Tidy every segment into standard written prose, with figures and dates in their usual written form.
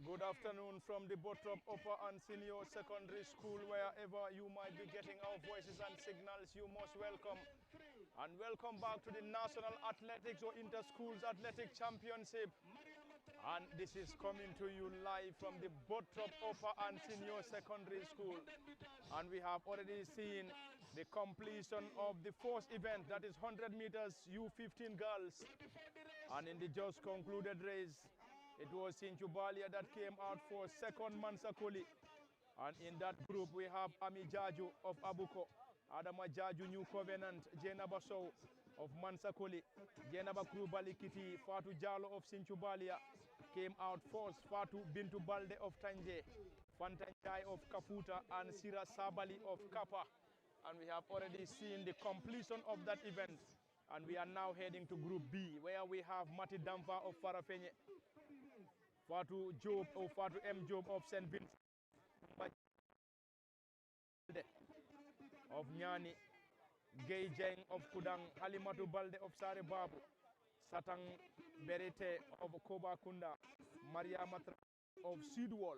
Good afternoon from the Bottrop Upper and Senior Secondary School. Wherever you might be getting our voices and signals, you most welcome. And welcome back to the National Athletics or Inter-Schools Athletic Championship. And this is coming to you live from the Bottrop Upper and Senior Secondary School. And we have already seen the completion of the first event, that is 100 meters U15 girls. And in the just concluded race, it was Sinchubalia that came out for second, Mansakoli. And in that group, we have Ami Jaju of Abuko, Adama Jaju New Covenant, Jenaba Sow of Mansakoli, Jenaba Krubali Kiti, Fatu Jalo of Sinchubalia came out first, Fatu Bintu Balde of Tanje, Fantanjai of Kafuta, and Sira Sabali of Kappa. And we have already seen the completion of that event. And we are now heading to Group B, where we have Mati Damfa of Farafenye, Fatu Job or Fatu M. Job of St. Vincent of Nyani, Gay Jeng of Kudang, Halimatu Balde of Sare Babu, Satang Berete of Koba Kunda, Maria Matra of Sidwall,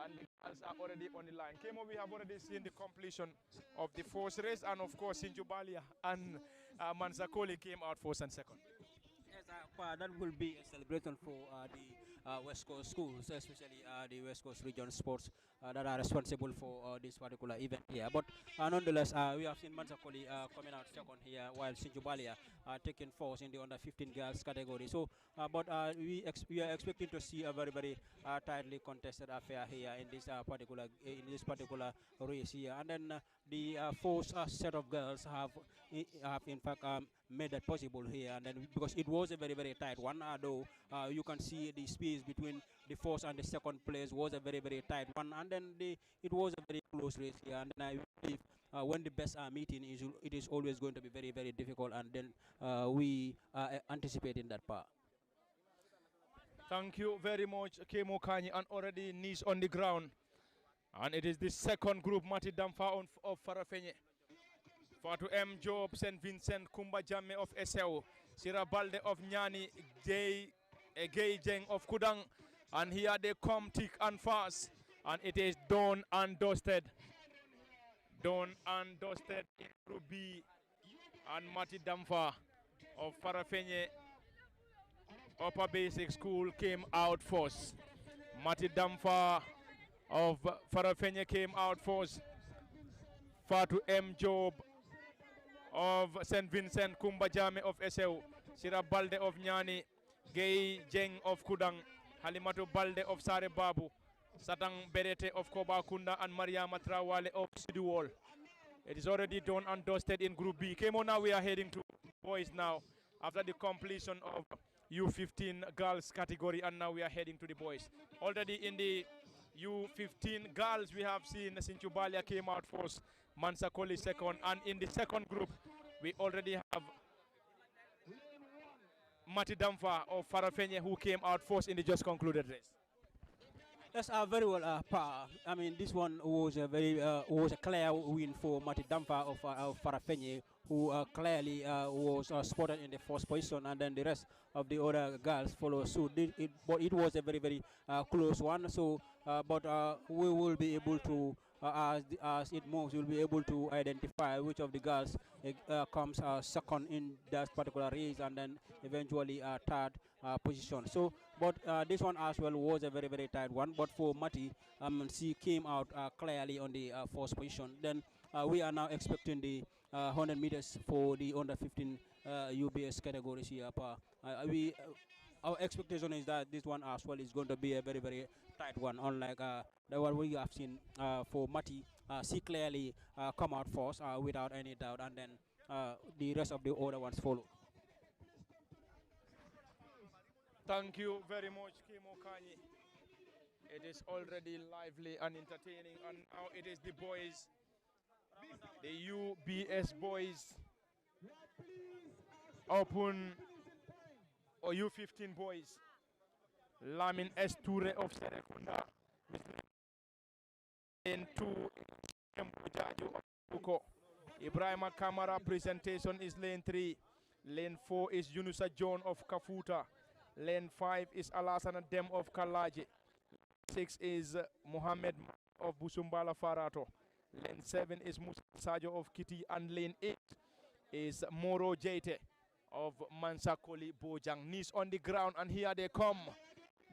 and the girls are already on the line. Kemo, we have already seen the completion of the first race, and of course Sinjubalia and Mansakoli came out first and second. Yes, that will be a celebration for the West Coast schools, especially the West Coast region sports that are responsible for this particular event here. But nonetheless, we have seen Mansakoli coming out second here, while Sinjubalia taking fourth in the under 15 girls category. So, but we are expecting to see a very tightly contested affair here in this particular race here. And then the fourth set of girls have in fact made that possible here, and then because it was a very tight one, though you can see the space between the first and the second place was a very tight one, and then it was a very close race here. And then I believe when the best are meeting, it is always going to be very difficult, and then we are anticipating that part. Thank you very much, Kemo Kanyi, and already knees on the ground. And it is the second group, Mati Damfa of Farafenye, Fatu M. Job, St. Vincent, Kumba Jamme of Eseu, Sira Balde of Nyani, Gay Jeng of Kudang, and here they come thick and fast, and it is done and dusted. Done and dusted in Group B, and Mati Damfa of Farafenye Upper Basic School came out first. Mati Damfa of Farafenye came out first. Fatu M. Job of St. Vincent, Kumbajame of Eseu, Sira Balde of Nyani, Gay Jeng of Kudang, Halimatu Balde of Sare Babu, Satang Berete of Koba Kunda, and Maria Matrawale of Siduwal. It is already done and dusted in Group B. Came on, now we are heading to boys now after the completion of U15 girls category, and now we are heading to the boys. Already in the U15 girls, we have seen Sinchubalia came out first, Mansakoli second, and in the second group, we already have Mati Damfa of Farafenye who came out first in the just concluded race. Yes, very well, Pa. I mean, this one was a clear win for Mati Damfa of Farafenye, who clearly was spotted in the first position, and then the rest of the other girls follow suit. But it was a very close one. So, but we will be able to, as it moves, we'll be able to identify which of the girls comes second in that particular race, and then eventually third position. So, but this one as well was a very tight one. But for Mati, she came out clearly on the first position. Then we are now expecting the 100 meters for the under 15 UBS categories here. Our expectation is that this one as well is going to be a very tight one, unlike the one we have seen for Mati. She clearly come out first without any doubt, and then the rest of the other ones follow. Thank you very much, Kimo Kanyi. It is already lively and entertaining, and now it is the boys, the UBS boys, open, or U15 boys. Lamin S. Toure of Serekunda, lane 2, Jaju of Buko. Ibrahima Kamara presentation is lane 3. Lane 4 is Yunusa John of Kafuta. Lane 5 is Alassana Dem of Kalaji. 6 is Mohammed of Busumbala Farato. Lane 7 is Musa Sajo of Kitty, and lane 8 is Moro Jete of Mansakoli Bojang. Knees on the ground, and here they come.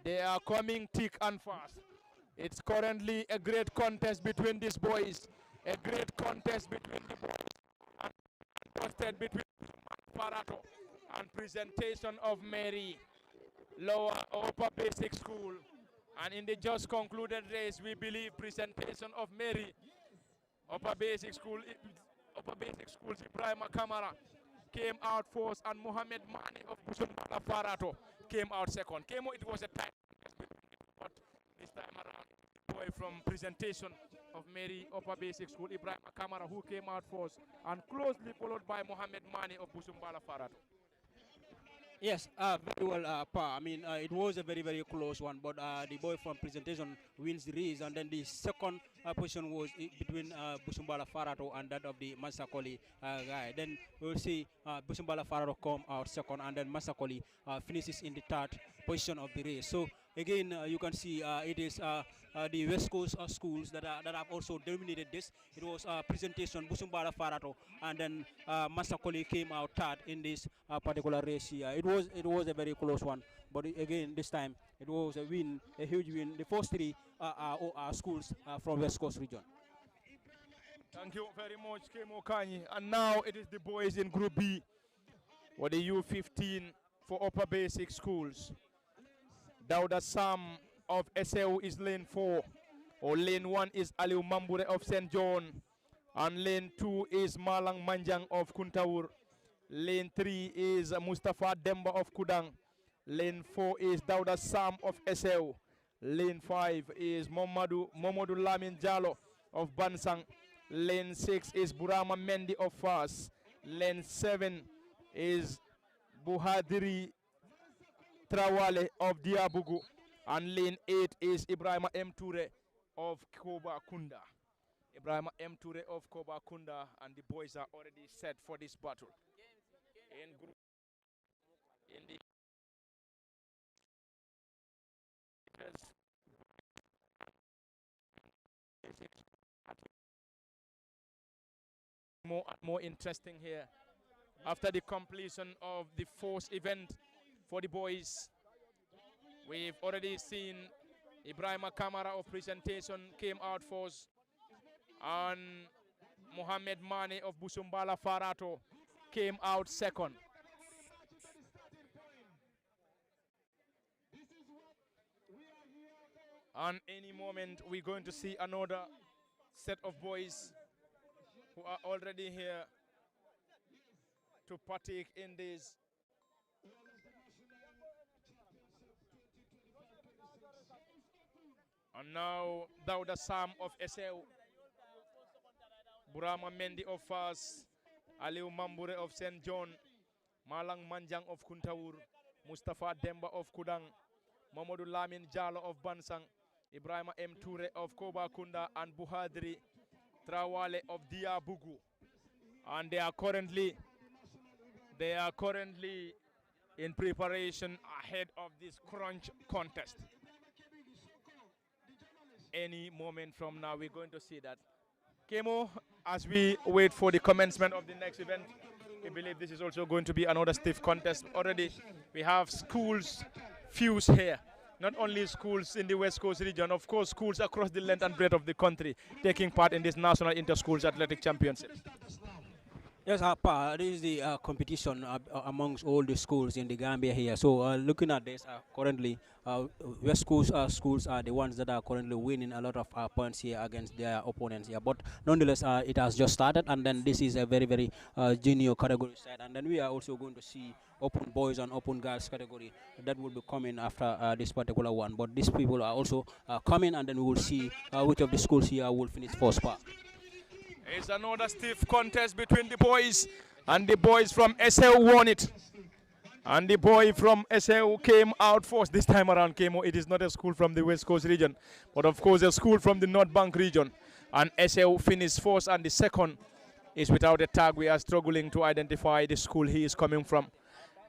They are coming thick and fast. It's currently a great contest between these boys. A great contest between the boys. And contested between Farato and presentation of Mary Lower Upper Basic School. And in the just concluded race, we believe presentation of Mary Upper Basic School's Ibrahim Kamara came out first, and Mohammed Mani of Busumbala Farato came out second. It was a tight, but this time around, boy from presentation of Mary Upper Basic School, Ibrahim Kamara, who came out first, and closely followed by Mohammed Mani of Busumbala Farato. Yes, very well, Pa. I mean, it was a very, very close one, but the boy from presentation wins the race, and then the second position was between Busumbala Farato and that of the Masakoli guy. Then we'll see Busumbala Farato come out second, and then Masakoli finishes in the third position of the race. So again, you can see it is the West Coast schools that have also dominated this. It was presentation Busumbala Farato, and then Masakoli came out third in this particular race here. It was a very close one, but again this time it was a win, a huge win. The first three are schools from West Coast region. Thank you very much, Kemo Kanyi. And now it is the boys in Group B, or the U15 for upper basic schools. Dauda Sam of SAU is lane 4, or lane 1 is Aliu Mambure of St. John, and lane 2 is Malang Manjang of Kuntaur. Lane 3 is Mustafa Demba of Kudang. Lane 4 is Dauda Sam of SAU. Lane 5 is Momodu Lamin Jalo of Bansang. Lane 6 is Burama Mendi of Fas. Lane 7 is Buhadiri Trawale of Diabugu. And lane 8 is Ibrahima M. Ture of Koba Kunda. Ibrahima M. Ture of Koba Kunda, and the boys are already set for this battle. In the more interesting here. After the completion of the fourth event for the boys, we've already seen Ibrahim Kamara of presentation came out first, and Mohammed Mane of Busumbala Farato came out second. And any moment we're going to see another set of boys who are already here to partake in this. And now Dauda Sam of SAU, Burama Mendi of Fas, Aliu Mambure of St. John, Malang Manjang of Kuntaur, Mustafa Demba of Kudang, Mamadou Lamin Jalo of Bansang, Ibrahima M. Ture of Koba Kunda, and Buhadri Trawale of Diabugu. And they are currently in preparation ahead of this crunch contest. Any moment from now, we're going to see that. Kemo, as we wait for the commencement of the next event, we believe this is also going to be another stiff contest. Already, we have schools fused here. Not only schools in the West Coast region, of course, schools across the length and breadth of the country taking part in this National Inter-Schools Athletic Championship. Yes, Pa, this is the competition amongst all the schools in the Gambia here. So looking at this, currently, West Coast schools are the ones that are currently winning a lot of points here against their opponents here. But nonetheless, it has just started, and then this is a very, very junior category side. And then we are also going to see open boys and open girls category that will be coming after this particular one. But these people are also coming, and then we will see which of the schools here will finish first part. It's another stiff contest between the boys, and the boys from SAU won it. And the boy from SAU came out first this time around. It is not a school from the West Coast region, but of course a school from the North Bank region. And SAU finished first, and the second is without a tag. We are struggling to identify the school he is coming from.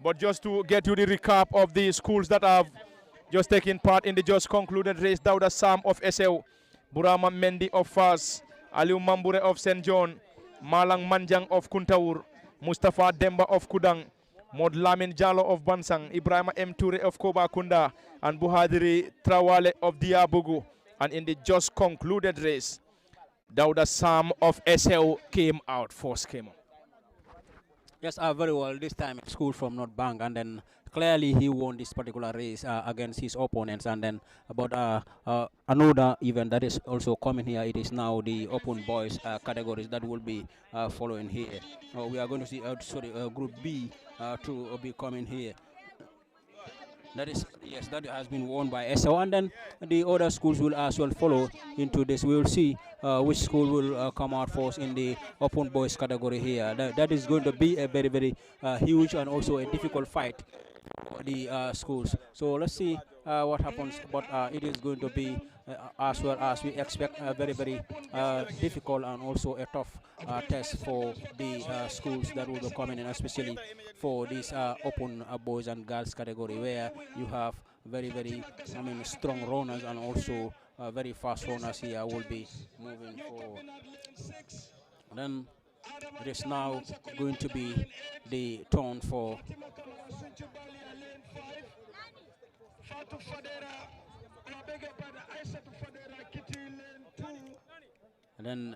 But just to get you the recap of the schools that have just taking part in the just concluded race. Dauda Sam of SL, Burama Mendy of Fas, Aliou Mambure of St. John, Malang Manjang of Kuntaur, Mustafa Demba of Kudang, Mod Lamin Jallo of Bansang, Ibrahima M. Toure of Koba Kunda, and Buhadiri Trawale of Diabugu. And in the just concluded race, Dauda Sam of SL came out, first came out. Yes, very well. This time at school from North Bank, and then clearly he won this particular race against his opponents. And then about another event that is also coming here, it is now the open boys categories that will be following here. We are going to see Group B to be coming here. That is, yes, that has been won by SO, and then the other schools will as well follow into this. We will see which school will come out first in the open boys category here. That is going to be a very, very huge and also a difficult fight for the schools. So let's see what happens, but it is going to be as well as we expect a very, very difficult and also a tough test for the schools that will be coming in, especially for this open boys and girls category, where you have very, very, strong runners and also very fast runners here will be moving forward. Then it is now going to be the turn for and then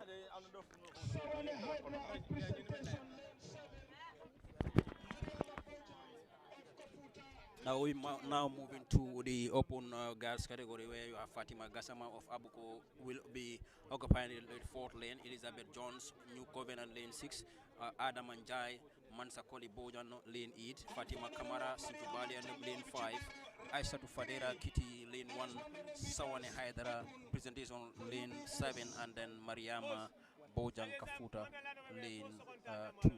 now we now moving to the open girls category, where you have Fatima Gassama of Abuko will be occupying the fourth lane, Elizabeth Jones, New Covenant lane 6, Adam Anjai, Mansakoli Bojan lane 8, Fatima Kamara, Situbali lane 5, Aisatu Fadera Kitty lane 1, Sawane Haidara presentation lane 7, and then Mariama Bojan Kafuta lane 2.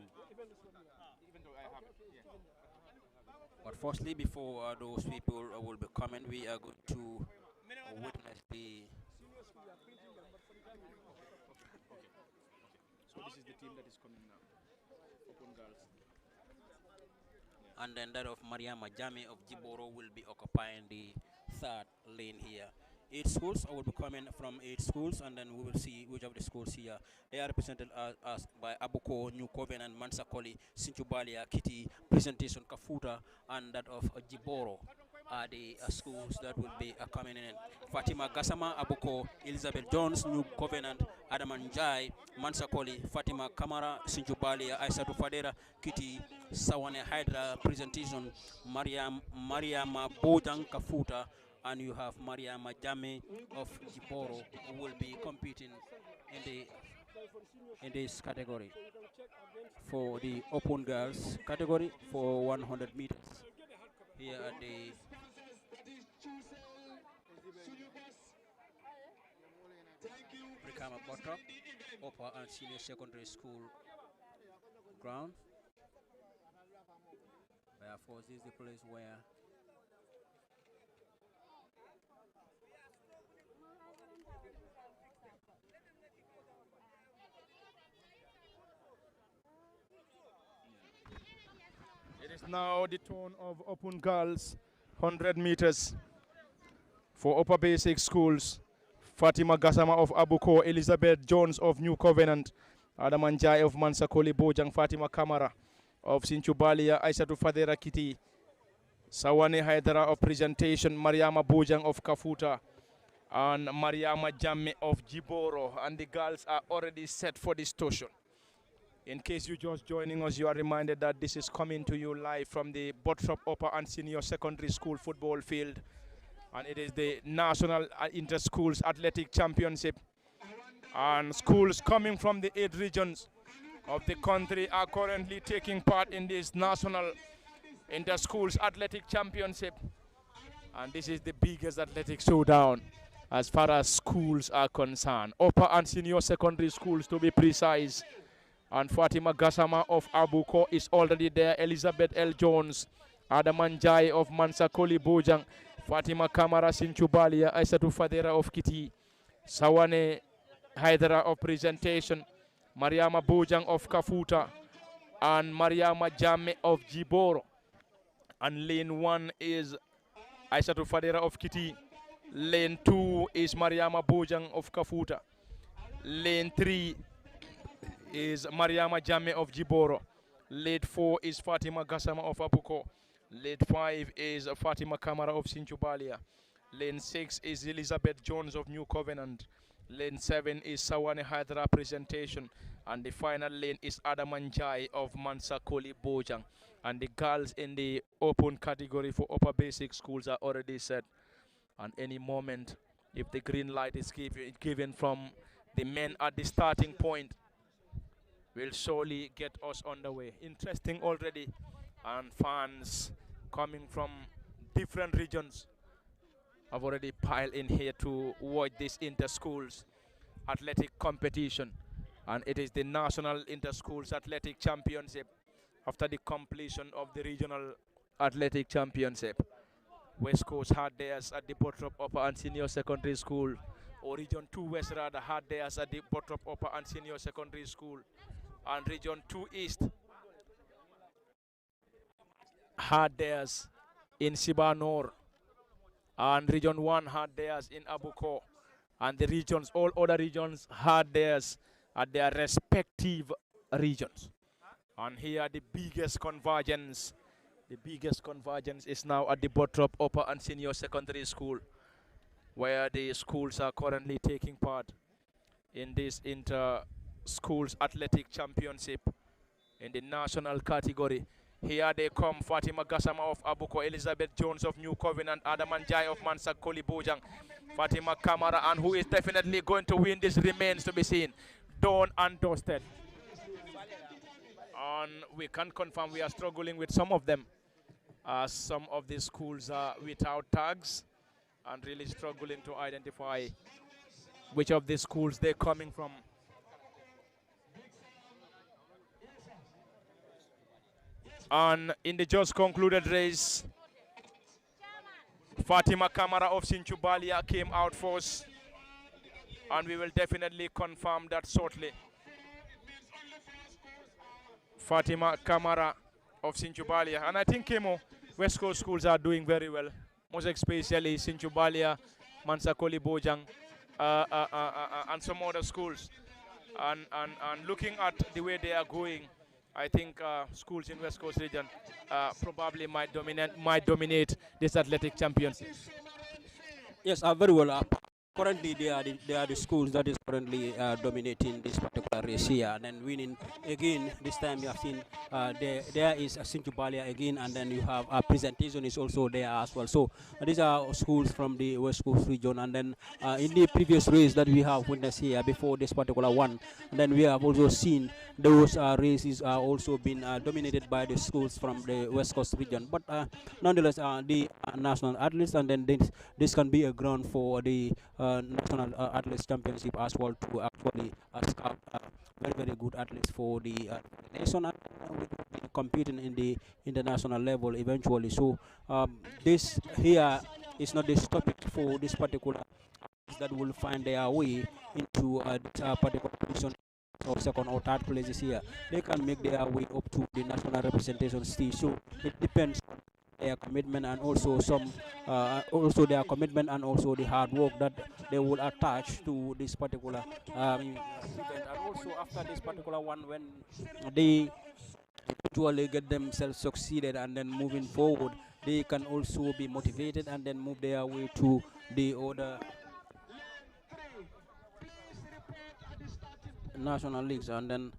But firstly, before those people will be coming, we are going to witness the. So this is the team that is coming now. Open girls. And then that of Mariama Jame of Jiboro will be occupying the third lane here. 8 schools will be coming from 8 schools, and then we will see which of the schools here. They are represented as by Abuko, New Covenant, Mansakoli, Sinchubalia, Kitty, Presentation, Kafuta, and that of Jiboro are the schools that will be coming in. Fatima Gassama, Abuko, Elizabeth Jones, New Covenant, Adamanjai, Mansakoli, Fatima Kamara, Sinchubalia, Aisatu Fadera, Kitty, Sawane Hydra, Presentation, Mariama Bojang, Kafuta, and you have Maria Majame of Jiboro who will be competing in this category for the open girls category for 100 meters. Here at the Brikama Bottrop Upper and Senior Secondary School ground. Therefore, this is the place where it is now the turn of open girls 100 meters for upper basic schools. Fatima Gassama of Abuko, Elizabeth Jones of New Covenant, Adamanjai of Mansakoli Bojang, Fatima Kamara of Sinchubalia, Aisatu Fadera Kiti, Sawane Haidara of Presentation, Mariama Bojang of Kafuta, and Mariama Jamme of Jiboro. And the girls are already set for this torsion. In case you're just joining us, you are reminded that this is coming to you live from the Bottrop Upper and Senior Secondary School football field. And it is the National Inter-Schools Athletic Championship. And schools coming from the 8 regions of the country are currently taking part in this National Inter-Schools Athletic Championship. And this is the biggest athletic showdown as far as schools are concerned. Upper and Senior Secondary Schools, to be precise. And Fatima Gassama of Abuko is already there. Elizabeth L. Jones, Adamanjai of Mansakoli Bojang, Fatima Kamara Sinchubalia, Aisatu Fadera of Kiti, Sawane Haidara of Presentation, Mariama Bojang of Kafuta, and Mariama Jame of Jiboro. And lane 1 is Aissatou Fadera of Kiti. Lane 2 is Mariama Bojang of Kafuta. Lane 3 is Mariama Jamme of Jiboro. Lane 4 is Fatima Gassama of Abuko. Lane 5 is Fatima Kamara of Sinchubalia. Lane 6 is Elizabeth Jones of New Covenant. Lane 7 is Sawane Hydra Representation. And the final lane is Adamanjai of Mansa Koli Bojang. And the girls in the open category for upper basic schools are already set. And any moment, if the green light is given from the men at the starting point, will surely get us on the way. Interesting already. And fans coming from different regions have already piled in here to watch this inter-schools athletic competition. And it is the National Inter-Schools Athletic Championship after the completion of the Regional Athletic Championship. West Coast had theirs at the Bottrop Upper and Senior Secondary School, or Region 2 West rather had theirs at the Bottrop Upper and Senior Secondary School, and Region 2 East had theirs in Sibanor, and Region 1 had theirs in Abuko, and the regions, all other regions had theirs at their respective regions. And here the biggest convergence is now at the Bottrop Upper and Senior Secondary School, where the schools are currently taking part in this inter-schools athletic championship in the national category. Here they come, Fatima Gassama of Abuko, Elizabeth Jones of New Covenant, Adamanjai of Mansa Koli Bojang, Fatima Kamara, and who is definitely going to win this remains to be seen, Dawn and Dusted. And we can confirm we are struggling with some of them. Some of these schools are without tags and really struggling to identify which of these schools they're coming from. And in the just concluded race, Fatima Kamara of Sinchubalia came out first, and we will definitely confirm that shortly. Fatima Kamara of Sinchubalia, and I think Kemo, West Coast schools are doing very well, most especially Sinchubalia, Mansa Koli Bojang, and some other schools. And looking at the way they are going, I think schools in West Coast region probably might dominate this athletic championship. Yes, very well. Currently, they are the schools that is currently dominating this particular race here, and then winning again. This time you have seen there is a Sinchubalia again, and then you have a presentation is also there as well. So these are schools from the West Coast region, and then in the previous race that we have witnessed here before this particular one, and then we have also seen those races are also been dominated by the schools from the West Coast region. But nonetheless, the national athletes, and then this can be a ground for the National Athletes Championship as well to actually scout very good athletes for the nation, and will be competing in the international level eventually. So this here is not the topic for this particular that will find their way into this particular position or second or third places here. They can make their way up to the national representation stage. So it depends on their commitment, and also also their commitment, and also the hard work that they will attach to this particular event. And also after this particular one, when they eventually get themselves succeeded and then moving forward, they can also be motivated and then move their way to the other national leagues, and then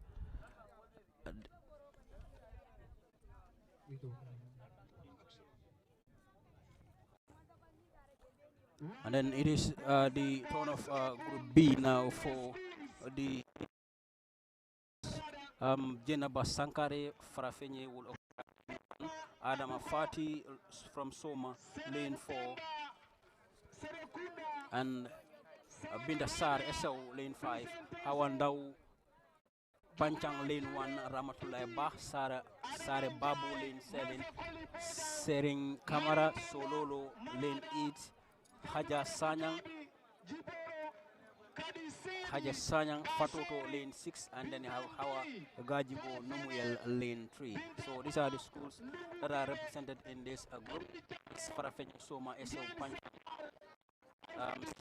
it is the turn of Group B now for the Jenaba Sankare Farafenye will occupy Adama Fati from Soma, lane 4, and Binda Sar Esau, lane 5, Hawandau Panchang, lane 1, Ramatullah Bah Sare Babu, lane 7, Sering Kamara Sololo, lane 8, Haja Sanyang Haja Sanyang Fatoto lane 6, and then you have Hawa Gajibo Numuyel lane 3. So these are the schools that are represented in this group. It's Farafenye Soma SO Panch,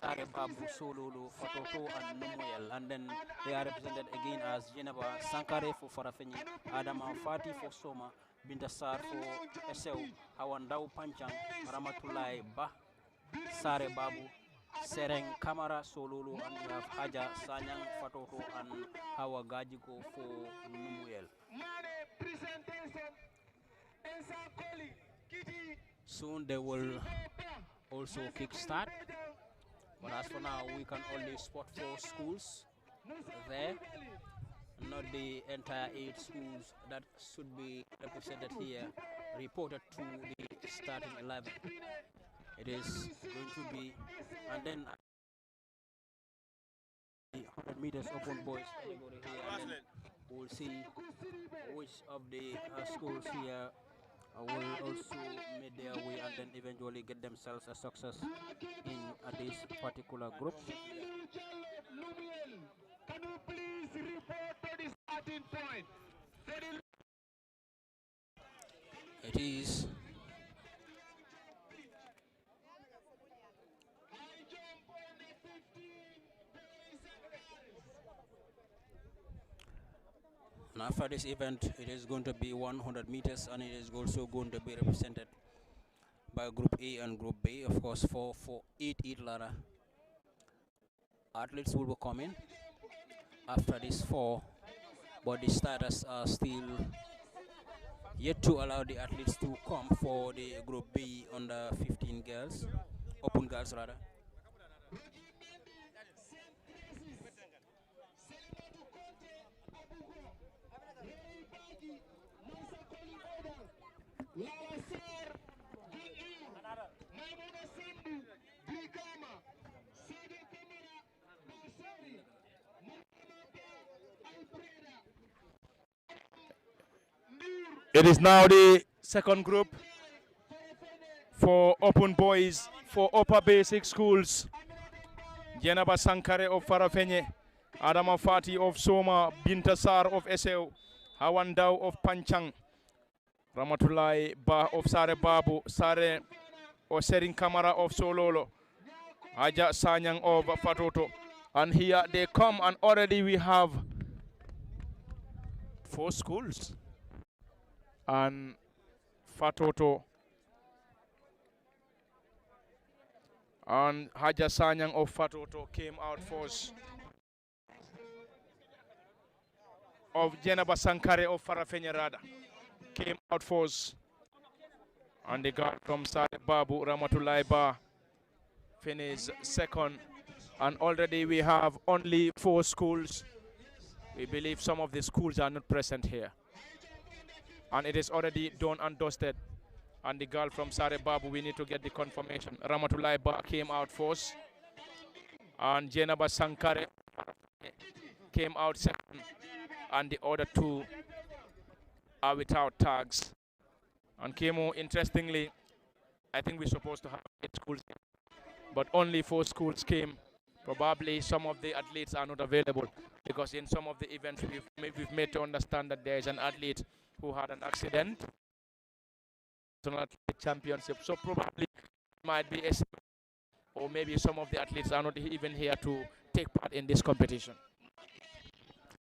Sare Babu Sololo Fatoto and Numuyel, and then they are represented again as Geneva Sankare for Farafenye, Adama Fati for Soma, Bintasar for SO, Hawandau Panchang, Ramatulai Bah, Sare Babu, Sereng Kamara Solulu, and we have Haja Sanyang Fatoto and Hawa Gajiko for Numuyel. Soon they will also kickstart, but as for now we can only spot 4 schools there, not the entire 8 schools that should be represented here, reported to the starting 11. It is going to be, and then the 100 meters open boys category here, and then we'll see which of the schools here will also make their way and then eventually get themselves a success in this particular group. Can you please report to the starting point? It is and after this event, it is going to be 100 meters, and it is also going to be represented by Group A and Group B. Of course, for 8 Lara athletes will be coming after this 4, but the starters are still yet to allow the athletes to come for the Group B under 15 girls, open girls rather. It is now the second group for open boys for upper basic schools. Jenaba Sankare of Farafenye, Adama Fati of Soma, Bintasar of Eseu, Hawandau of Panchang, Ramatulai Ba of Sare Babu, Sare or Sering Kamara of Sololo, Aja Sanyang of Fatoto. And here they come, and already we have 4 schools. And Fatoto and Haja Sanyang of Fatoto came out first. Of Jenaba Sankare of Farafenye Rada came out first. And the guy from Sare Babu Ramatulai Ba finished second. And already we have only 4 schools. We believe some of the schools are not present here. And it is already done and dusted. And the girl from Sare Babu, we need to get the confirmation. Ramatulai Ba came out first. And Jenaba Sankare came out second. And the other 2 are without tags. And Kemo, interestingly, I think we're supposed to have 8 schools, but only 4 schools came. Probably some of the athletes are not available, because in some of the events we've made to understand that there is an athlete who had an accident. National Athletic Championship. So probably might be or maybe some of the athletes are not even here to take part in this competition.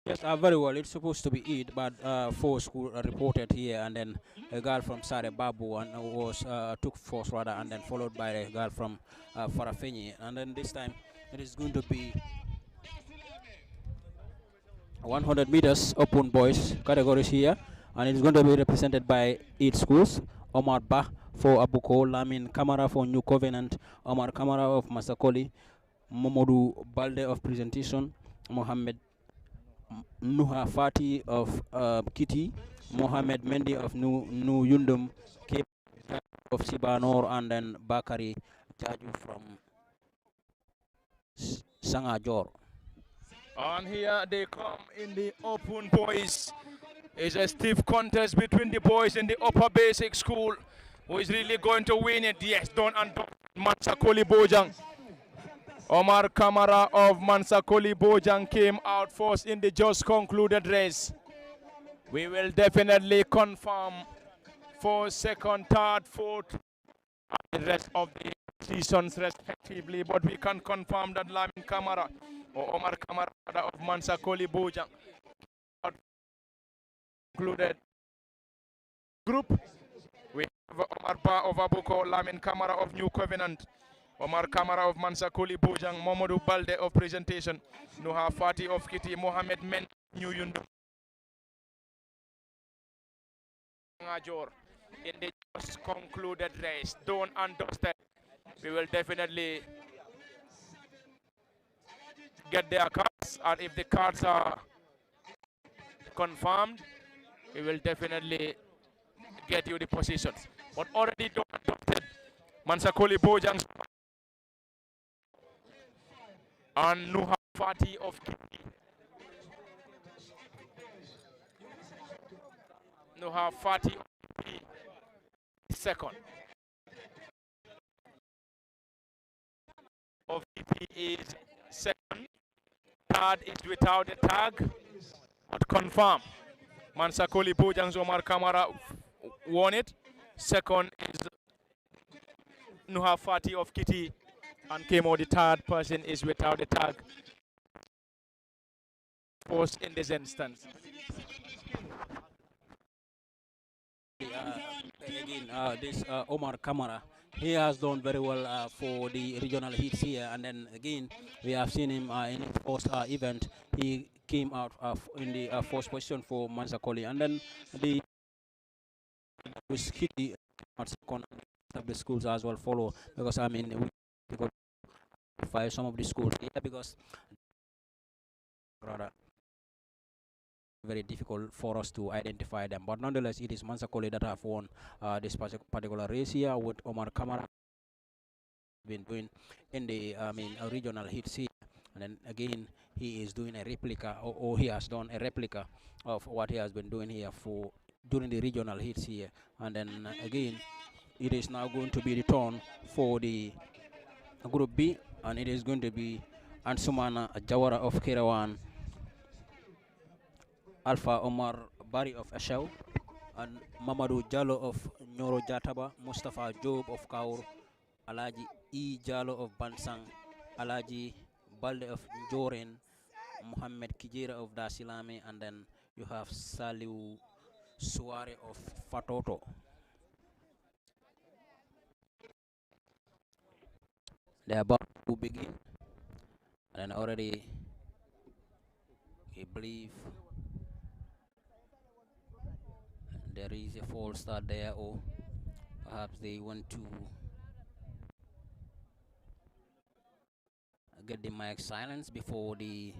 Yes, very well. It's supposed to be it, but 4 schools are reported here, and then a girl from Sare Babu and was took first rather, and then followed by a girl from Farafenye, and then this time it is going to be 100 meters open boys categories here, and it's going to be represented by 8 schools. Omar Bah for Abuko, Lamin Kamara for New Covenant, Omar Kamara of Masakoli, Momodu Balde of Presentation, Mohammed Nuha Fati of Kitty, Mohammed Mendy of New Yundum, Cape of Sibanor, and then Bakari Jaju from Sangajor. And here they come in the open boys. It's a stiff contest between the boys in the upper basic school. Who is really going to win it? Yes, Don and Don Mansakoli Bojang. Omar Kamara of Mansakoli Bojang came out first in the just concluded race. We will definitely confirm for second, third, fourth, and the rest of the seasons respectively. But we can confirm that Lamin Kamara or Omar Kamara of Mansakoli Bojang concluded group. We have Omar Ba of Abuko, Lamin Kamara of New Covenant, Omar Kamara of Mansakoli Bojang, Momodu Balde of Presentation, Nuha Fati of Kitty, Mohamed Men, New Yundu. In the just concluded race, done and dusted. We will definitely get their cards, and if the cards are confirmed, we will definitely get you the positions. But already done and dusted, Mansakoli Bojang and Nuha Fati of Kitty. Nuha Fati of Kitty second. Of VP is second. Third is without a tag, but confirm. Mansakoli Bojang's Omar Kamara won it. Second is Nuha Fati of Kitty, and came out the third person is without a tag. First in this instance. This Omar Kamara, he has done very well for the regional heats here, and then again we have seen him in his first event. He came out in the first position for Mansakoli, and then the Kitty second of the schools as well follow, because I mean we got by some of the schools here because rather very difficult for us to identify them, but nonetheless it is Mansakoli that have won this particular race here, with Omar Kamara been doing in the regional hits here, and then again he is doing a replica, or he has done a replica of what he has been doing here for during the regional hits here, and then again it is now going to be the turn for the group B, and it is going to be Ansumana Jawara of Kerawan, Alpha Omar Bari of Ashau, and Mamadou Jallo of Nyoro Jataba, Mustafa Job of Kaur, Alaji E Jallo of Bansang, Alaji Balde of Joren, Muhammad Kijira of Dasilame, and then you have Saliu Suare of Fatoto. They are about to begin, and already I believe there is a false start there, or perhaps they want to get the mic silence before the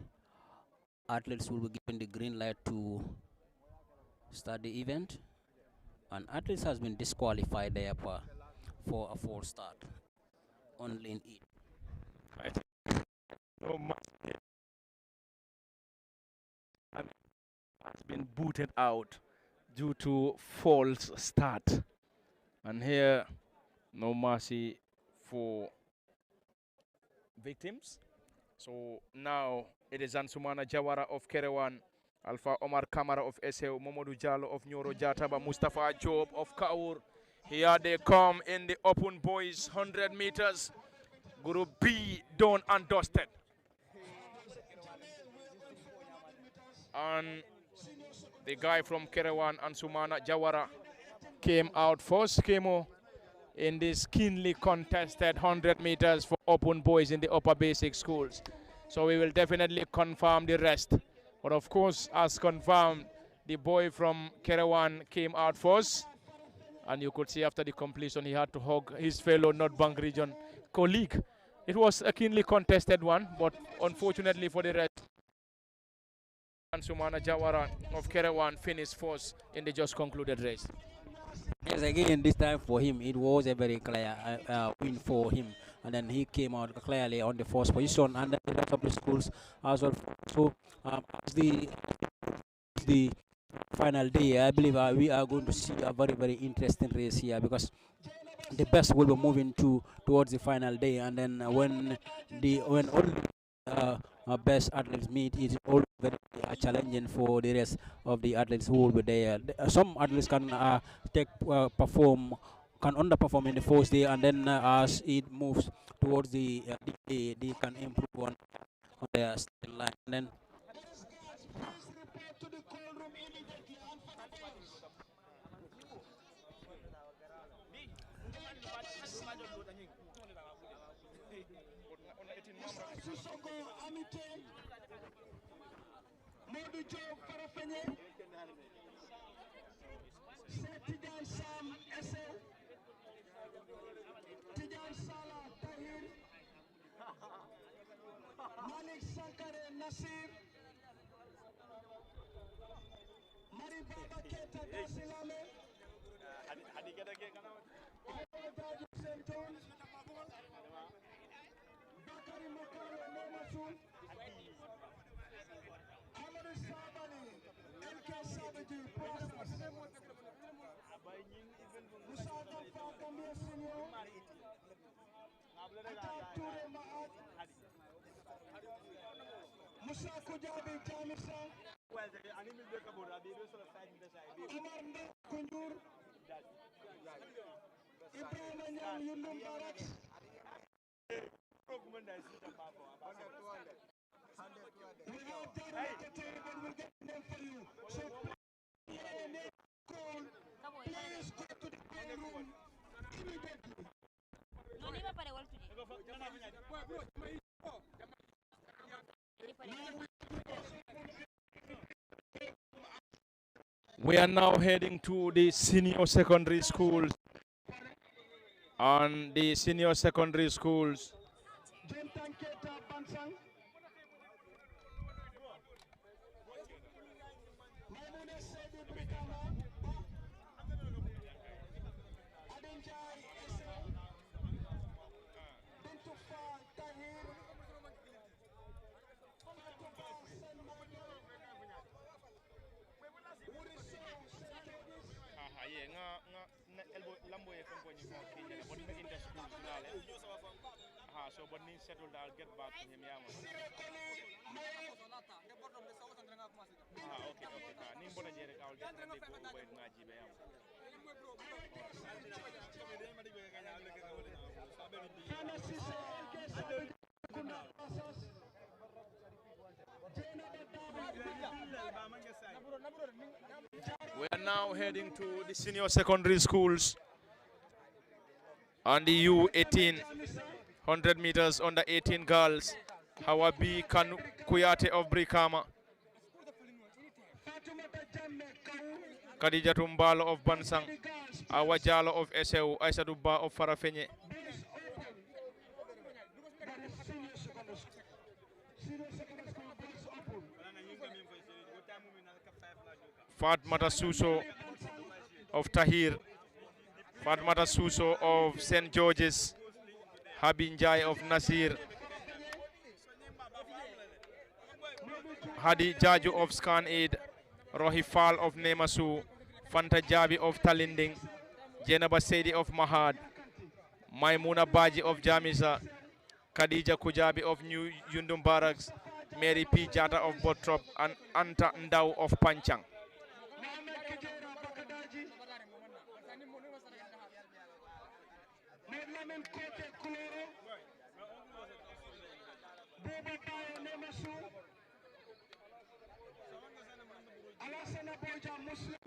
athletes will be given the green light to start the event. And athletes has been disqualified there for a false start on lane 8. I think so much has been booted out due to false start, and here no mercy for victims. So now it is Ansumana Jawara of Kerewan, Alpha Omar Kamara of Eseu, Momodu Jallo of Nyoro Jataba, Mustafa Job of Kaur. Here they come in the open boys 100 meters. Group B done and dusted. And the guy from Kerewan, Ansumana Jawara, came out first, Kemo, in this keenly contested 100 meters for open boys in the upper basic schools. So we will definitely confirm the rest. But of course, as confirmed, the boy from Kerewan came out first. And you could see after the completion, he had to hug his fellow North Bank region colleague. It was a keenly contested one, but unfortunately for the rest, Ansumana Jawara of Kerewan finished first in the just concluded race. Yes, again, this time for him, it was a very clear win for him. And then he came out clearly on the first position, and then the rest of the schools as well. So, as the final day, I believe we are going to see a very, very interesting race here, because the best will be moving towards the final day, and then when all best athletes meet, it's always very challenging for the rest of the athletes who will be there. Some athletes can can underperform in the first day, and then as it moves towards the day, they can improve on their starting line. And then Modou Diop Farafenni, Tidiane Sam Essel, Tidiane Sala Tahir, Malik Sankare Nasir, Mari Baba Keita Dasilame, Dadju St. John's, Bakari Makaro Nemasu, Amadou Sabali, LK Sabaji, Moussa Damfa Gambia Senior, Atab Touré Mahad, Moussa Koudiaby Jamisa, Omar Ndao Kunjur, Ibrahima Niang Yundum Barracks, we have that at the table, we'll get them for you. So please go to the call room immediately. We are now heading to the senior secondary schools. And the senior secondary schools, Jentan Keita Bansang, Maimouna Seydi Brikama, Adinjai Esse, Bintou Fall Tahir, Fatou Ba Sen Michael, Wuri Sow St. George's, so but ni settled, I'll get back to him. Sire Koli Mayo, Okay. Ni mbona jere I'll definitely go over it ngajibe yam. Fana Cissé LK Sabaji Kunda Assas, We are now heading to the senior secondary schools and the U18 100 meters under 18 girls. Hawabi Kuyate of Brikama, Fatoumata Jammeh Kawu, Khadija Tumbalo of Bansang, Awajalo of Eseu, Aisaduba of Farafenye, Bills Open, that is senior secondary school. Senior secondary school Bills Open. Fatmata Suso of Tahir, Fatmata Suso of St. George's, Habinjai of Nasir, Hadi Jaju of Scan Aid, Rohifal of Nemasu, Fanta Jabi of Talinding, Jenaba Sedi of Mahad, Maimuna Baji of Jamisa, Khadija Kujabi of New Yundum Barracks, Mary P. Jata of Botrop, and Anta Ndau of Panchang. Mohamed Kijera Bakadaji, Medlamin Kote Kuloro, Boba Bayo Nemasu, Alassana Boja Muslim,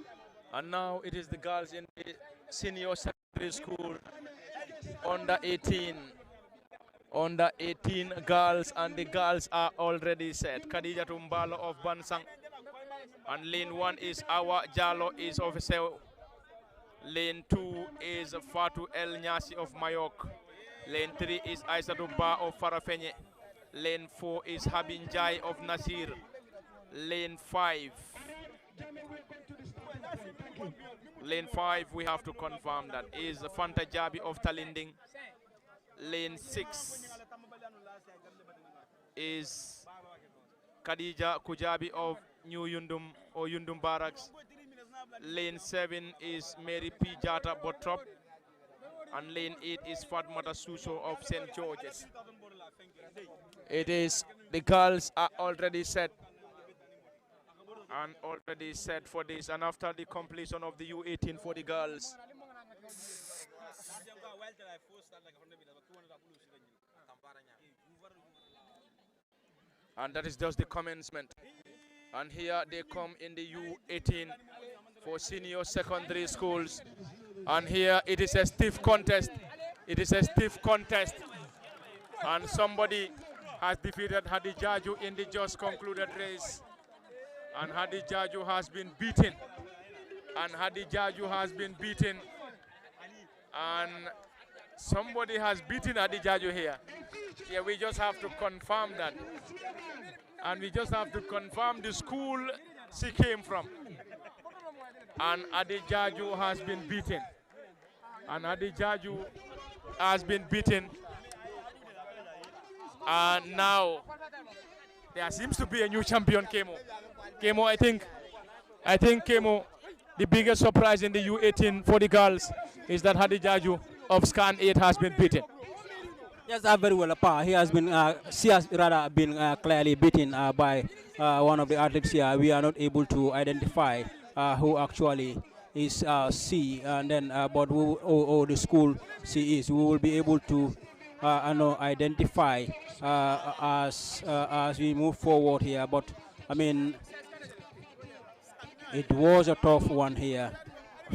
And now it is the girls in the senior secondary school, under 18. Under 18 girls, and the girls are already set. Khadija Tumbalo of Bansang. And lane 1 is Awa Jalo is of Sew. Lane 2 is Fatu El Nyasi of Mayok. Lane 3 is Aissatou Ba of Farafenye. Lane 4 is Habinjai of Nasir. Lane 5. Lane 5, we have to confirm that, is Fanta Jabi of Talinding. Lane 6 is Khadija Kujabi of New Yundum or Yundum Barracks. Lane 7 is Mary P. Jata Botrop. And lane 8 is Fatmata Suso of St. George's. It is, the girls are already set. And already set for this. And after the completion of the U18 for the girls, and that is just the commencement. And here they come in the U18 for senior secondary schools. And here it is a stiff contest. It is a stiff contest. And somebody has defeated Hadi Jaju in the just concluded race. And Hadi Jaju has been beaten. And Hadi Jaju has been beaten. And somebody has beaten Hadi Jaju here. Yeah, we just have to confirm that. And we just have to confirm the school she came from. And Hadi Jaju has been beaten. And Hadi Jaju has been beaten. And now there seems to be a new champion, Kemo. Kemo, I think Kemo, the biggest surprise in the U18 for the girls is that Hadi Jaju of Scan 8 has been beaten. Yes, very well, Pa. He has been, she has rather been clearly beaten by one of the athletes here. We are not able to identify who actually is C, and then but or the school she is. We will be able to identify as we move forward here. But I mean, it was a tough one here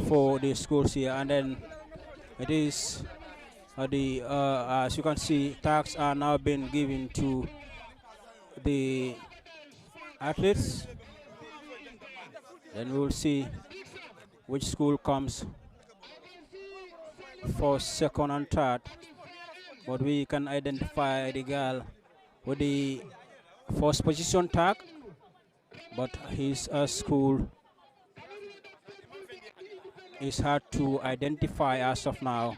for the schools here, and then it is. As you can see, tags are now being given to the athletes. Then we will see which school comes for second and third. But we can identify the girl with the first position tag, but his school is hard to identify as of now.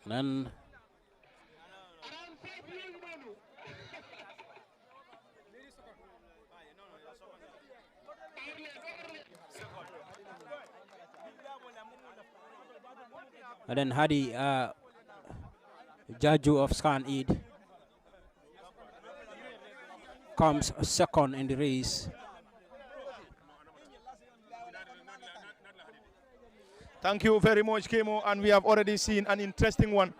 Then Hadi Jaju of Scan Eid comes second in the race. Thank you very much, Kemo, and we have already seen an interesting one.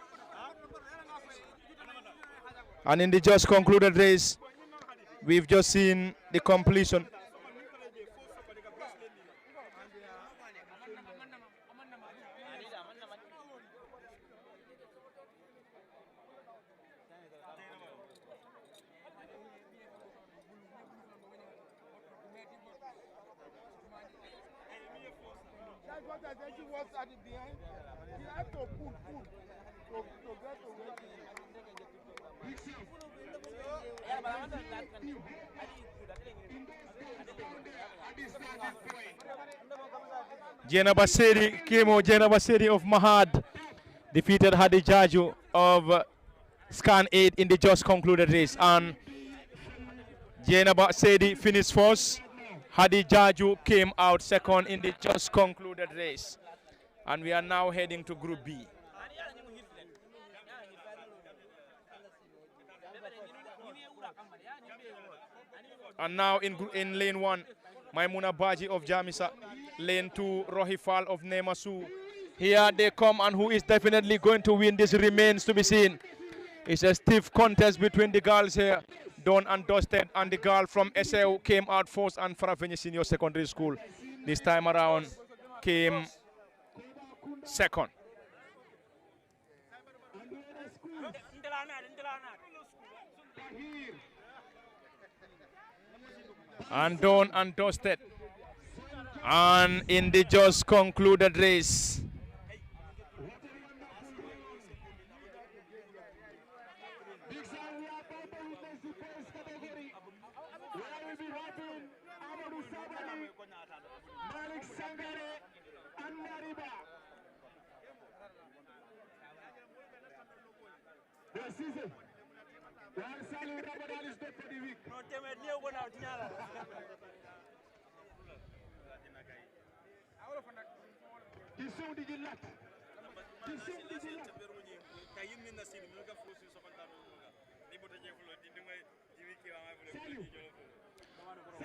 And in the just concluded race, we've just seen the completion. Jenna Basedi of Mahad defeated Hadi Jaju of Scan 8 in the just concluded race. And Jenna Basedi finished first. Hadi Jaju came out second in the just concluded race. And we are now heading to Group B. And now in lane 1, Maimuna Baji of Jamisa. Lane 2, Rohifal of Nemasu. Here they come, and who is definitely going to win this remains to be seen. It's a stiff contest between the girls here. Done and dusted, and the girl from SL came out first, and Farafenni Senior Secondary School this time around came second. And done and dusted. And in the just concluded race,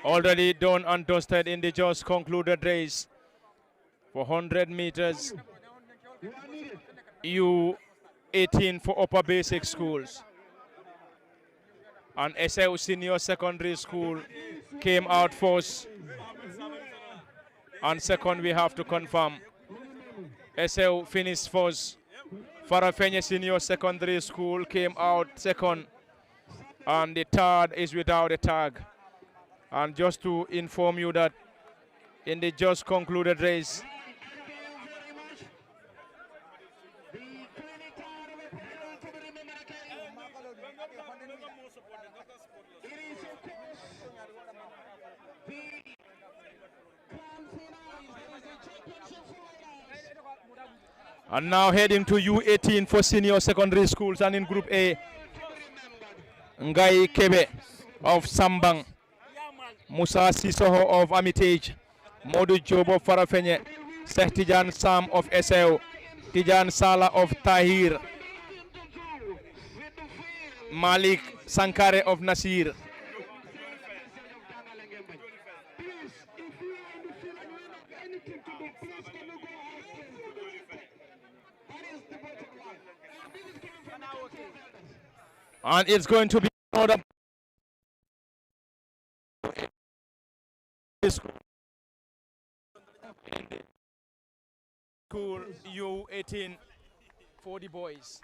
Already done and dusted in the just concluded race for 100 meters. U18 for upper basic schools. And SL Senior Secondary School came out first. And second, we have to confirm. SL finished first. Farafenye Senior Secondary School came out second. And the third is without a tag. And just to inform you that in the just concluded race, and now heading to U18 for senior secondary schools, and in Group A, Ngai Kebe of Sambang, Musa Sisoho of Amitage, Modu Job of Farafenye, Sheikh Tijan Sam of SL, Tijan Sala of Tahir, Malik Sankare of Nasir. And it's going to be another school U18 for the boys.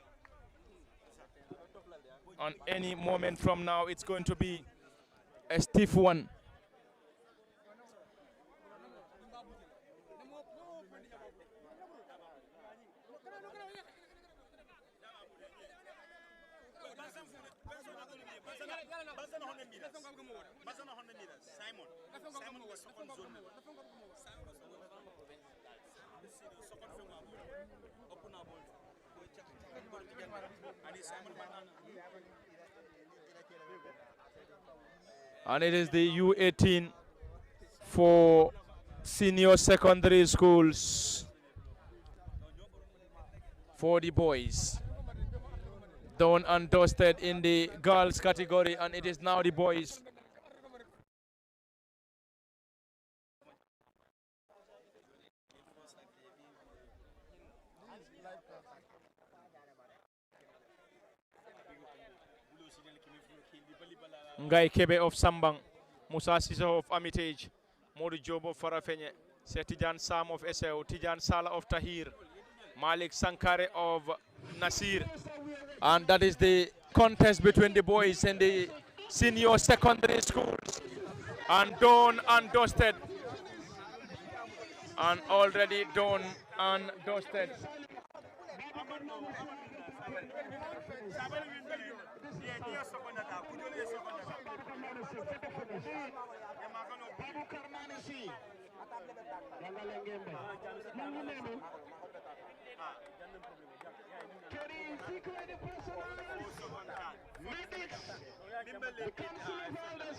On any moment from now, it's going to be a stiff one. And it is the U18 for senior secondary schools for the boys. Done and dusted in the girls category, and it is now the boys. Ngai Kebe of Sambang, Musa Siso of Amitage, Modu Job of Farafenye, Tijan Sam of SL, Tijan Sala of Tahir, Malik Sankare of Nasir. And that is the contest between the boys and the senior secondary schools. And done and dusted. And already done and dusted.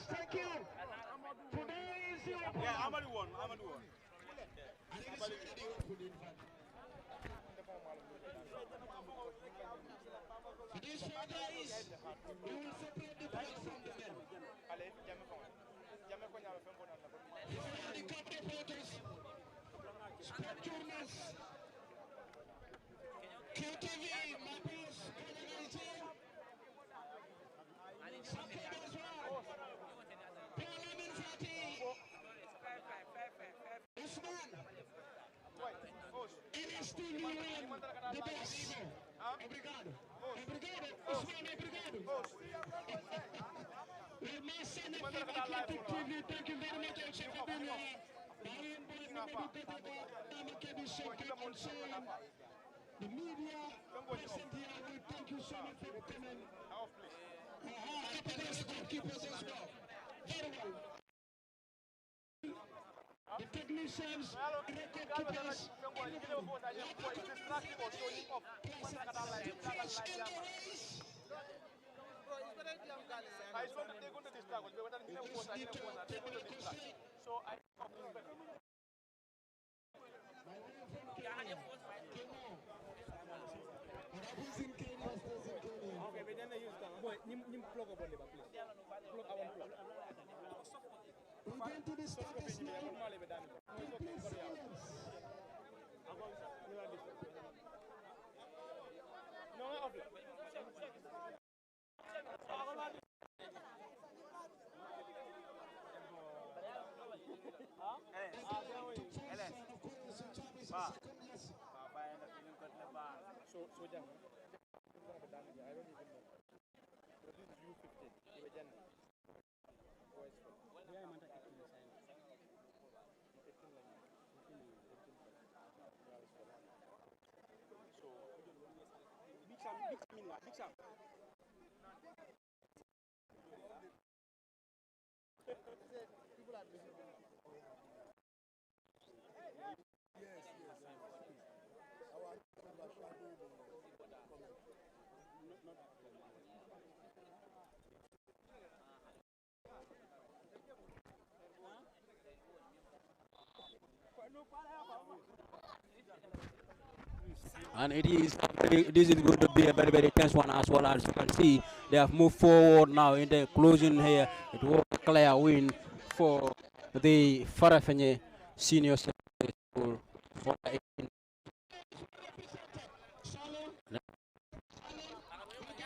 Thank you. Today is your This one, guys, we will separate the boys from the men. The cup reporters, sport journalists, QTV, Mappers, Community, Sakib as well, Parliament Fatih, Usman, NSTV, the best. Obrigado. Obrigado. Usman, obrigado. Athletic TV, thank you very much. The media present here, we thank you so much for coming. Keepers as well. Very well. The technicians, record keepers, going to the status now. Complete silence. And this is going to be a very, very tense one as well. As you can see, they have moved forward now in the closing here. It was a clear win for the Farafenye Senior Secondary School.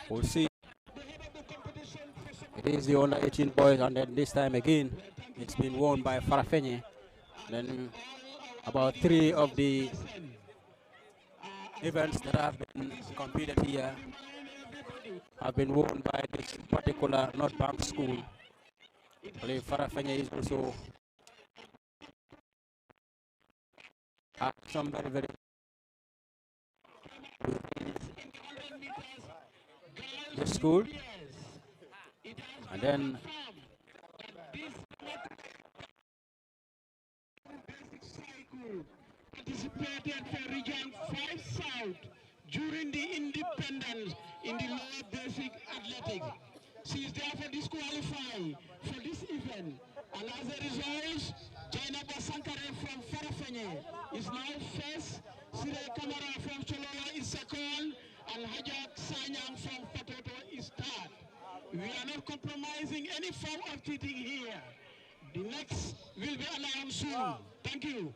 We'll see. It is the under 18 boys, and then this time again, it's been won by Farafenye. Then about 3 of the events that have been competed here have been won by this particular North Bank school. I believe Farafenye is also at some very, very the school. And then participated for Region 5 South during the independence in the lower basic athletics. She is therefore disqualified for this event, and as a result, Jainaba Sankare from Farafenye is now first, Sire Kamara from Cholola is second, and Hajat Sanyang from Patoto is third. We are not compromising any form of cheating here. The next will be announced soon. Thank you.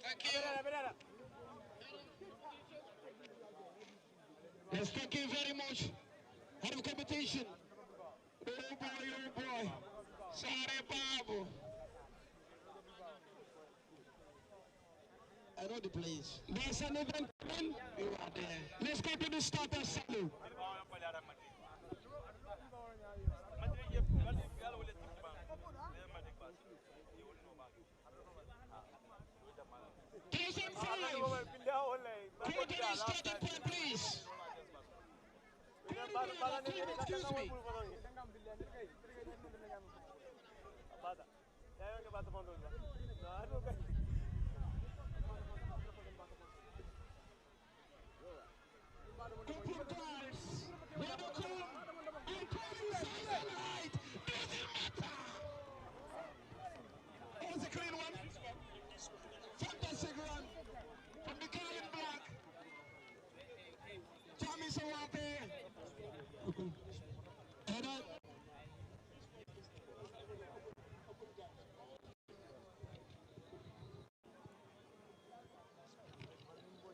Thank you. Yes, thank you very much. Head of competition. Oh boy. Sorry, Babu. I know the place. There's an event coming. You are there. Let's go to the starter salute. Go to the starting point, please. Excuse me. Here's a clean one. Fantastic run from the girl in black. Tommy Sawape. Head up.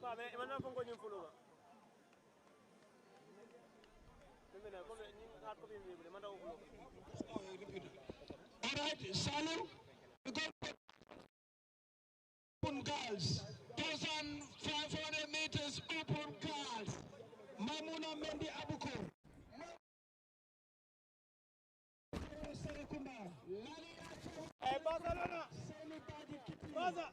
All right, Salu, we got open girls, 1,500 meters open girls. Mamuna Mendi Abuko. Hey, Barcelona. Baza.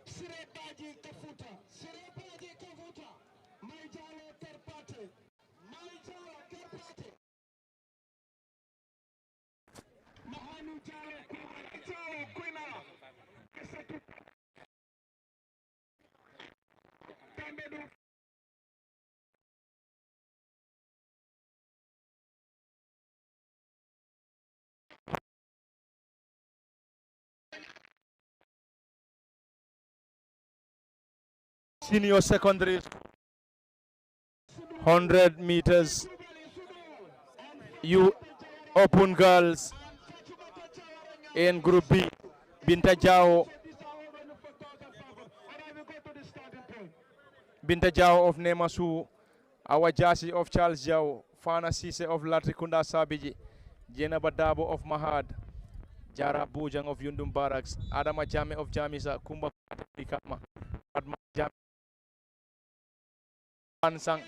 Sirebaji Kafuta, Maijalo Terpate, Mahanu Jalo Quina, Senior Secondary 100 meters you open girls in Group B. Binta Jao of Nemasu, Awa Jasi of Charles Jao, Fana Sise of Latrikunda Sabiji, Jenaba Dabo of Mahad, Jara Bujang of Yundum Barracks, Adama Jame of Jamisa, Kumba Pikama, Adma Jame Bansang.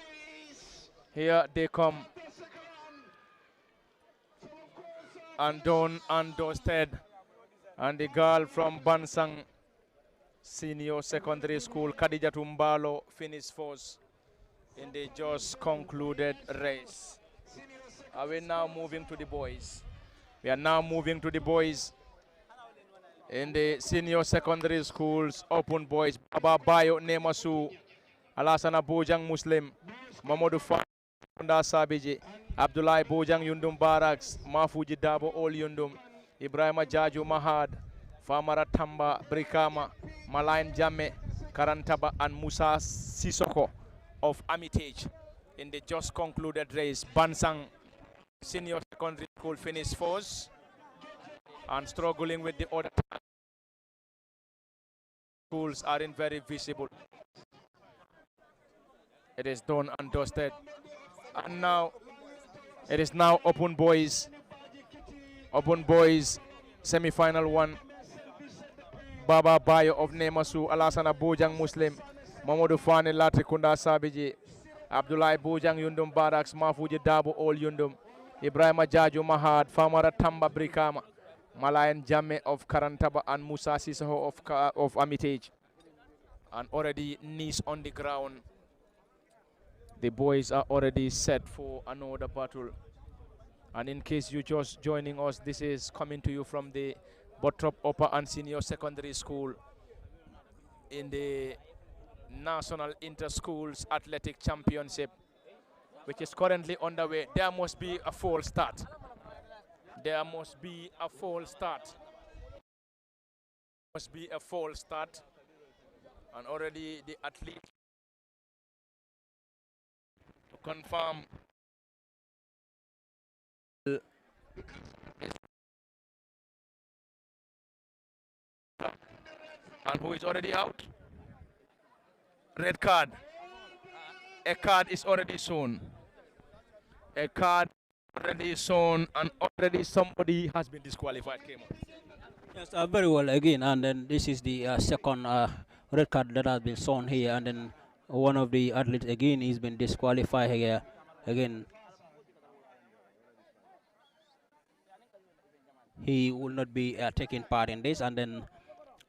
Here they come. Andon Andosted and the girl from Bansang Senior Secondary School, Khadija Tumbalo, finished fourth in the just concluded race. Are we now moving to the boys? We are now moving to the boys in the Senior Secondary Schools Open Boys. Baba Bayo Nemasu, Alasana Bojang Muslim, Mamadou Fanda Sabiji, Abdullah Bojang Yundum Barracks, Mafuji Dabo Ol Yundum, Ibrahima Jaju Mahad, Famara Tamba Brikama, Malain Jame, Karantaba, and Musa Sisoko of Armitage in the just concluded race. Bansang Senior Secondary School finished fourth and struggling with the other schools aren't very visible. It is done and dusted. And now it is now Open Boys. Open Boys semi-final one. Baba Bayo of Nemasu, Alasana Bojang Muslim, Mamadou Fane Latrikunda Sabiji, Abdullah Bojang Yundum Barracks, Mafuji Dabo Ol Yundum, Ibrahima Jaju Mahad, Famara Tamba Brikama, Malayan Jame of Karantaba, and Musa Sisaho of Armitage. And already knees on the ground. The boys are already set for another battle. And in case you're just joining us, this is coming to you from the Bottrop Upper and Senior Secondary School in the National Inter-Schools Athletic Championship, which is currently underway. There must be a false start. There must be a false start. Must be a false start. And already the athlete to confirm and who is already out. Red card. A card is already shown. A card already shown, and already somebody has been disqualified. Yes, very well again, and then this is the second red card that has been shown here, and then one of the athletes again has been disqualified here again. He will not be taking part in this, and then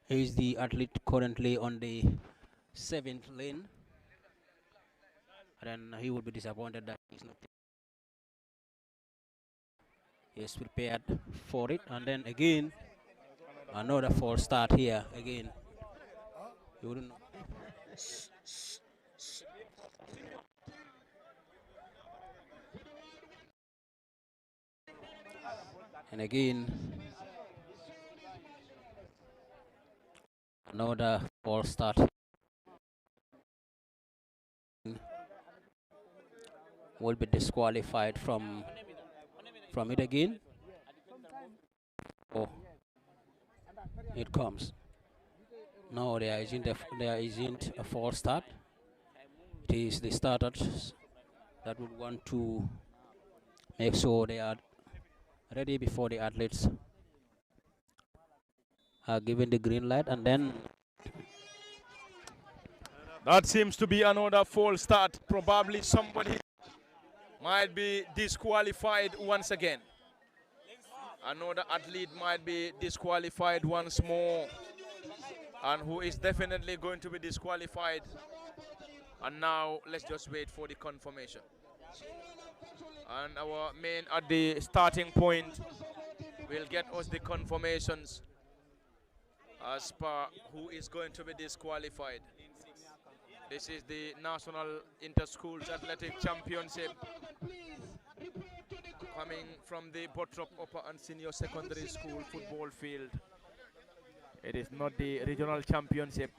he is the athlete currently on the 7th lane, and then he will be disappointed that he's not. He is prepared for it, and then again another false start here again. You wouldn't know. And again another false start. Will be disqualified from it again. Oh, it comes. No, there isn't a false start. It is the starters that would want to make sure they are ready before the athletes are given the green light, and then that seems to be another false start. Probably somebody might be disqualified once again. Another athlete might be disqualified once more, and who is definitely going to be disqualified. And now let's just wait for the confirmation. And our man at the starting point will get us the confirmations as per who is going to be disqualified. This is the National Inter-Schools Athletic Championship coming from the Bottrop Upper and Senior Secondary School football field. It is not the regional championship.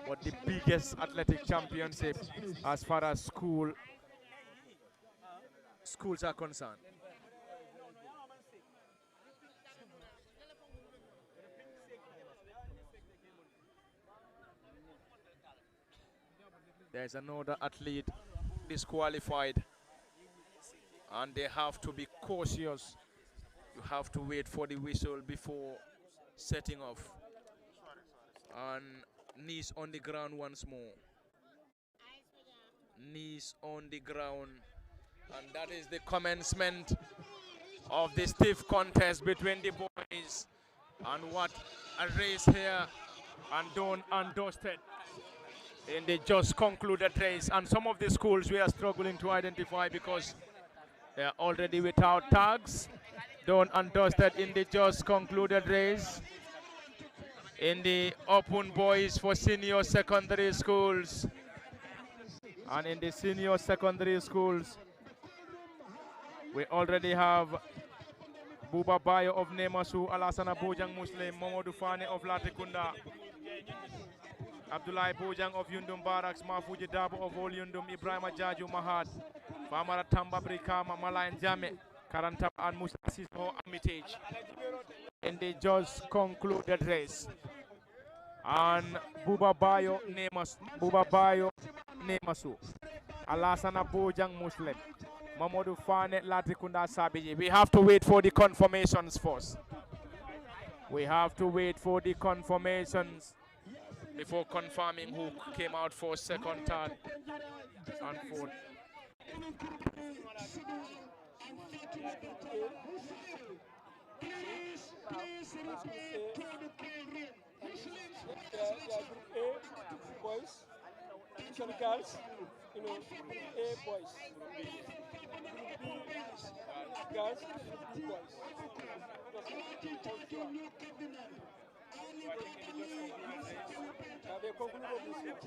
but the biggest athletic championship as far as schools are concerned. There's another athlete disqualified, and they have to be cautious. You have to wait for the whistle before setting off. And knees on the ground once more. Knees on the ground. And that is the commencement of the stiff contest between the boys. And what a race here. And done and dusted in the just concluded race. And some of the schools we are struggling to identify because they are already without tags. Done and dusted in the just concluded race. In the open boys for senior secondary schools. And in the senior secondary schools, we already have Buba Bayo of Nemasu, Alassana Bojang Muslim, Momodu Fane of Latrikunda, Abdullah Bojang of Yundum Barracks, Mafuji Dabo of Ol Yundum, Ibrahim Jaju Mahad, Famara Tamba Brikama, Malayan Jame, Karanta and Musa Siso Amitage. In the just concluded race. And Buba Bayo Nemasu, Alassana Bojang Muslim, Mamadou Fane Latrikunda Sabiji. We have to wait for the confirmations first. We have to wait for the confirmations before confirming who came out for second, third, and fourth. Boys, girls, A boys, girls, boys. They concluded this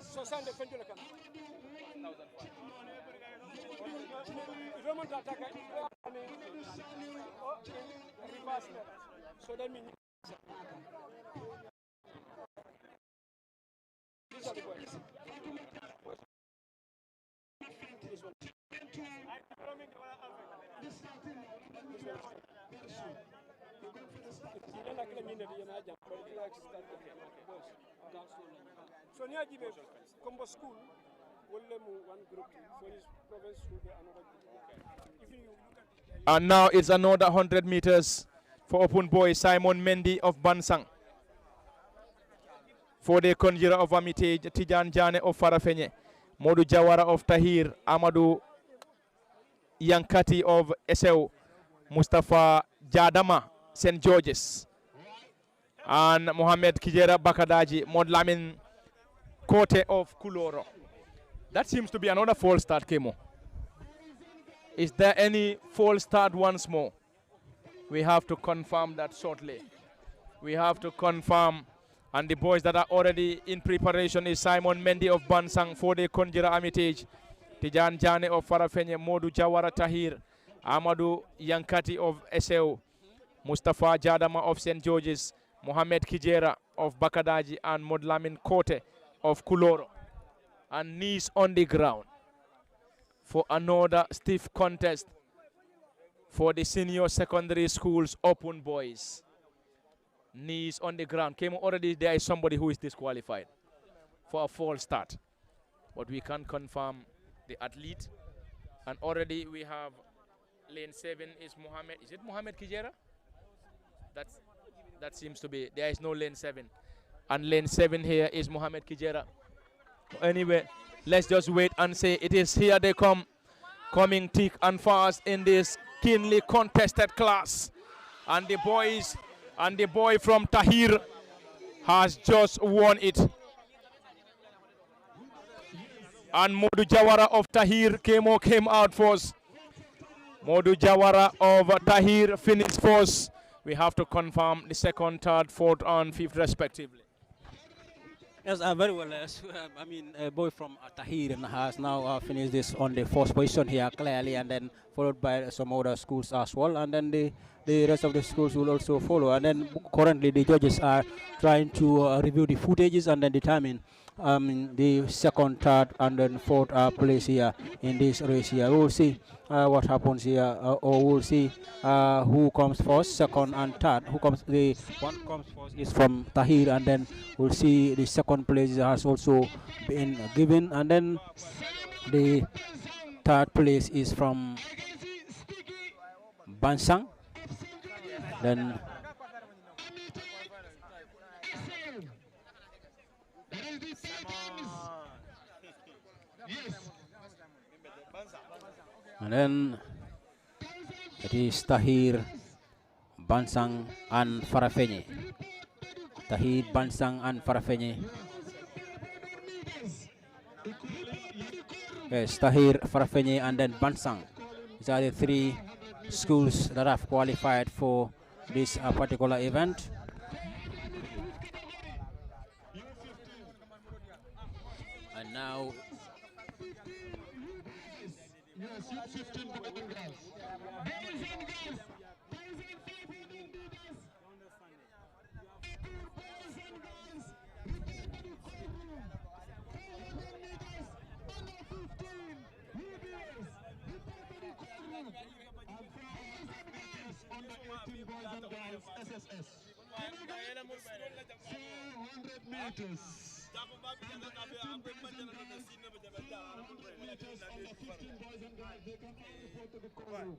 so Sunday Fendula come. Roman attack reverse. So that means these are the boys. This one. So near Jibe Combo School will one group for his province school another group. If you look at And now it's another 100 meters for open boy Simon Mendy of Bansang. For the Konjira of Amite, Tijan Jane of Farafenye, Modu Jawara of Tahir, Amadou Yankati of Eseu, Mustafa Jadama, St. George's, and Mohamed Kijera Bakadaji, Modlamin Kote of Kuloro. That seems to be another false start, Kemo. Is there any false start once more? We have to confirm that shortly. We have to confirm. And the boys that are already in preparation is Simon Mendy of Bansang for the Konjira Amitage, Tijan Jane of Farafenye, Modu Jawara Tahir, Amadou Yankati of Eseu, Mustafa Jadama of St. George's, Mohamed Kijera of Bakadaji, and Modlamin Kote of Kuloro. And knees on the ground for another stiff contest for the senior secondary schools open boys. Knees on the ground. Came already there is somebody who is disqualified for a false start. But we can confirm the athlete. And already we have lane 7 is Mohamed. Is it Mohamed Kijera? That seems to be. There is no lane 7. And lane 7 here is Mohamed Kijera. Anyway, let's just wait and say it is here they come. Coming thick and fast in this keenly contested class. And the boys and the boy from Tahir has just won it. And Modu Jawara of Tahir came out first. Modu Jawara of Tahir finished first. We have to confirm the second, third, fourth, and fifth respectively. Yes, very well. I mean, a boy from Tahir has now finished this on the first position here clearly, and then followed by some other schools as well, and then the rest of the schools will also follow. And then currently the judges are trying to review the footages and then determine the second, third, and then fourth place here in this race here. We will see what happens here, or we'll see who comes first, second, and third. The one comes first is from Tahir, and then we'll see the second place has also been given, and then the third place is from Bansang. Then and then it is Tahir, Bansang, and Farafenye. Tahir, Bansang, and Farafenye. Yes, Tahir, Farafenye, and then Bansang. These are the three schools that have qualified for this particular event. And now SSS. 400 meters. Under 15 boys and girls, they can all report to the call room.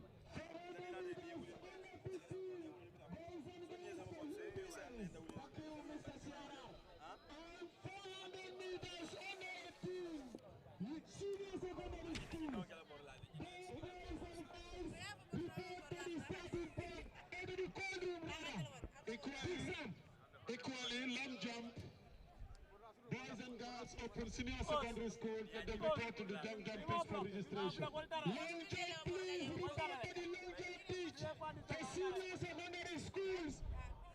Equally, long jump, boys and girls open senior secondary school, let them report to the long jump pitch for registration. Long jump, please report to the long jump pitch for senior secondary schools,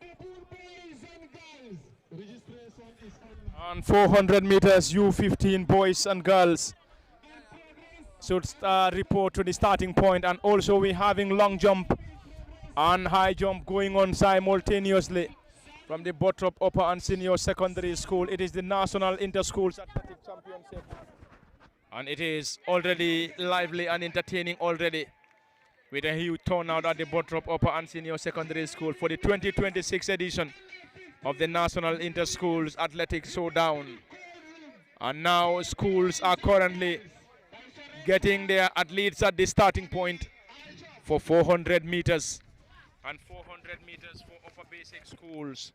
open boys and girls. Registration is on. On 400 meters, U15 boys and girls should report to the starting point, and also we're having long jump and high jump going on simultaneously from the Bottrop Upper and Senior Secondary School. It is the National Inter-Schools Athletic Championship, and it is already lively and entertaining already, with a huge turnout at the Bottrop Upper and Senior Secondary School for the 2026 edition of the National Inter-Schools Athletic Showdown. And now schools are currently getting their athletes at the starting point for 400 meters and 400 meters for upper basic schools.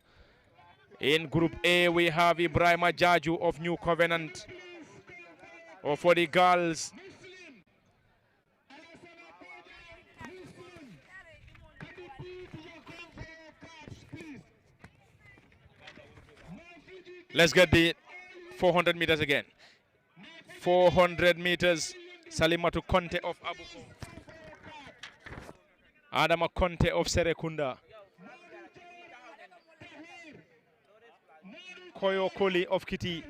In Group A, we have Ibrahima Jaju of New Covenant. Or for the girls, let's get the 400 meters again. 400 meters, Salimatu Conte of Abuko, Adama Conte of Serekunda, Koyo Koli of Kiti,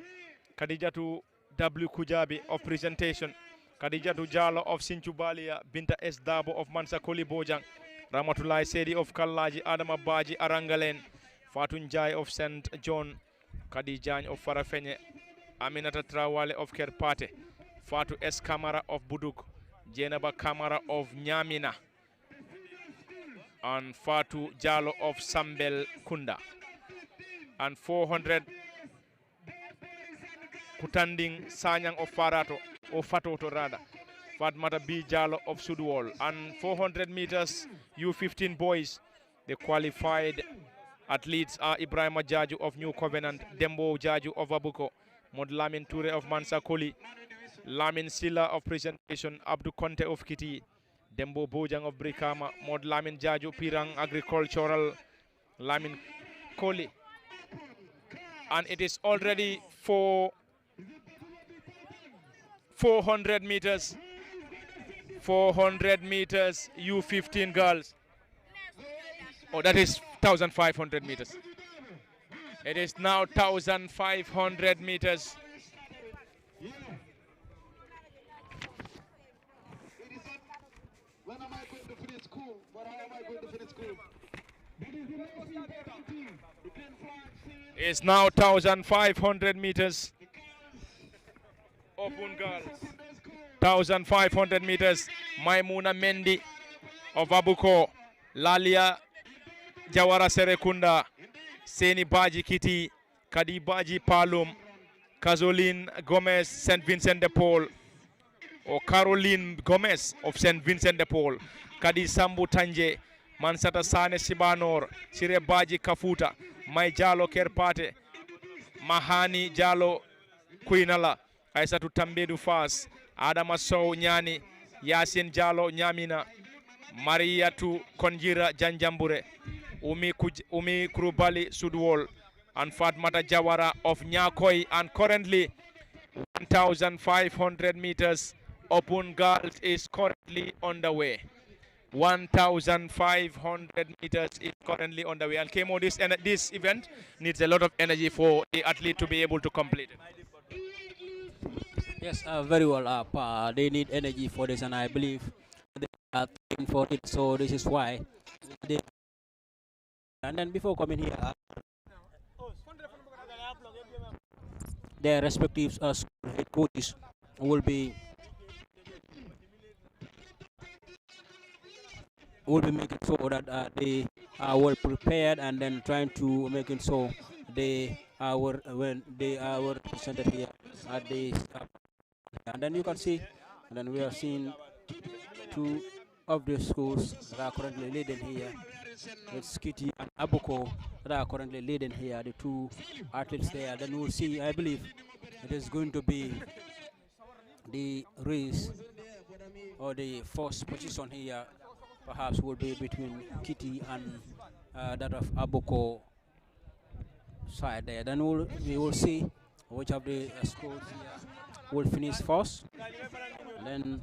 Kadijatu W. Kujabi of Presentation, Kadijatu Jalo of Sinchubalia, Binta S. Dabo of Mansa Koli Bojang, Ramatulai Sedi of Kallaji, Adama Baji Arangalen, Fatun Jai of St. John, Kadijan of Farafenye, Aminata Trawale of Kerpate, Fatu S. Kamara of Buduk, Jenaba Kamara of Nyamina, and Fatu Jalo of Sambel Kunda. And 400 Kutanding Sanyang of Farato, or Fatoto rather, Fatmata B. Jalo of Sudwal. And 400 meters U15 boys, the qualified athletes are Ibrahima Jaju of New Covenant, Dembo Jaju of Abuko, Mod Lamin Toure of Mansa Koli, Lamin Silla of Presentation, Abdu Conte of Kiti, Dembo Bojang of Brikama, Mod Lamin Jaju Pirang Agricultural, Lamin Koli. And it is already 400 meters, 400 meters U15 girls. Oh, that is 1,500 meters. It is now 1,500 meters. When am I going to finish school? But how am I going to finish school? That is the most important thing. The green flag says It's now 1,500 meters. Open girls. 1,500 meters. Maimuna Mendi of Abuko. Lalia Jawara Serekunda. Seni Baji Kitty. Kadi Baji Palum. Caroline Gomez, St. Vincent de Paul. Or Caroline Gomez of St. Vincent de Paul. Kadi Sambu Tanje. Mansata Sane Sibanor. Sire Baji Kafuta. Mai Jalo Kerpate. Mahani Jalo Kuinala. Aisatu Tambedu Fas. Adama Sow Nyani. Yasin Jalo Nyamina. Mariatu Konjira Janjambure. Umi Kurubali Sudwol. And Fatmata Jawara of Nyakoi. And currently 1,500 meters open girls is currently underway. 1,500 meters is currently underway. And Kemo, this event needs a lot of energy for the athlete to be able to complete it. Yes, very well. They need energy for this, and I believe they are trained for it. So this is why. And then before coming here, their respective school head coaches will be making sure that they are well prepared, and then trying to make it so they are when they are represented here at the and then you can see, and then we are seeing two of the schools that are currently leading here. It's Kitty and Abuko that are currently leading here, the two athletes there. Then we'll see, I believe it is going to be the race, or the first position here perhaps will be between Kitty and that of Abuko side there. Then we will see which of the schools here will finish first. And then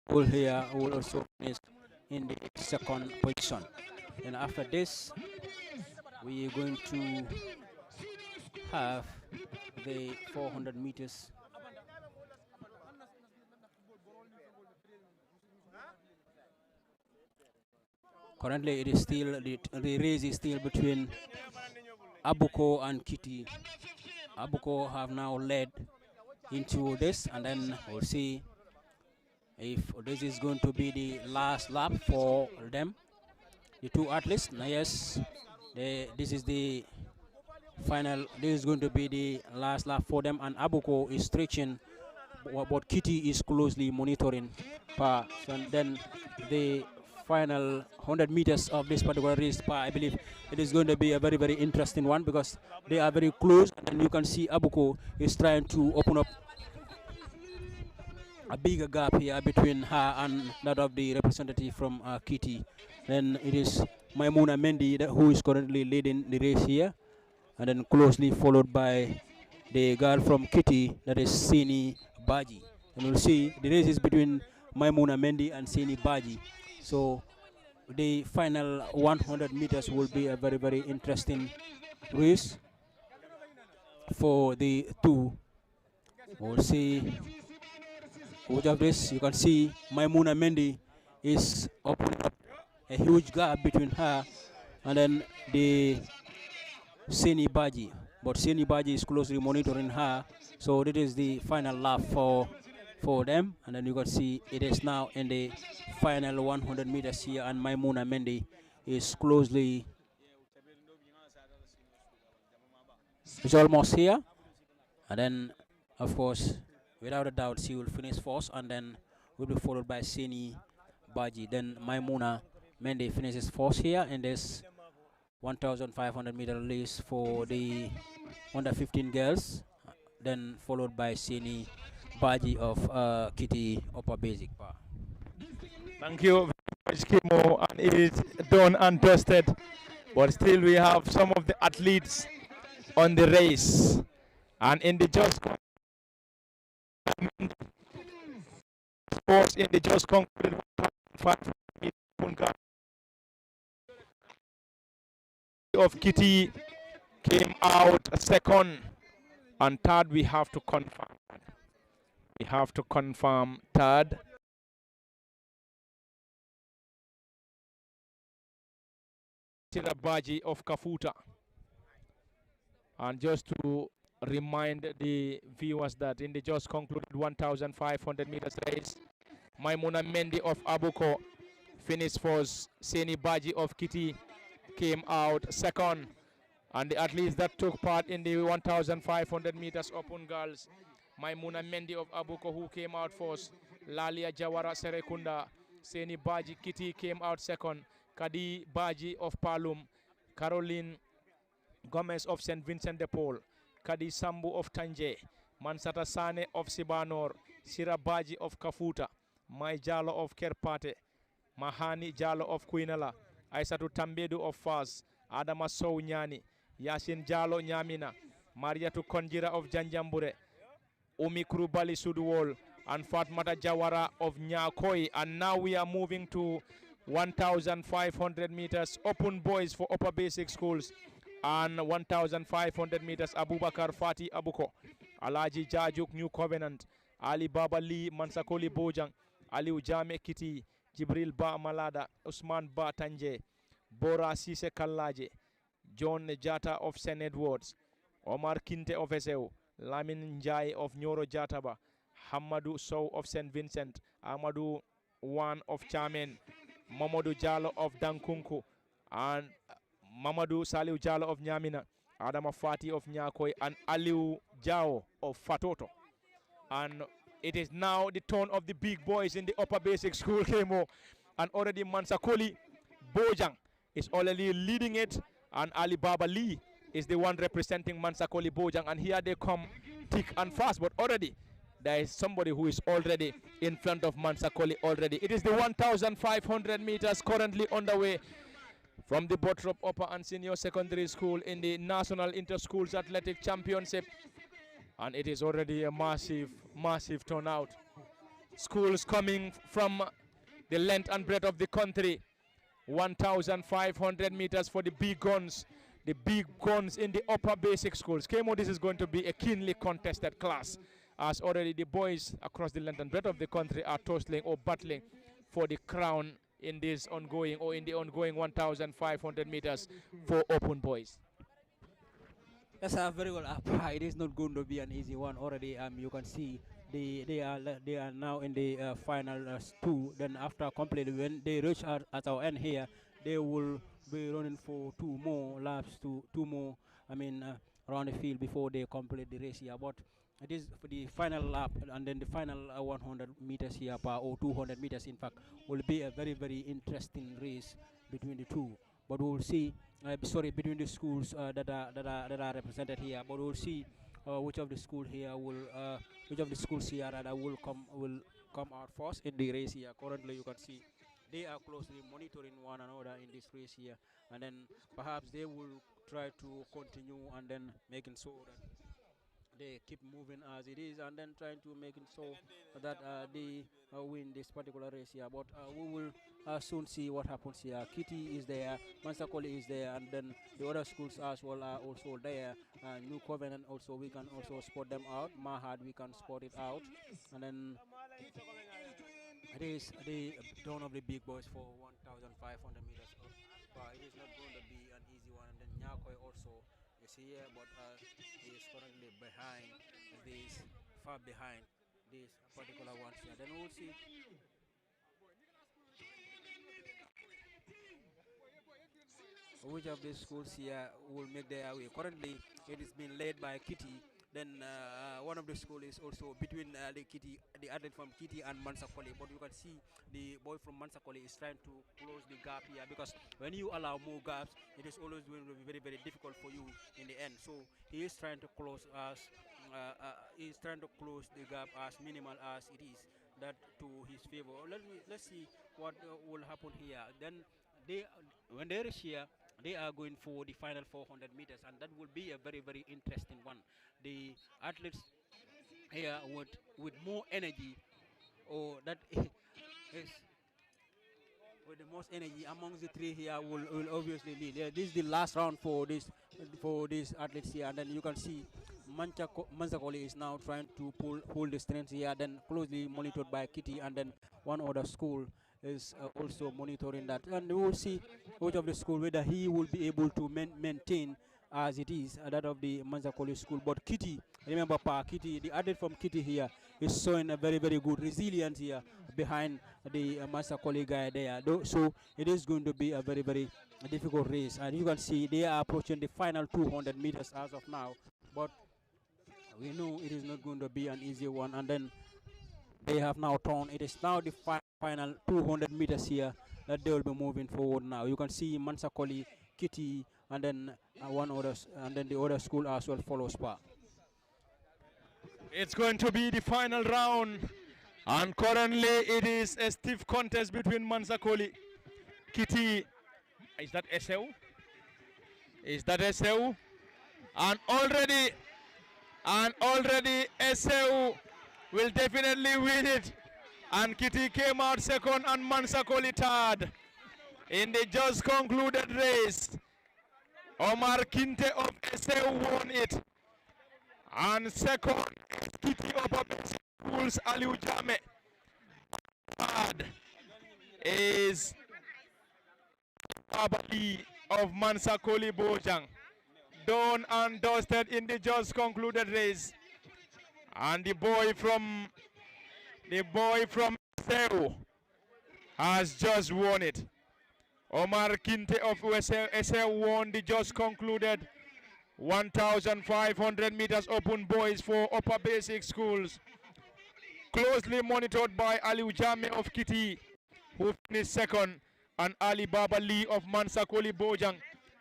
will also finish in the second position. And after this, we are going to have the 400 meters. Currently, it is still the race is still between Abuko and Kitty. Abuko have now led into this, and then we'll see if this is going to be the last lap for them, the two athletes. Now, yes, this is the final. This is going to be the last lap for them, and Abuko is stretching, but Kitty is closely monitoring. So then the final 100 meters of this particular race, I believe it is going to be a very, very interesting one, because they are very close, and you can see Abuko is trying to open up a bigger gap here between her and that of the representative from Kitty. Then it is Maimuna Mendi who is currently leading the race here, and then closely followed by the girl from Kitty, that is Seni Baji. And we'll see the race is between Maimuna Mendi and Seni Baji. So the final 100 meters will be a very, very interesting race for the two. We'll see which of this. You can see Maimuna Mendi is opening up a huge gap between her and then the Seni Baji. But Seni Baji is closely monitoring her. So this is the final lap for them, and then you can see it is now in the final 100 meters here, and Maimuna Mendi is closely, it's almost here, and then of course without a doubt she will finish first, and then will be followed by Seni Baji. Then Maimuna Mendi finishes first here in this 1,500 meter race for the under 15 girls, then followed by Seni Baji of Kitty Upper Basic Bar. Thank you very much, Kimo. And it is done and dusted. But still we have some of the athletes on the race. And in the just sports in the just concluded 5 of Kitty came out second, and third we have to confirm. We have to confirm third. Tirabaji of Kafuta. And just to remind the viewers that in the just concluded 1,500 meters race, Maimuna Mendi of Abuko finished first. Seni Baji of Kitty came out second. And the athletes that took part in the 1,500 meters open girls, Maimuna Mendi of Abuko, who came out first. Lalia Jawara Serekunda, Seni Baji Kitty came out second. Kadi Baji of Palum, Caroline Gomez of St. Vincent de Paul, Kadi Sambu of Tanje, Mansata Sane of Sibanor, Sirabaji of Kafuta, Mai Jalo of Kerpate, Mahani Jalo of Quinala, Aisatu Tambedu of Fas, Adama Sow Nyani, Yasin Jalo Nyamina, Mariatu Konjira of Janjambure, Umi Krubali Suduwol, and Fatmata Jawara of Nyakoi. And now we are moving to 1,500 meters open boys for upper basic schools, and 1,500 meters Abubakar Fati Abuko, Alaji Jajuk New Covenant, Ali Baba Lee Mansakoli Bojang, Ali Ujame Kiti, Jibril Ba Malada, Usman Ba Tanje, Bora Sise Kallaje, John Jata of St. Edwards, Omar Kinte of Eseu, Lamin Njai of Nyoro Jataba, Hamadou Sow of St. Vincent, Amadou Wan of Chamen, Mamadou Jalo of Dankunku, and Mamadou Saliu Jalo of Nyamina, Adama Fati of Nyakoi, and Aliu Jao of Fatoto. And it is now the turn of the big boys in the upper basic school, Kemo, and already Mansakoli Bojang is already leading it, and Ali Baba Lee is the one representing Mansakoli Bojang, and here they come thick and fast, but already there is somebody who is already in front of Mansakoli already. It is the 1,500 meters currently underway from the Bottrop Upper and Senior Secondary School in the National Inter-Schools Athletic Championship. And it is already a massive, massive turnout. Schools coming from the length and breadth of the country. 1,500 meters for the big guns. The big guns in the upper basic schools. Kemo, this is going to be a keenly contested class, as already the boys across the length and breadth of the country are tussling or battling for the crown in this ongoing, or in the ongoing 1,500 meters for open boys. Yes, very well. It is not going to be an easy one already. You can see they are now in the final two. Then after completing, when they reach at our end here, they will be running for two more laps, two more. Around the field before they complete the race here. But it is for the final lap, and then the final 100 meters here, or 200 meters, in fact, will be a very, very interesting race between the two. But we will see. Between the schools that are represented here. But we'll see which of the schools here will come out first in the race here. Currently, you can see they are closely monitoring one another in this race here, and then perhaps they will try to continue and then making sure that they keep moving as it is, and then trying to make it so that they win this particular race here. But we will soon see what happens here. Kitty is there, Mansakoli is there, and then the other schools as well are also there. New Covenant also, we can also spot them out. Mahad, we can spot it out, and then it is the dawn of the big boys for 1,500 meters. It is not going to be an easy one. And then Nyakoi also is here, but he is currently behind this, far behind these particular ones here. Then we'll see. Which of these schools here will make their way. Currently, it is being led by Kitty. Then one of the schools is also between the athlete from Kitty and Mansakoli. But you can see the boy from Mansakoli is trying to close the gap here, because when you allow more gaps, it is always going to be very, very difficult for you in the end. So he is trying to close the gap as minimal as it is, that to his favor. Let's see what will happen here. Then when they reach here, they are going for the final 400 meters, and that will be a very, very interesting one. The athletes here with more energy, or that is with the most energy amongst the three here will obviously lead. Yeah, this is the last round for these athletes here, and then you can see Manzakoli is now trying to pull the strength here, then closely monitored by Kitty, and then one other school is also monitoring that, and we will see which of the school whether he will be able to maintain as it is that of the Manzakoli school. But Kitty, remember, Kitty, the athlete from Kitty here is showing a very good resilience here behind the Manzakoli guy there. So it is going to be a very difficult race, and you can see they are approaching the final 200 meters as of now. But we know it is not going to be an easy one, and then they have now turned. It is now the final 200 meters here that they will be moving forward now. You can see Manzakoli, Kitty, and then one others, and then the other school as well follows par. It's going to be the final round, and currently it is a stiff contest between Manzakoli, Kitty. Is that SL? Is that SL? And already SL will definitely win it. And Kitty came out second and Manzakoli third in the just concluded race. Omar Kinte of SL won it. And second, Kitty of Schools Aliu Jame. Third is Abali of Manzakoli Bojang. Done and dusted in the just concluded race. And the boy from SEU has just won it. Omar Kinte of SEU won the just concluded 1,500 meters open boys for upper basic schools. Closely monitored by Aliu Jame of Kitty, who finished second, and Ali Baba Lee of Manzakoli Bojang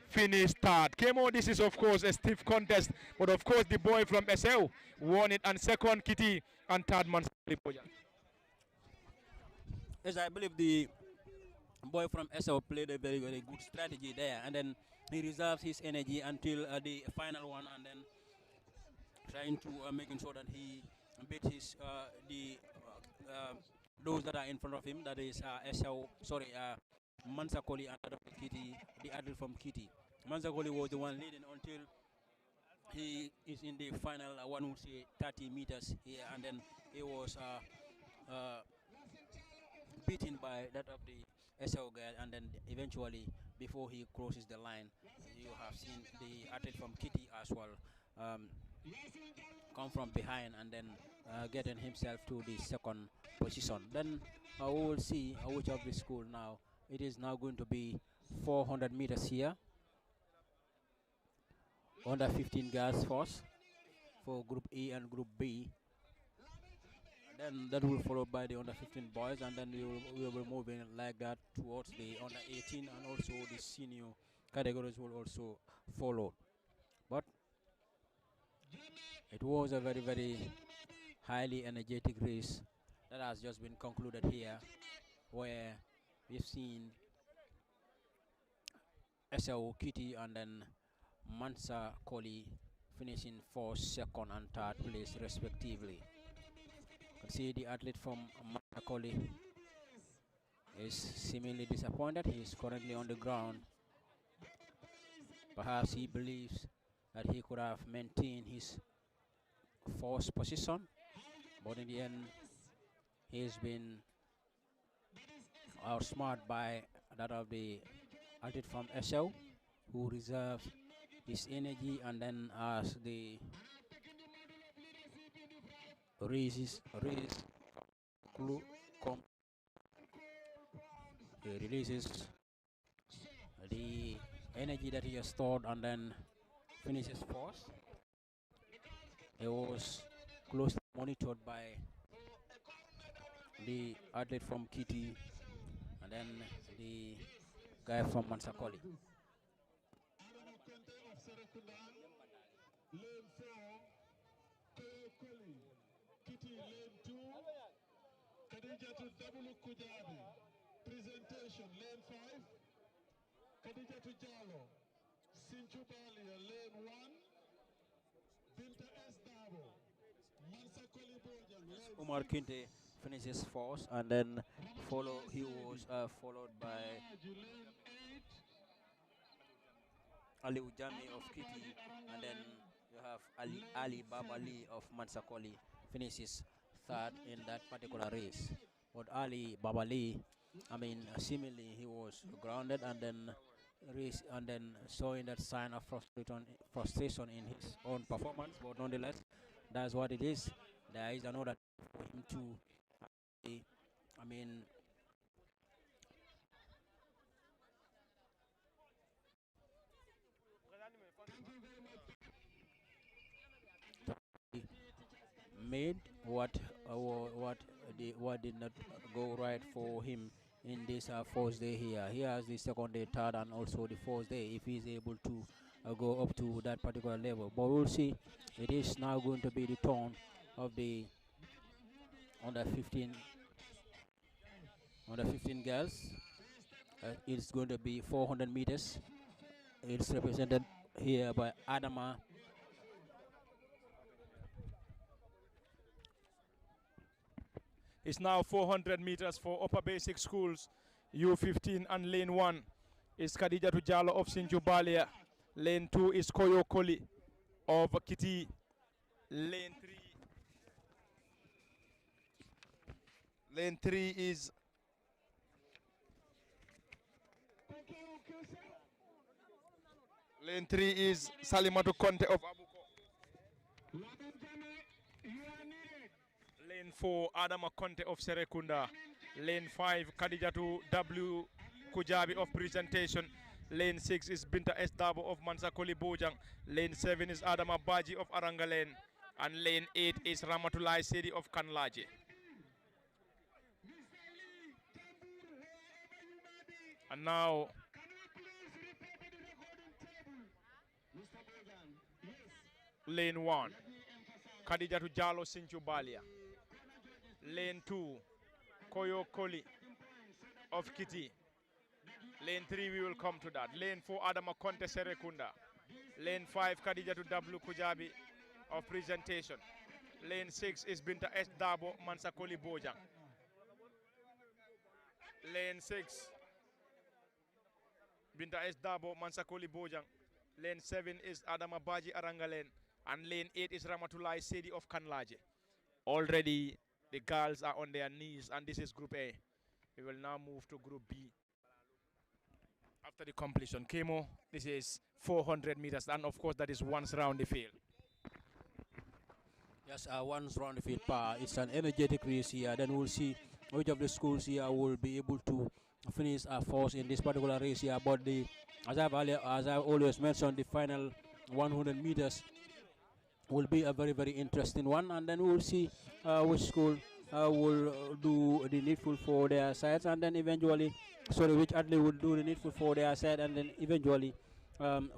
finished third. Kemo, this is of course a stiff contest, but of course the boy from SL won it, and second Kitty, and third Manzakoli Bojang. Yes, I believe the boy from SL played a very good strategy there, and then he reserves his energy until the final one, and then trying to making sure that he beat his those that are in front of him. That is Manzakoli and Kitty, the athlete from Kitty. Manzakoli was the one leading until he is in the final, one would say 30 meters here, and then he was beaten by that of the SL guy, and then eventually, before he crosses the line, you have seen the athlete from Kitty as well come from behind and then getting himself to the second position. Then we will see which of the school now. It is now going to be 400 meters here. Under 15 girls first for Group E and Group B. Then that will followed by the under 15 boys, and then we will be moving like that towards the under 18, and also the senior categories will also follow. But it was a very highly energetic race that has just been concluded here, where we've seen SL Kitty and then Manzakoli finishing first, second, and third place respectively. You can see the athlete from Manzakoli is seemingly disappointed. He is currently on the ground. Perhaps he believes that he could have maintained his first position, but in the end he's been outsmarted by that of the athlete from SL, who reserved his energy, and then as the race he releases the energy that he has stored and then finishes first. It was closely monitored by the athlete from Kitty and then the guy from Manzakoli. Presentation lane 5, Khadija Tujalo, Sinchu Balia lane 1, Binta S. Dabo, Manzakoli Bojang lane Omar Kinte finishes fourth, and then he was followed by Aliu Jami of Kitty, and then you have Ali Baba Lee of Mansakoli finishes third in that particular race. But Ali Baba Lee, I mean, seemingly he was grounded and then showing that sign of frustration in his own performance. But nonetheless, that's what it is. There is another for him to, I mean, made what did not go right for him in this fourth day here. He has the second day, third, and also the fourth day if he's able to go up to that particular level. But we'll see. It is now going to be the turn of the under 15 girls. It's going to be 400 meters. It's represented here by Adama. It's now 400 meters for upper basic schools. U15 and lane 1 is Khadija Tujalo of Sinjubalia. Lane 2 is Koyo Koli of Kiti. Lane 3 is Salimatu Conte of Abuko. Lane 4, Adama Conte of Serekunda. Lane 5, Khadijatu W. Kujabi of Presentation. Lane 6 is Binta S. Dabo of Mansakoli Bojang. Lane 7 is Adama Baji of Arangalen. And lane 8 is Ramatulai Sedi of Kanlaje. And now, lane 1, Khadijatu Jalo Sinchubalia. Lane 2, Koyo Koli of Kiti. Lane 3, we will come to that. Lane 4, Adama Conte Serekunda. Lane 5, Khadijatu W. Kujabi of Presentation. Lane 6 is Binta S. Dabo, Mansakoli Bojang. Lane 6, Binta S. Dabo, Mansakoli Bojang. Lane 7 is Adama Baji Arangalen. And lane 8 is Ramatulai Sedi of Kanlaje. Already, the girls are on their knees, and this is Group A. We will now move to Group B. After the completion, Kemo, this is 400 meters, and of course, that is once round the field. Yes, once round the field, it's an energetic race here. Then we'll see which of the schools here will be able to finish first in this particular race here. But as I've always mentioned, the final 100 meters will be a very, very interesting one, and then we'll see which school will do the needful for their sides, and then eventually, which athlete will do the needful for their side, and then eventually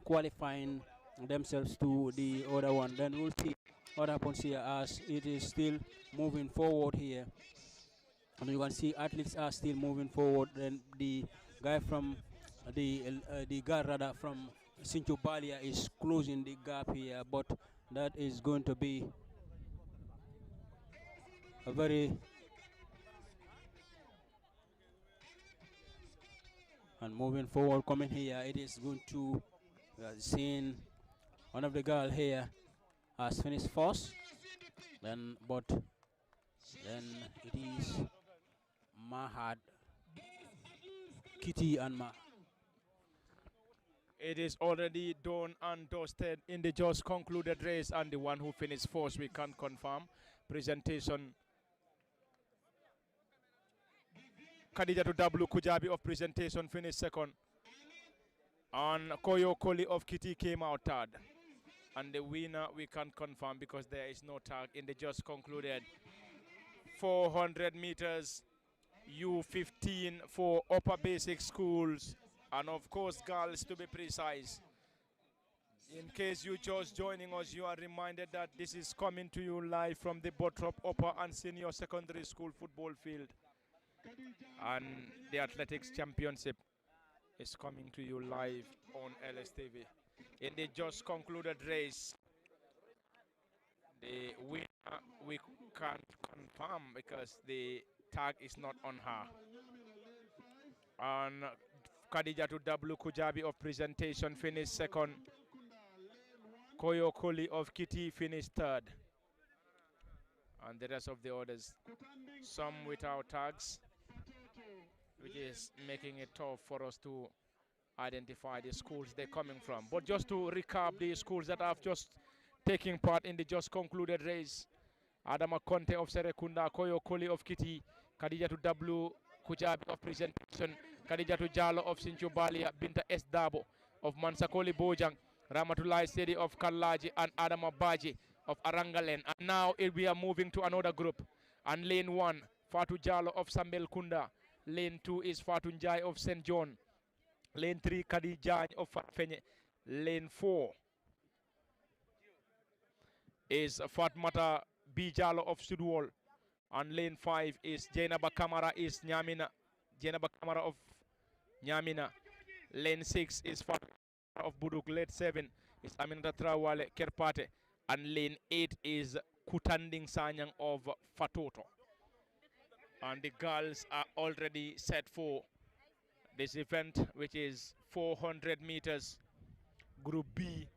qualifying themselves to the other one. Then we'll see what happens here as it is still moving forward here. And you can see athletes are still moving forward. Then the guy from the guy rather from Sinchubalia is closing the gap here, but that is going to be a very and moving forward coming here. It is going to seeing one of the girl here has finished first, but then it is Mahad, Kitty and Ma. It is already done and dusted in the just concluded race, and the one who finished first, we can't confirm. Presentation, Khadijatu W. Kujabi of Presentation finished second, and Koyo Koli of Kitty came out third. And the winner we can't confirm because there is no tag in the just concluded 400 meters U15 for upper basic schools, and of course girls to be precise. In case you just joining us, you are reminded that this is coming to you live from the Bottrop Upper and Senior Secondary School football field, and the Athletics Championship is coming to you live on LSTV. In the just concluded race, The winner we can't confirm because the tag is not on her. And Khadija to W Kujabi of Presentation finished second. Koyo Koli of Kitty finished third. And the rest of the others, some without tags, which is making it tough for us to identify the schools they're coming from. But just to recap the schools that have just taken part in the just concluded race: Adama Conte of Serekunda, Koyo Koli of Kitty, Khadija to W Kujabi of Presentation, Khadija to Jalo of Sinchubalia, Binta S. Dabo of Mansakoli Bojang, Ramatulai Sedi of Kallaji, and Adama Baji of Arangalen. And now we are moving to another group. And lane 1, Fatu Jalo of Sambel Kunda. Lane 2 is Fatu Njai of St. John. Lane 3, Khadija of Farafenye. Lane 4 is Fatmata B. Jalo of Sudwal. And lane 5 is Jainaba Kamara is Nyamina. Jainaba Kamara of Nyamina. Lane 6 is Fatmata of Buduk. Lane 7 is Aminata Trawale Kerpate. And lane 8 is Kutanding Sanyang of Fatoto. And the girls are already set for this event, which is 400 meters, Group B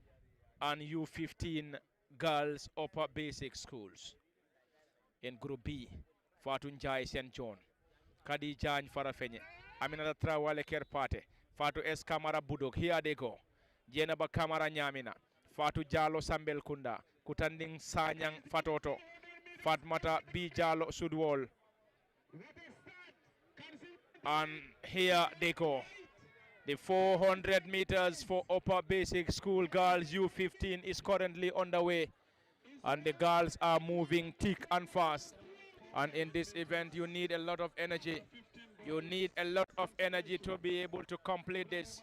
and U15 girls upper basic schools. In Group B, Fatun Jai St. John, Kadi Jan Farafenye, Aminata Trawale Kerpate, Fatu S. Kamara Budok. Here they go. Jenaba Kamara Nyamina, Fatu Jalo Sambel Kunda, Kutanding Sanyang Fatoto, Fatmata B. Jalo Sudwal. And here they go. The 400 meters for upper basic school girls U15 is currently underway. And the girls are moving thick and fast. And in this event, you need a lot of energy. You need a lot of energy to be able to complete this.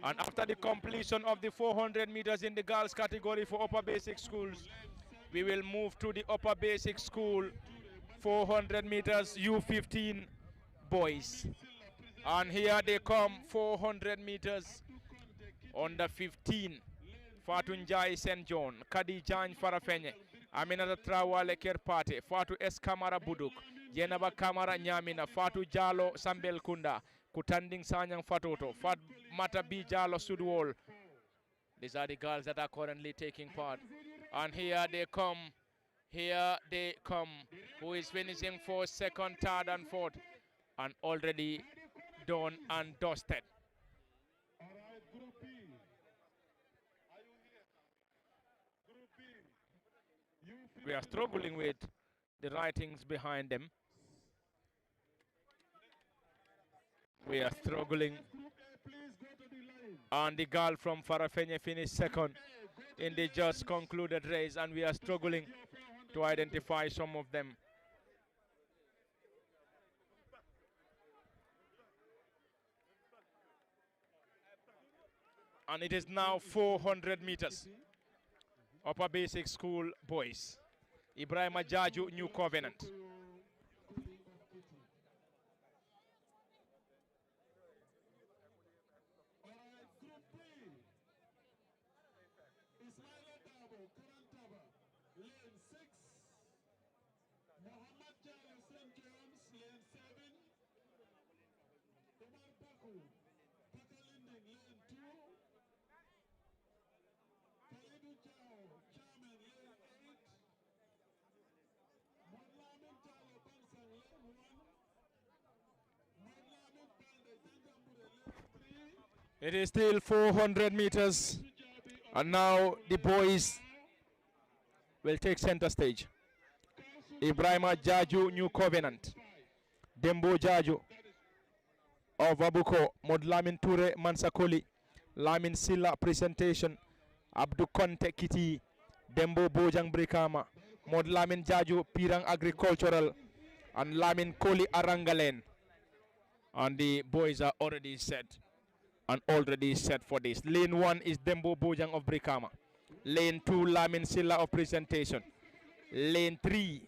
And after the completion of the 400 meters in the girls category for upper basic schools, we will move to the upper basic school 400 meters U15 boys. And here they come, 400 meters under 15. Fatunjai St. John, Kadi Jan Farafenye, Aminata Trawale Kerpate, Fatu S. Kamara Buduk, Jenaba Kamara Nyamina, Fatu Jalo Sambel Kunda, Kutanding Sanyang Fatoto, Fat Mata B. Jalo Sudwal. These are the girls that are currently taking part. And here they come. Here they come. Who is finishing for second, third, and fourth. And already done and dusted. All right, Group B. Are you here? Group B. We are struggling with the writings behind them. We are struggling. And the girl from Farafenye finished second in the just concluded race, and we are struggling to identify some of them. And it is now 400 meters. Upper basic school boys. Ibrahim Jaju, New Covenant. It is still 400 meters, and now the boys will take center stage. Ibrahima Jaju, New Covenant. Dembo Jaju of Abuko, Modlamin Ture, Mansakoli, Lamin Silla Presentation, Abdu Conte Kiti, Dembo Bojang Brikama, Modlamin Jaju, Pirang Agricultural, and Lamin Koli Arangalen. And the boys are already set. And already set for this. Lane 1 is Dembo Bojang of Brikama. Lane 2, Lamin Silla of Presentation. Lane 3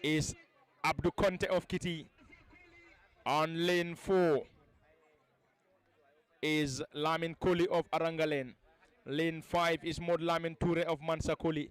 is Abdu Conte of Kitty. On lane 4 is Lamin Koli of Arangalen. Lane 5 is Mod Lamin Ture of Mansakoli.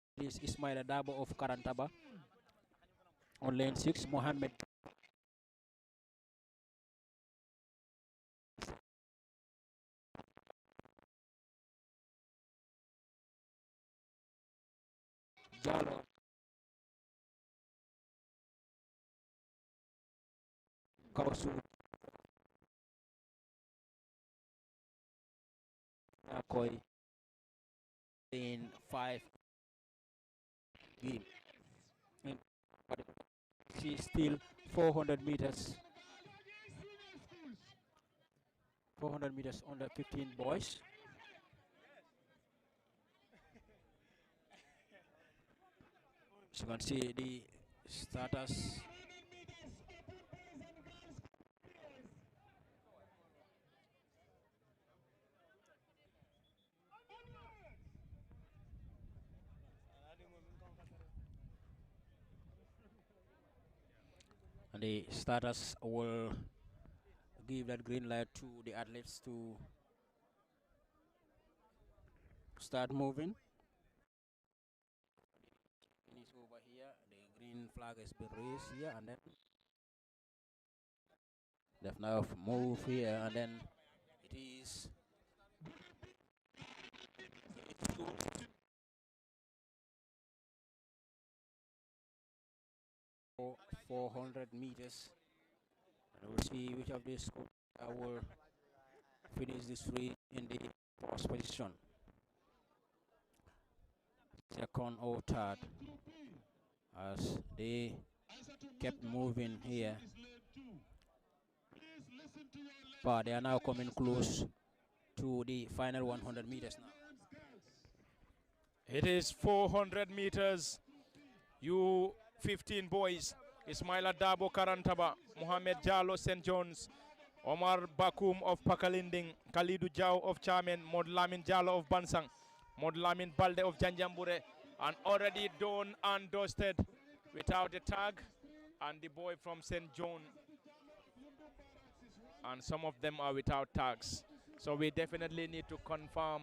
is Ismail Dabo of Karantaba. On lane 6, Mohammed Jalo. Kausu Akoi in 5 game. But she's still 400 meters. 400 meters under 15 boys. So you can see the starters. And the starters will give that green light to the athletes to start moving. Finish over here. The green flag has been raised here, and then they've now moved here, and then it is 400 meters, and we'll see which of these will finish this free in the first position, second or third, as they kept moving here, but they are now coming close to the final 100 meters now. It is 400 meters. You 15 boys. Ismaila Dabo Karantaba, Mohamed Jalo St. John's, Omar Bakum of Pakalinding, Khalidou Diaw of Chamen, Mod Lamin Jalo of Bansang, Mod Lamin Balde of Janjambure, and already done and dusted without a tag, and the boy from St. John, and some of them are without tags. So we definitely need to confirm,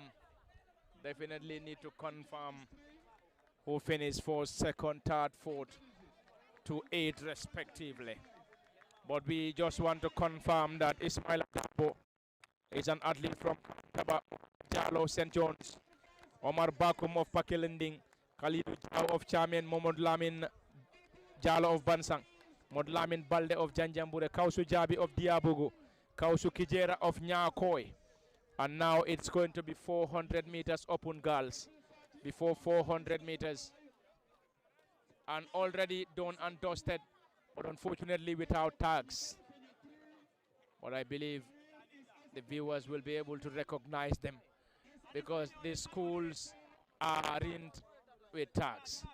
who finished first, second, third, fourth to 8 respectively. But we just want to confirm that Ismail Dabo is an athlete from Taba, Jalo St. John's, Omar Bakum of Pakilinding, Khalidou Diaw of Chamen, Momod Lamin Jalo of Bansang, Mod Lamin Balde of Janjambure, Kausu Jabi of Diabugu, Kausu Kijera of Nyakoi. And now it's going to be 400 meters open girls. Before 400 meters. And already done and dusted, but unfortunately without tags. But I believe the viewers will be able to recognize them because the schools aren't with tags.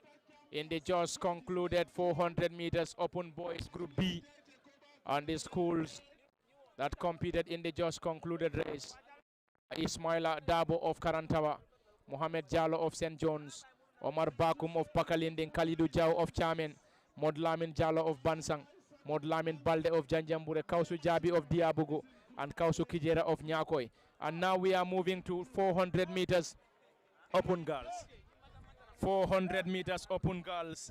In the just concluded 400 meters open boys group B, and the schools that competed in the just concluded race, Ismaila Dabo of Karantawa, Mohamed Jalo of St. John's, Omar Bakum of Pakalinding, Khalidou Diaw of Chamen, Mod Lamin Jalo of Bansang, Mod Lamin Balde of Janjambure, Kausu Jabi of Diabugu, and Kausu Kijera of Nyakoi. And now we are moving to 400 meters open girls. 400 meters open girls.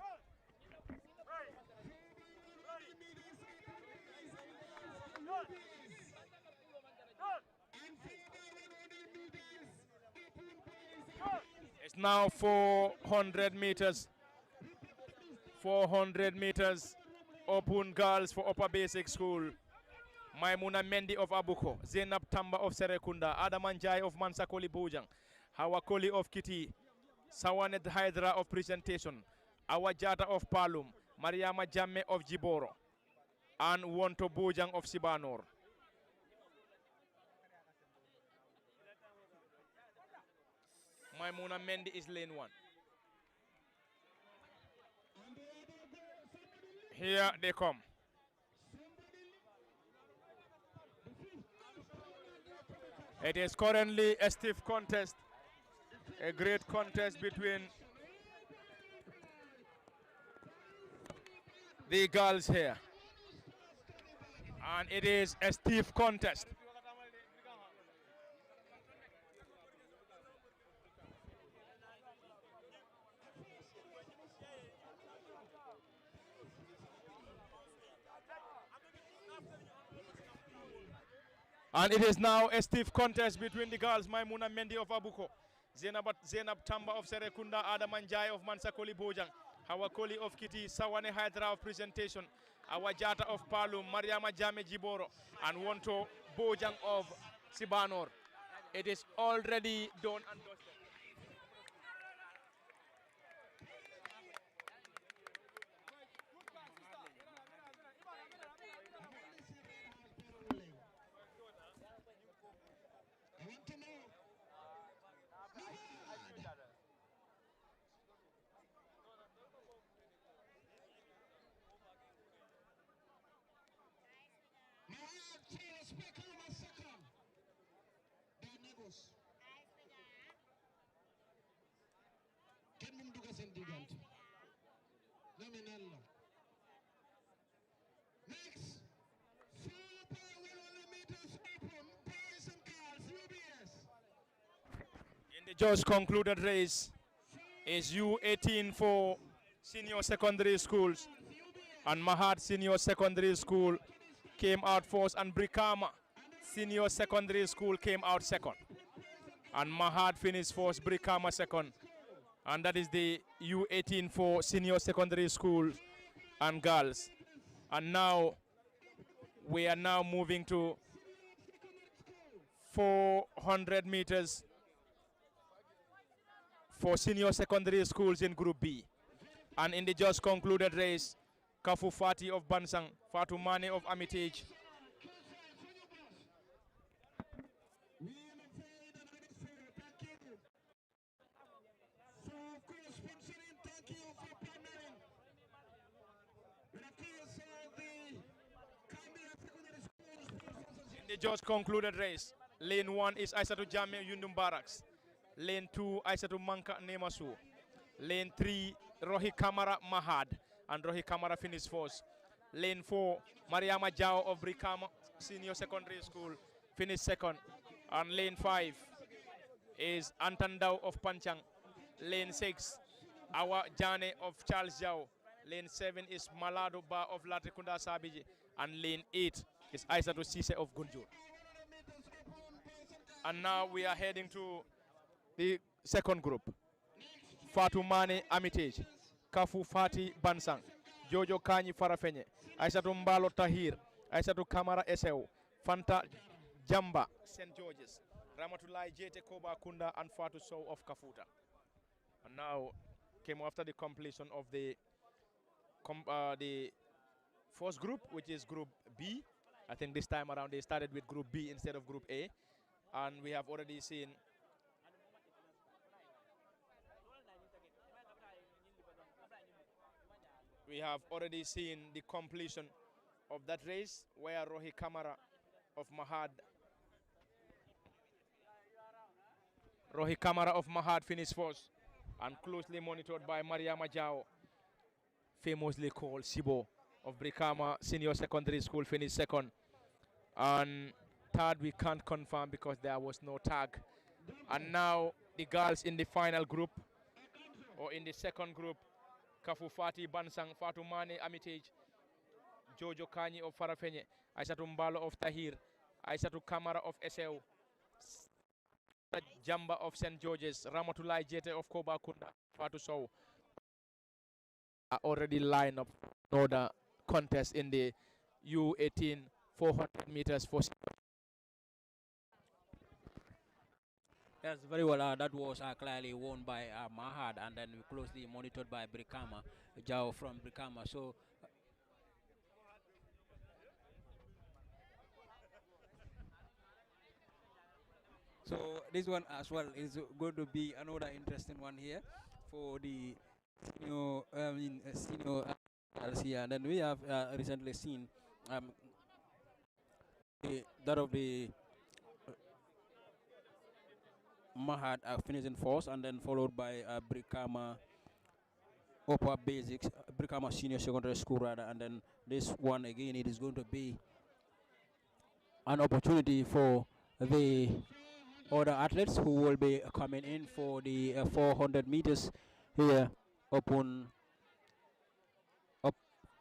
It's now 400 meters. 400 meters open girls for Upper Basic School. Maimuna Mendi of Abuko, Zainab Tamba of Serekunda, Adamanjai of Mansakoli Bojang, Hawakoli of Kiti, Sawanet Hydra of Presentation, Awajata of Palum, Mariama Jamme of Jiboro, and Wonto Bojang of Sibanor. Maimuna Mendi is lane 1. Here they come. It is currently a stiff contest, a great contest between the girls here. And it is a stiff contest. And it is now a stiff contest between the girls, Maimuna Mendi of Abuko, Zainab Tamba of Serekunda, Adam Anjay of Mansakoli Bojang, Hawakoli of Kiti, Sawane Hydra of Presentation, Awajata of Palu, Mariama Jame Jiboro, and Wonto Bojang of Sibanor. It is already done and dusted. In the just concluded race is U18 for senior secondary schools, and Mahad Senior Secondary School came out first, and Brikama Senior Secondary School came out second. And Mahad finished first, Brikama second. And that is the U18 for senior secondary schools and girls. And now we are now moving to 400 meters for senior secondary schools in Group B. And in the just concluded race, Kafu Fati of Bansang, Fatu Mane of Amitage, in the just concluded race, lane 1 is Aisatu Jame Yundum Barracks, lane 2 Aisatu Manka Nemasu, lane 3 Rohi Kamara Mahad, and Rohi Kamara finished first. Lane 4 Mariama Jao of Brikama Senior Secondary School finished second. And lane 5 is Antandao of Panchang. Lane 6 Awa Jane of Charles Jao. Lane 7 is Malado Ba of Latrikunda Sabiji. And lane 8 is Aisatu Sise of Gunjur. And now we are heading to the second group. Fatumane Amitage, Kafu Fati Bansang, Jojo Kanyi Farafenye, Aisatu Mbalo Tahir, Aisatu Kamara Eseu, Fanta Jamba, St. George's, Ramatulai Jete Koba Kunda, and Fatu Sow of Kafuta. And now came after the completion of the first group, which is Group B. I think this time around they started with Group B instead of Group A. And we have already seen the completion of that race, where Rohi Kamara of Mahad finished first, and closely monitored by Mariama Jao, famously called Sibo of Brikama Senior Secondary School, finished second. And third we can't confirm because there was no tag. And now the girls in the final group, or in the second group, Kafu Fati Bansang, Fatu Mane Amitage, Jojo Kanyi of Farafenye, Aisatu Mbalo of Tahir, Aisatu Kamara of Eseu, Jamba of St. George's, Ramatulai Jete of Koba Kunda, Fatu Sow, are already lined up in order contest in the U18 400 meters for. Yes, very well. That was clearly won by Mahad, and then closely monitored by Brikama, Jao from Brikama. So this one as well is going to be another interesting one here for the senior LC. And then we have recently seen that of the Mahad finishing first, and then followed by Brikama Upper Basics, Brikama Senior Secondary School rather. And then this one again, it is going to be an opportunity for the other athletes who will be coming in for the 400 meters here up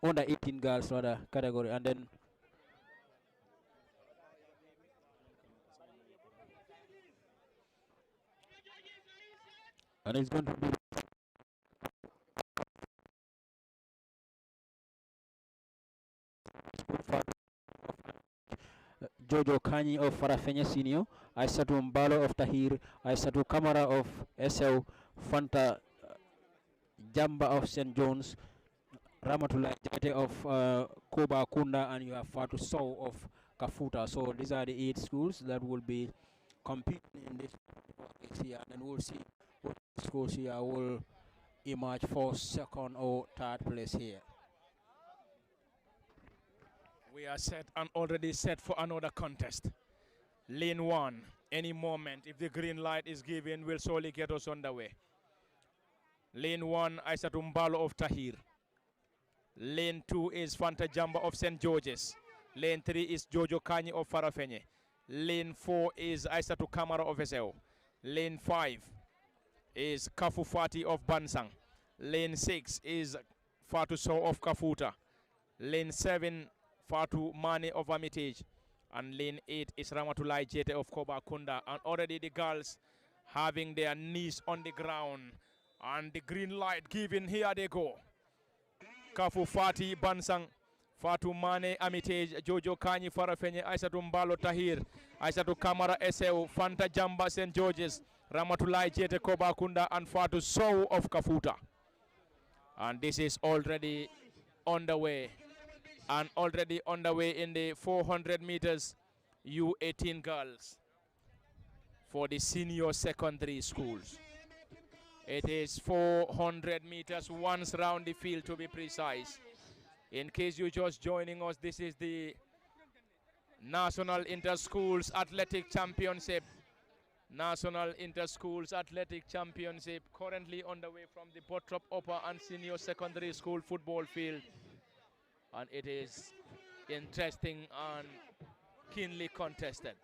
under 18 girls rather category. And then And it's going to be Jojo Kanyi of Farafenye Senior, Aisatu Mbalo of Tahir, Aisatu Kamara of SL, Fanta Jamba of St. John's, Ramatullah Jate of Koba Kunda, and you have Fatu Sow of Kafuta. So these are the 8 schools that will be competing in this here, and we'll see what schools here will emerge for second or third place here. We are set and already set for another contest. Lane 1, any moment, if the green light is given, will surely get us underway. Lane 1, Aisatu Mbalo of Tahir. Lane 2 is Fanta Jamba of St. George's. Lane 3 is Jojo Kanyi of Farafenye. Lane 4 is Aisatu Kamara of SL. Lane 5 is Kafu Fati of Bansang. Lane 6 is Fatu Sow of Kafuta. Lane 7, Fatu Mane of Amitage. And lane 8 is Ramatulai Jete of Koba Kunda. And already the girls having their knees on the ground. And the green light given, here they go. Kafu Fati Bansang, Fatu Mane Amitage, Jojo Kanyi Farafenye, Aisatu Mbalo Tahir, Aisatu Kamara SL, Fanta Jamba St. George's, Ramatulai Jete Koba Kunda, and Fatu Sow of Kafuta. And this is already underway. And already underway in the 400 meters U18 girls for the senior secondary schools. It is 400 meters once round the field, to be precise. In case you're just joining us, this is the National Inter-Schools Athletic Championship. National Inter-Schools Athletic Championship currently underway from the Bottrop Upper and Senior Secondary School football field. And it is interesting and keenly contested.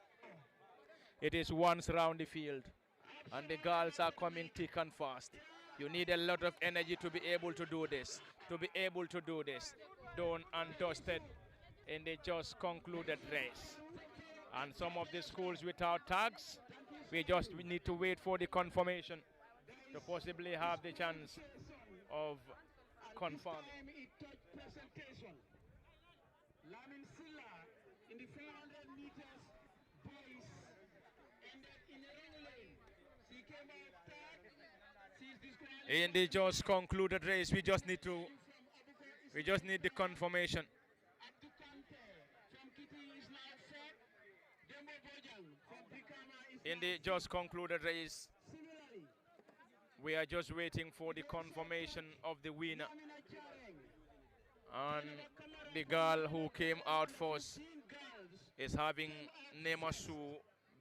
It is once round the field, and the girls are coming thick and fast. You need a lot of energy to be able to do this, Done and dusted in the just concluded race. And some of the schools without tags, we need to wait for the confirmation to possibly have the chance of confirming. Lamin Silla in the 400 meters boys ended in a wrong lane. She came out third. She's disqualified. In the just concluded race, we just need the confirmation. In the just concluded race, we are just waiting for the confirmation of the winner. And the girl who came out first is having Nemasu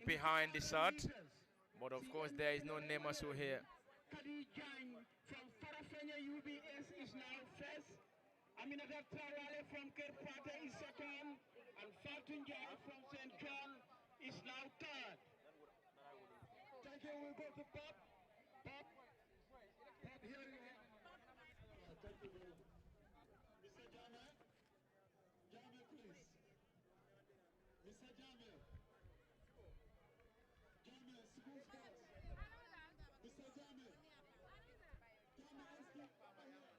behind the shot. But of course, there is no Nemasu here. From Farafenye UBS is now first. Aminata Traore from Kerpata is second. And Fatunja from St. John is now third. Thank you. We'll go to Bob. Bob, here you are. Thank you very much. Mr. Jame, please. Mr. Jame, school starts. Mr. Jame, let's get over here.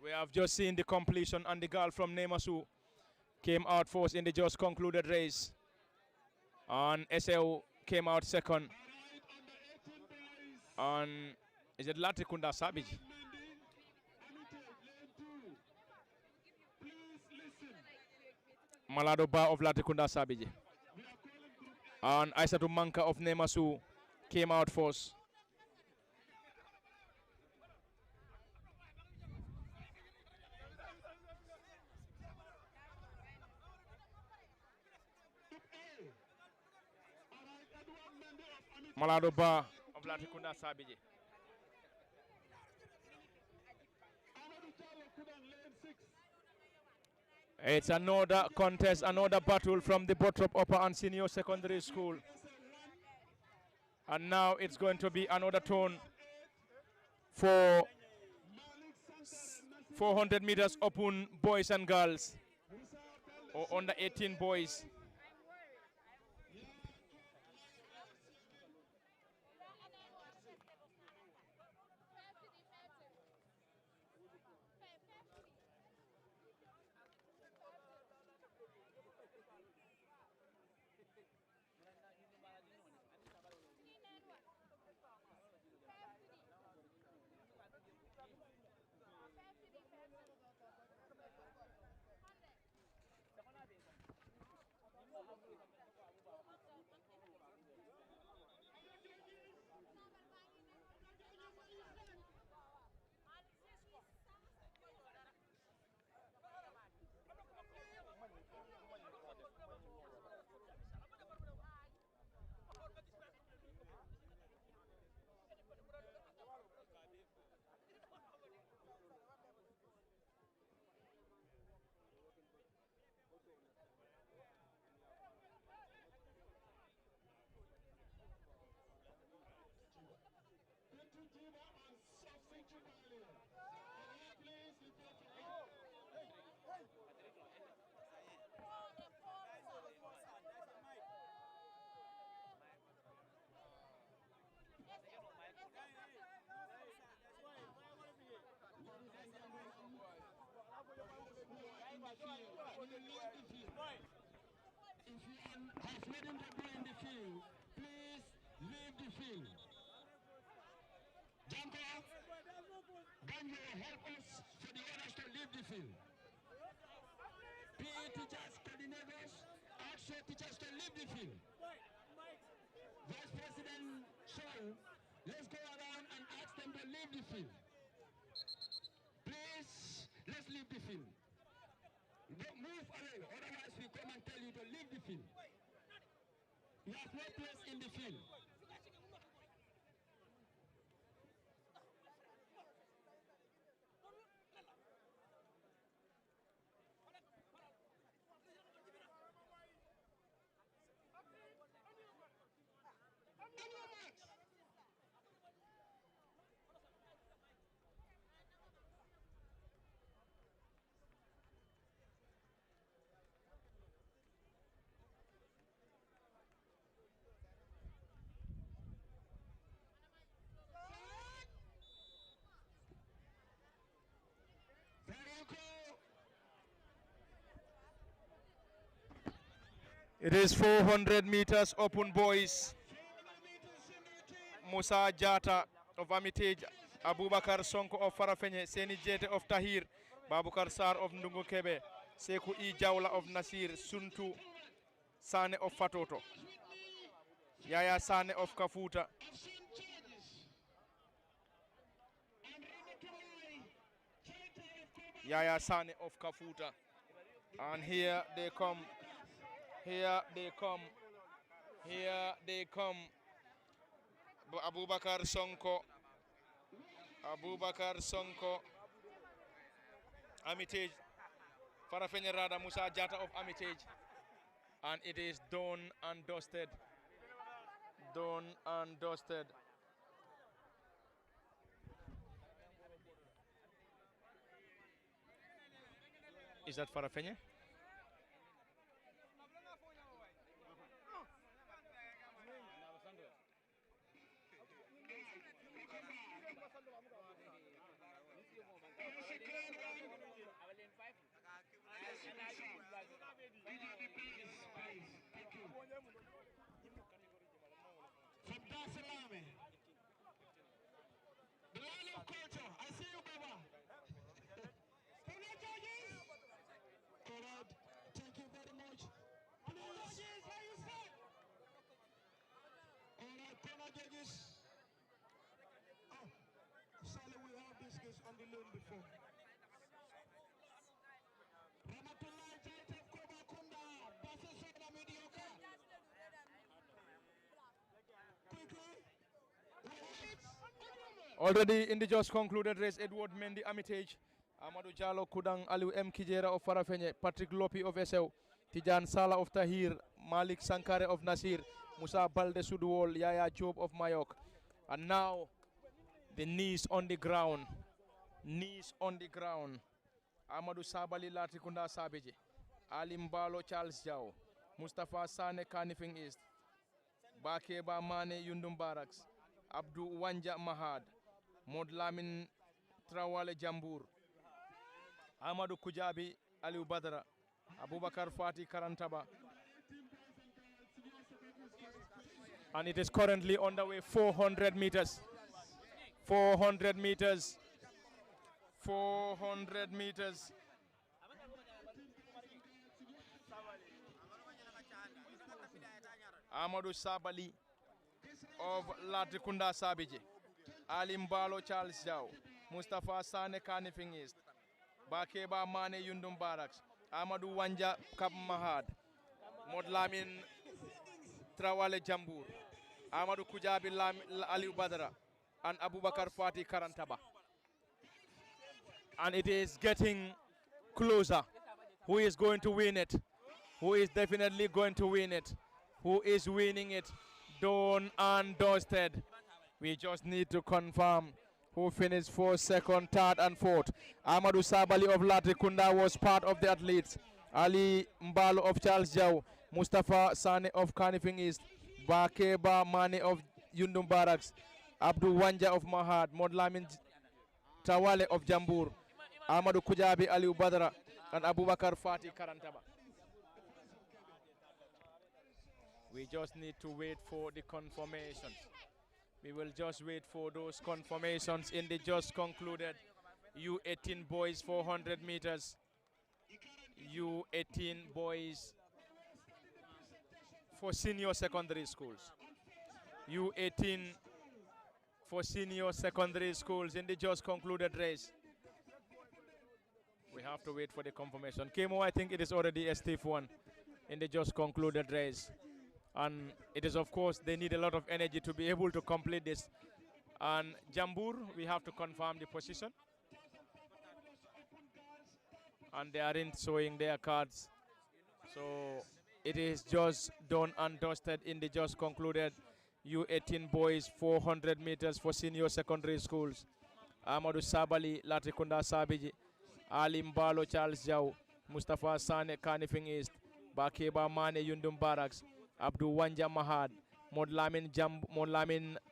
We have just seen the completion, and the girl from Nemasu came out first in the just concluded race. And SL came out second. And is it Latikunda Sabiji? Malado Ba of Latikunda Sabiji. And Aisatu Manka of Nemasu came out first. Malado Ba of Latikunda Sabiji. It's another contest, another battle from the Bottrop Upper and Senior Secondary School. And now it's going to be another turn for 400 meters open boys and girls, or under 18 boys. If you have letting the ball in the field, please leave the field. Janko, Ganjo, help us for the others to leave the field. PE teachers, coordinators, ask your teachers to leave the field. Vice President Shaw, let's go around and ask them to leave the field. Please, let's leave the field. Don't move away, otherwise we come and tell you to leave the field. You have no place in the field. It is 400 meters open boys. Musa Jata of Amitage, Abubakar Sonko of Farafenye, Seni Jete of Tahir, Babukar Sar of Ndungu Kebe, Seku I Jawla of Nasir, Suntu Sane of Fatoto, Yaya Sane of Kafuta, Yaya Sane of Kafuta. And here they come. Here they come. Here they come. Abubakar Sonko. Abubakar Sonko. Amitage. Farafenye Rada Musa Jata of Amitage. And it is done and dusted. Done and dusted. Is that Farafenye? From Dasalame. The line of culture. I see you, Baba. Correct. Thank you very much. Please. All right, corner judges. Oh, Sally, we have this case on the loan before. Ramatullah Jaitef Koba Kunda. Basa Soda Mediocre. Quickly. Already in the just concluded race, Edward Mendy Amitage, Amadou Jallo Kudang, Aliou M. Kijera of Farafenye, Patrick Lopi of Essew, Tijan Sala of Tahir, Malik Sankare of Nasir, Musa Balde Sudwol, Yaya Job of Mayok. And now the knees on the ground. Knees on the ground. Amadou Sabali Latrikunda Sabiji. Ali Mbalo Charles Jao. Mustafa Sane Kanifing East. Bakeba Mane Yundum Barracks. Abdu Wanja Mahad. Modlamin Trawale Jambur. Amadou Kujabi Aliou Badra. Abubakar Fati Karantaba. And it is currently underway 400 meters. 400 meters. 400 meters. Amadou Sabali of Latrikunda Sabiji. Ali Mbalo Charles Jao. Mustafa Sane Kanifing East. Bakeba Mane Yundum Barracks. Amadou Wanja Kab Mahad. Modlamin Trawale Jambur. Amadou Kujabi Aliou Badra. And Abubakar Fati Karantaba. And it is getting closer. Who is going to win it? Who is definitely going to win it? Who is winning it? Done and dusted. We just need to confirm who finished 4th, 2nd, 3rd, and 4th. Amadou Sabali of Latrikunda was part of the athletes. Ali Mbalo of Charles Jau. Mustafa Sane of Kanifing East. Bakeba Mane of Yundum Barracks. Abdul Wanja of Mahad. Modlamin Tawale of Jambur. Amadou Kujabi Aliou Badra. And Abubakar Fati Karantaba. We just need to wait for the confirmations. We will just wait for those confirmations in the just concluded U18 boys 400 meters. U18 boys for senior secondary schools. U18 for senior secondary schools in the just concluded race. We have to wait for the confirmation. Kemo, I think it is already a stiff one in the just concluded race. And it is, of course, they need a lot of energy to be able to complete this. And Jambur, we have to confirm the position. And they aren't showing their cards. So it is just done and dusted in the just concluded U18 boys 400 meters for senior secondary schools. Amadou Sabali, Latrikunda Sabiji, Ali Mbalo Charles Jau, Mustafa Sane Kanifing East, Bakeba Mane Yundum Barracks, Abdul Wanja Mahad, Modlamin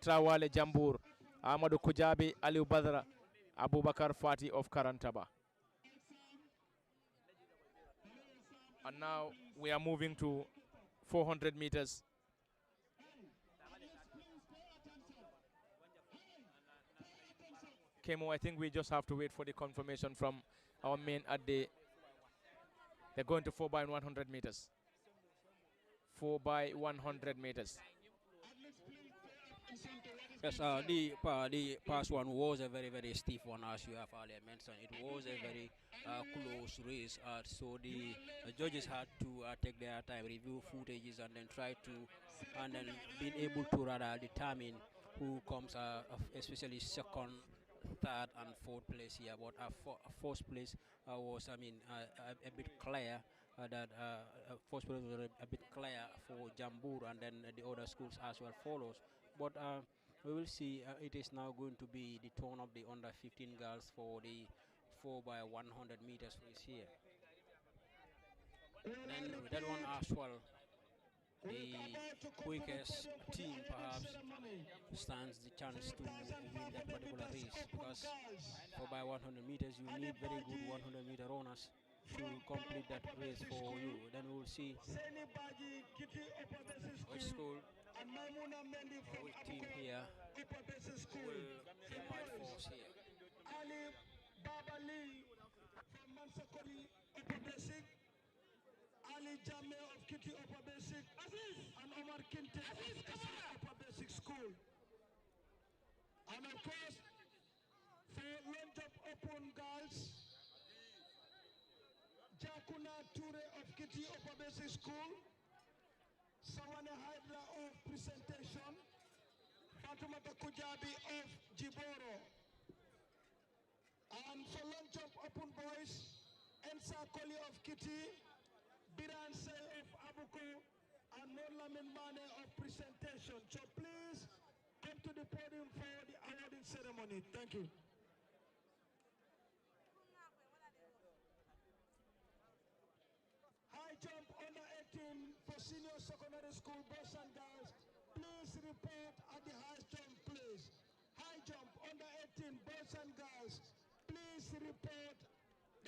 Trawale Jambur, Amadou Kujabi Aliou Badra, Abubakar Fati of Karantaba. And now we are moving to 400 meters. Kemo, I think we just have to wait for the confirmation from our men at the... They're going to 4 by 100 meters. 4 by 100 meters. Yes, the past one was a very, very stiff one, as you have earlier mentioned. It was a very close race, so the judges had to take their time, review footages, and then try to, and then being able to rather determine who comes, especially second, third, and fourth place here. But first place was, I mean, a bit clear. That first place was a bit clear for Jambur, and then the other schools as well follows. But we will see. It is now going to be the turn of the under 15 girls for the 4 by 100 meters race here. Then with that one as well, the quickest team perhaps stands the chance to win that particular race, because 4 by 100 meters you need very good 100-meter runners to complete that race for you. Then we will see which school or which team here will emerge first here. Ali Babali from Mansakori Upper Basic, Ali Jame of Kitty Upper Basic, and Omar Kinte of Upper Basic School. And of course, for London Open Girls, Jakuna Ture of Kitty Upper Basic School, Sawane Hydra of Presentation, Fatumata Kujabi of Jiboro. And for long jump open boys, Ensa Koli of Kitty, Biran Say of Abuko, and and Morlamin Mane of presentation. So please come to the podium for the awarding ceremony. Thank you. High jump under 18 for senior secondary school boys and girls. Please report at the high jump, please. High jump under 18 boys and girls. Please report.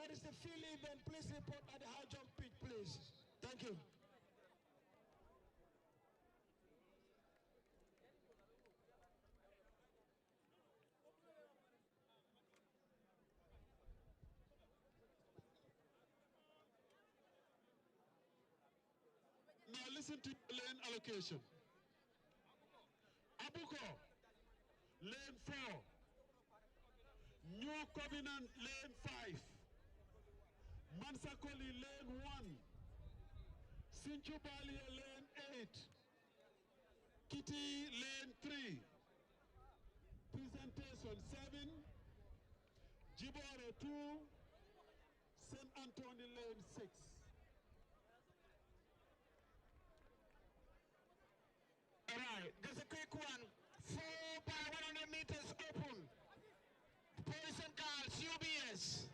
That is the field event. Please report at the high jump pitch, please. Thank you. Now listen to lane allocation. Abuko, lane 4. New Covenant, lane 5. Mansakoli, lane 1. Sinchubalia, lane 8. Kitty, lane 3. Presentation 7. Jibore 2. St. Anthony, lane 6. All right, there's a quick one. 4 by 100 meters open. Boys and girls, UBS.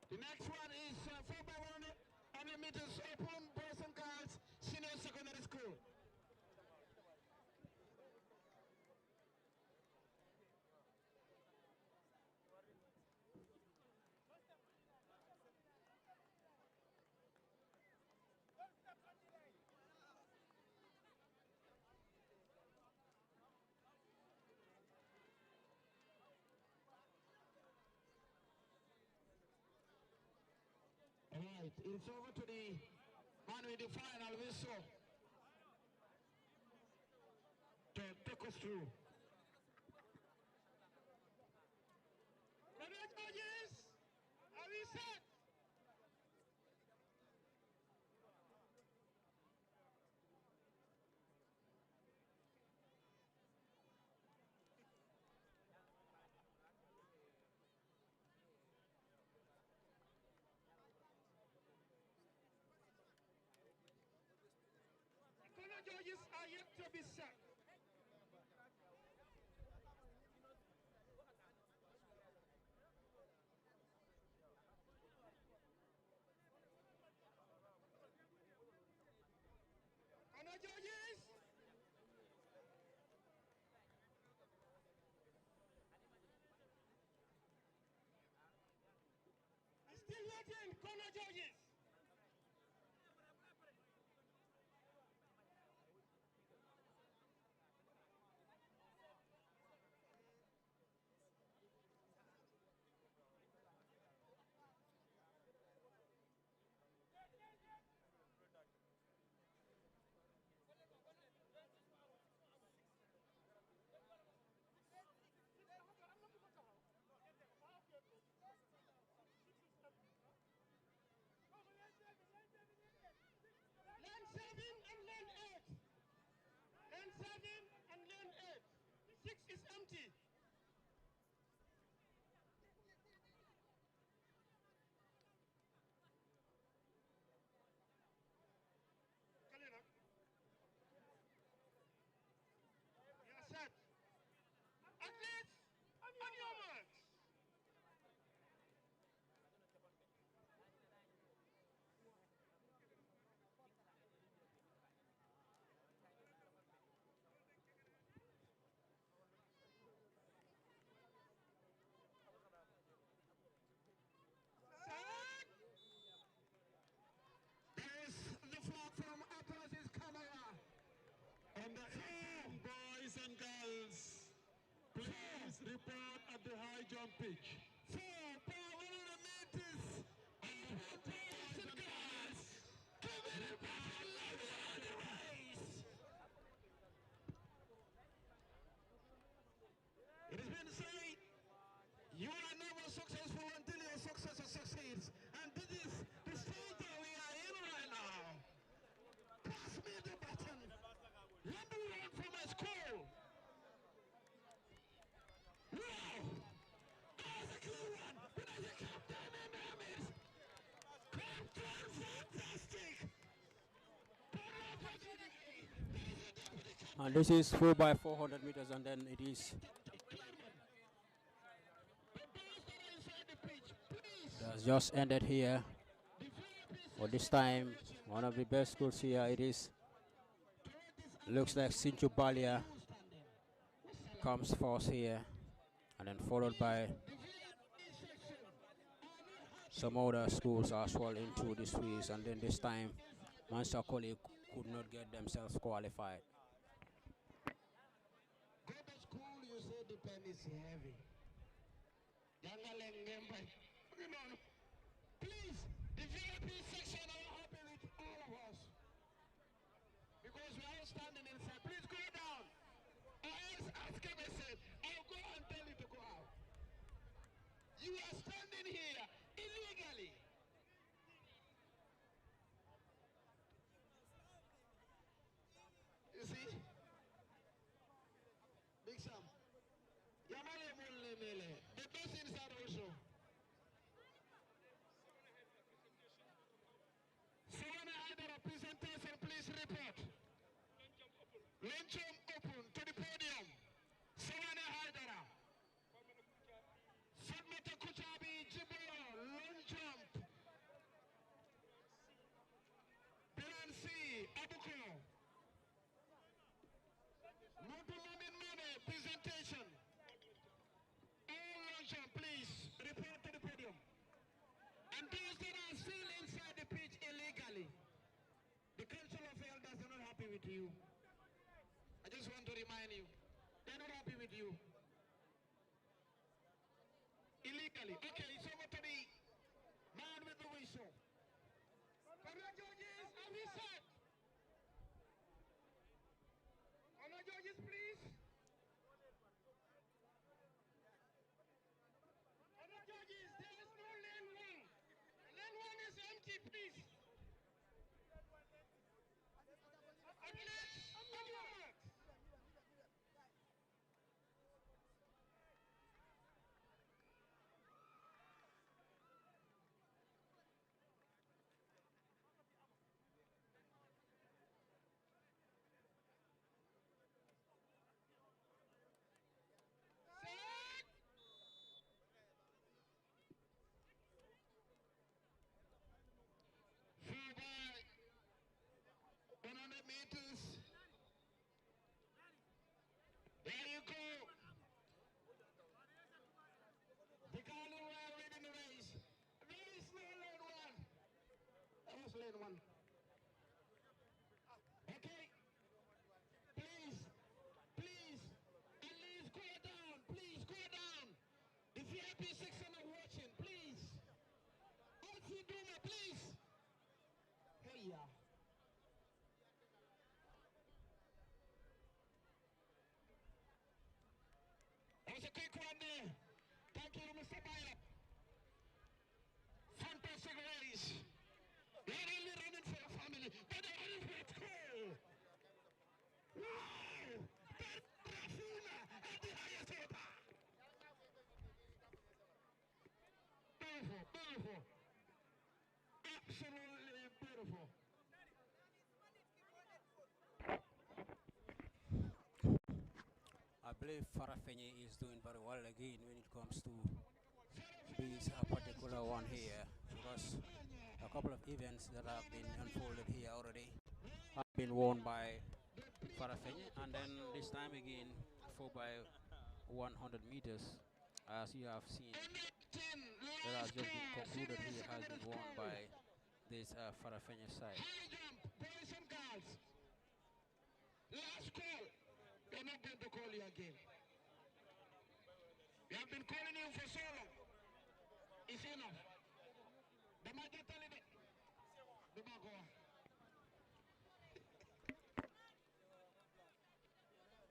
The next one is 4 by 100 meters open. Boys and girls, senior secondary school. All right, it's over to the man with the final whistle to take us through. Ready, judges? Are we set? The judges are yet to be set. Honor judges. Still waiting, corner judges. Lane 7 and lane 8. Lane 7 and lane 8. 6 is empty. Kalina. You are set. Athletes, on your marks. There's the flag from Atlas's camera. On the 18 boys and girls, please report at the high jump pitch. 4 by 100 meters. And the boys and girls. Give it a ball, let me on the race. It has been said, you are never successful until your successor succeeds. And this is the stage that we are in right now. Pass me the button. Let me run for my school. Wow! That was a And this is 4 by 400 meters, and then it is has just ended here. For this time, one of the best schools here. It is looks like Sinchu Balia comes first here, and then followed by some other schools as well into this race. And then this time, Mansa Koli could not get themselves qualified. Go to school, you say the pen is heavy. Please, the VIP section are happy with all of us. Because we are standing inside. Please go down. Or else, as Kevin said, I'll go and tell you to go out. You are standing here illegally. You see? Big Sam. Yamale Mule Mele. The best inside also. Savannah Haidara, presentation, please report. Luncheon open to the podium. Savannah Haidara. Fatmata Kuchabi Jibolo, long jump. Piransi Abuko. Modumamin Mane, presentation. All long jump, please report to the podium. And those that are still inside the pitch illegally, the Council of Elders are not happy with you. I just want to remind you, they're not happy with you. Illegally. Okay, it's over to the man with the whistle. Honor judges, have we said? Honor judges, please. Honor judges, there is no lane one. Lane one is empty, please. Athletes, onward. Set. Four by 100 meters. There you go. The Ghana were leading the race. There is no lane one. That was lane one. Okay. Please, please, at least go down. Please go down. The VIP section are watching. Please. Alfie Duma, please. Hey, yeah. That was a quick one there. Thank you, Mr. Bayer. Fantastic race. They're really running for a family, but they're running for a school. Wow! Rafuna at the highest order. Beautiful, beautiful. Absolutely beautiful. I believe Farafenye is doing very well again when it comes to this particular one here, because a couple of events that have been unfolded here already have been won by Farafenye, and then this time again 4 by 100 meters, as you have seen, that has just been concluded here, has been won by this Farafenye side. High jump, boys and girls. Last call. We're not going to call you again. We have been calling you for so long. It's enough. The might get a little bit. The might go on.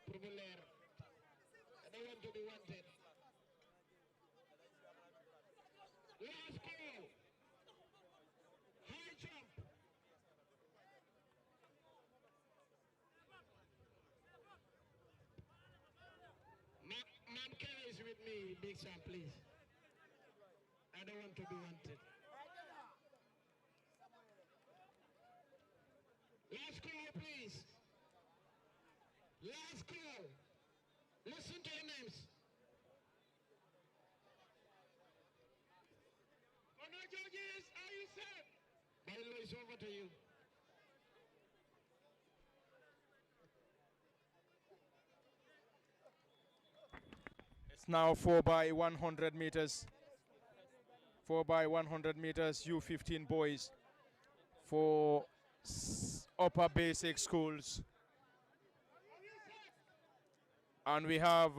Popular. I don't want to be wanted. Last call. High jump. Man Kelly is with me, Big Sam, please. I don't want to be wanted. Last call, please. call. Listen to your names. Honor judges, are you set? Bailo is over to you. It's now 4 by 100 meters. 4 by 100 meters, U15 boys for upper basic schools. And we have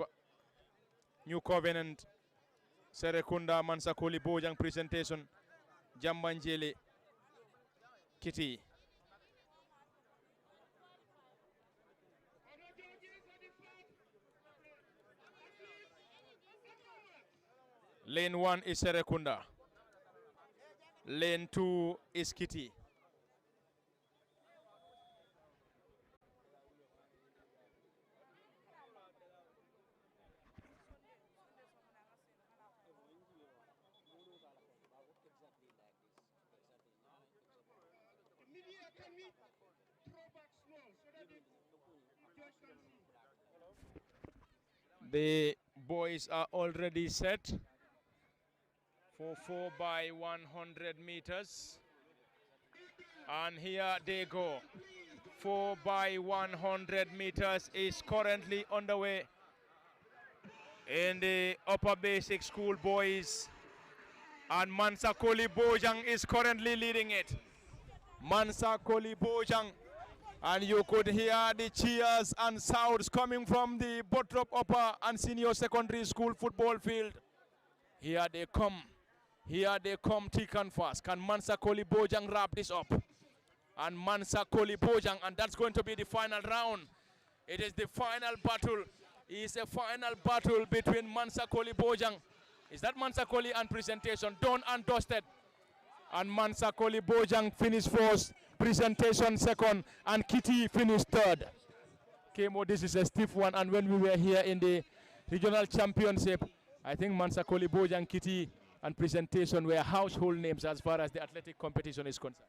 New Covenant, Serekunda, Mansakoli, Bojang presentation, Jambanjeli, Kitty. Lane 1 is Serekunda. Lane 2 is Kitty. Media, can we throw back small so that the judge can see? The boys are already set for 4 by 100 meters. And here they go. 4 by 100 meters is currently underway in the upper basic school boys. And Mansakoli Bojang is currently leading it. Mansakoli Bojang. And you could hear the cheers and sounds coming from the Bottrop Upper and Senior Secondary School football field. Here they come. Here they come thick and fast. Can Mansakoli Bojang wrap this up? And Mansakoli Bojang, and that's going to be the final round. It is the final battle. It's a final battle between Mansakoli Bojang. Is that Mansakoli and presentation done and dusted? And Mansakoli Bojang finished first, presentation second, and Kitty finished third. Kemo, this is a stiff one, and when we were here in the regional championship, I think Mansakoli Bojang, Kitty, and presentation were household names as far as the athletic competition is concerned.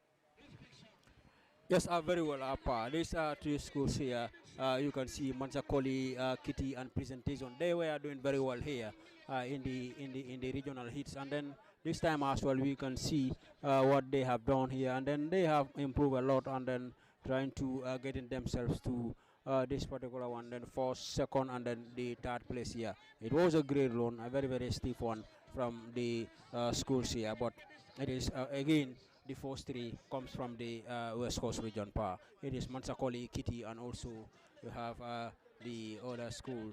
Yes, very well up. These are three schools here. You can see Mansakoli, Kitty, and presentation. They were doing very well here in the regional hits, and then this time as well we can see what they have done here, and then they have improved a lot, and then trying to getting themselves to this particular one, then first, second, and then the third place here. It was a great run, a very stiff one from the schools here, but it is again the first three comes from the West Coast region power. It is Mansakoli, Kitty, and also you have the other school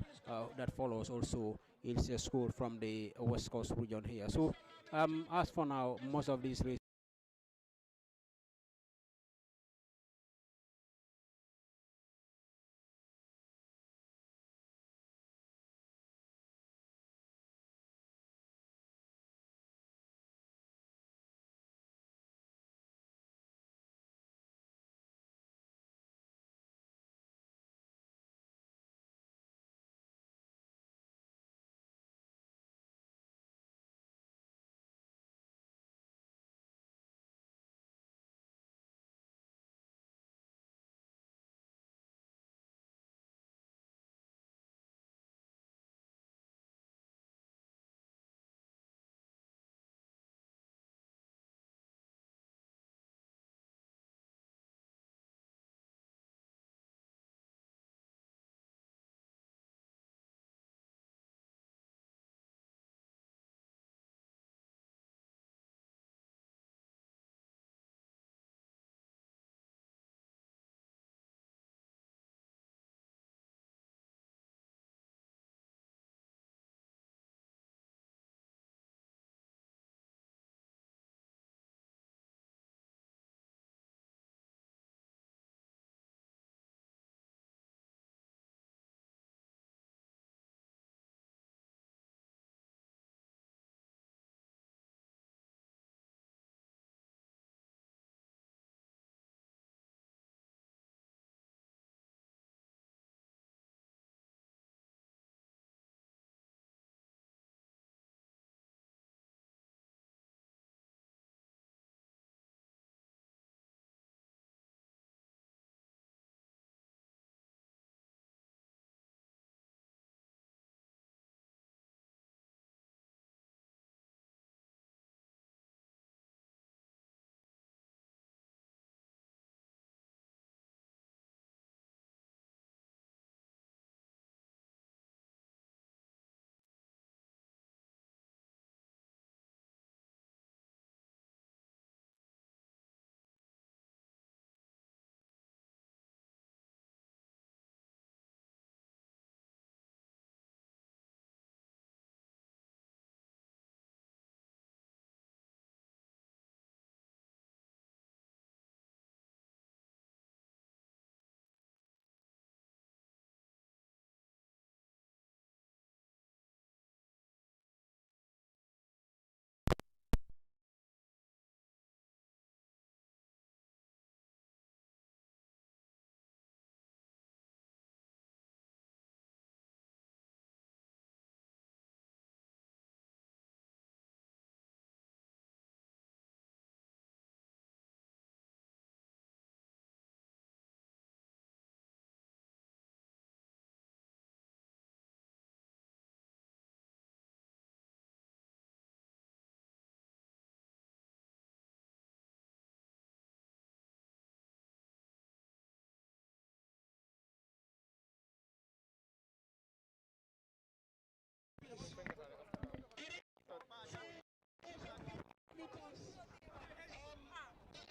that follows also. It's a school from the West Coast region here. So as for now, most of these races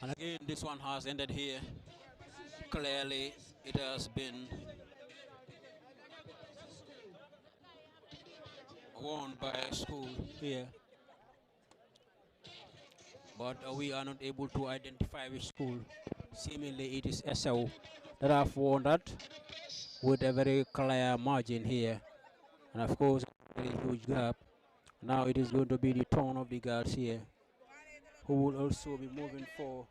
And again, this one has ended here. Clearly, it has been won by a school here. But we are not able to identify which school. Seemingly, it is SL that have won that with a very clear margin here. And of course, a very huge gap. Now it is going to be the turn of the guards here, who will also be moving for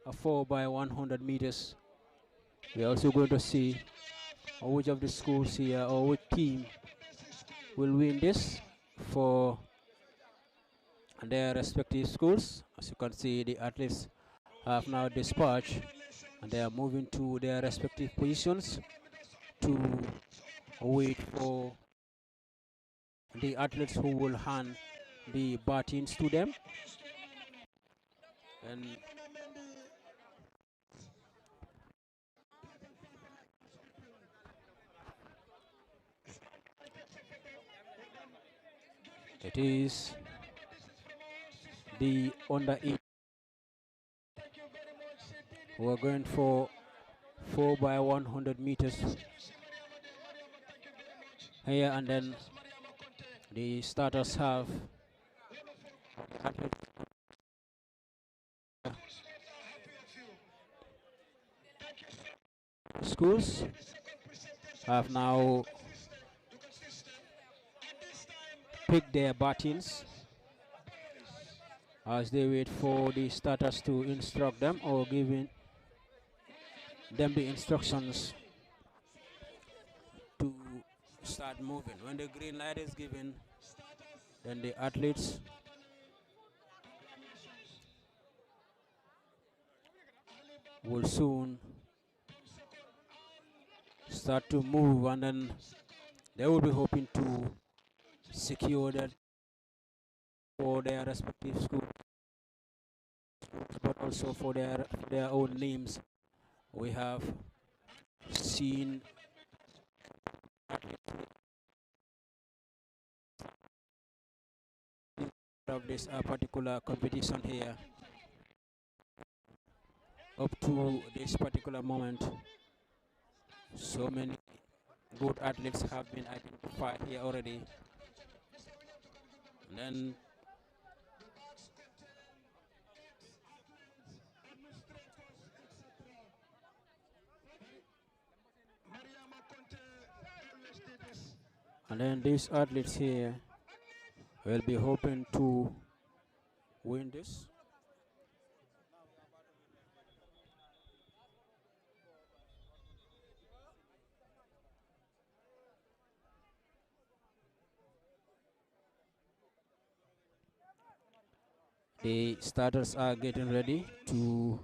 a 4 by 100 meters. We are also going to see which of the schools here or which team will win this for their respective schools. As you can see, the athletes have now dispatched and they are moving to their respective positions to wait for the athletes who will hand the batons to them. And it is the under 8 who are going for 4 by 100 meters here, and then the starters have schools have now picked their batons as they wait for the starters to instruct them or giving them the instructions to start moving. When the green light is given, then the athletes will soon start to move, and then they will be hoping to secure that for their respective schools, but also for their own names. We have seen of this particular competition here up to this particular moment. So many good athletes have been identified here already. And then these athletes here will be hoping to win this. The starters are getting ready to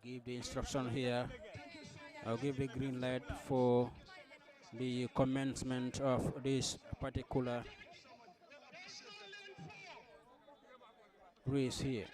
give the instruction here. I'll give the green light for the commencement of this particular race here.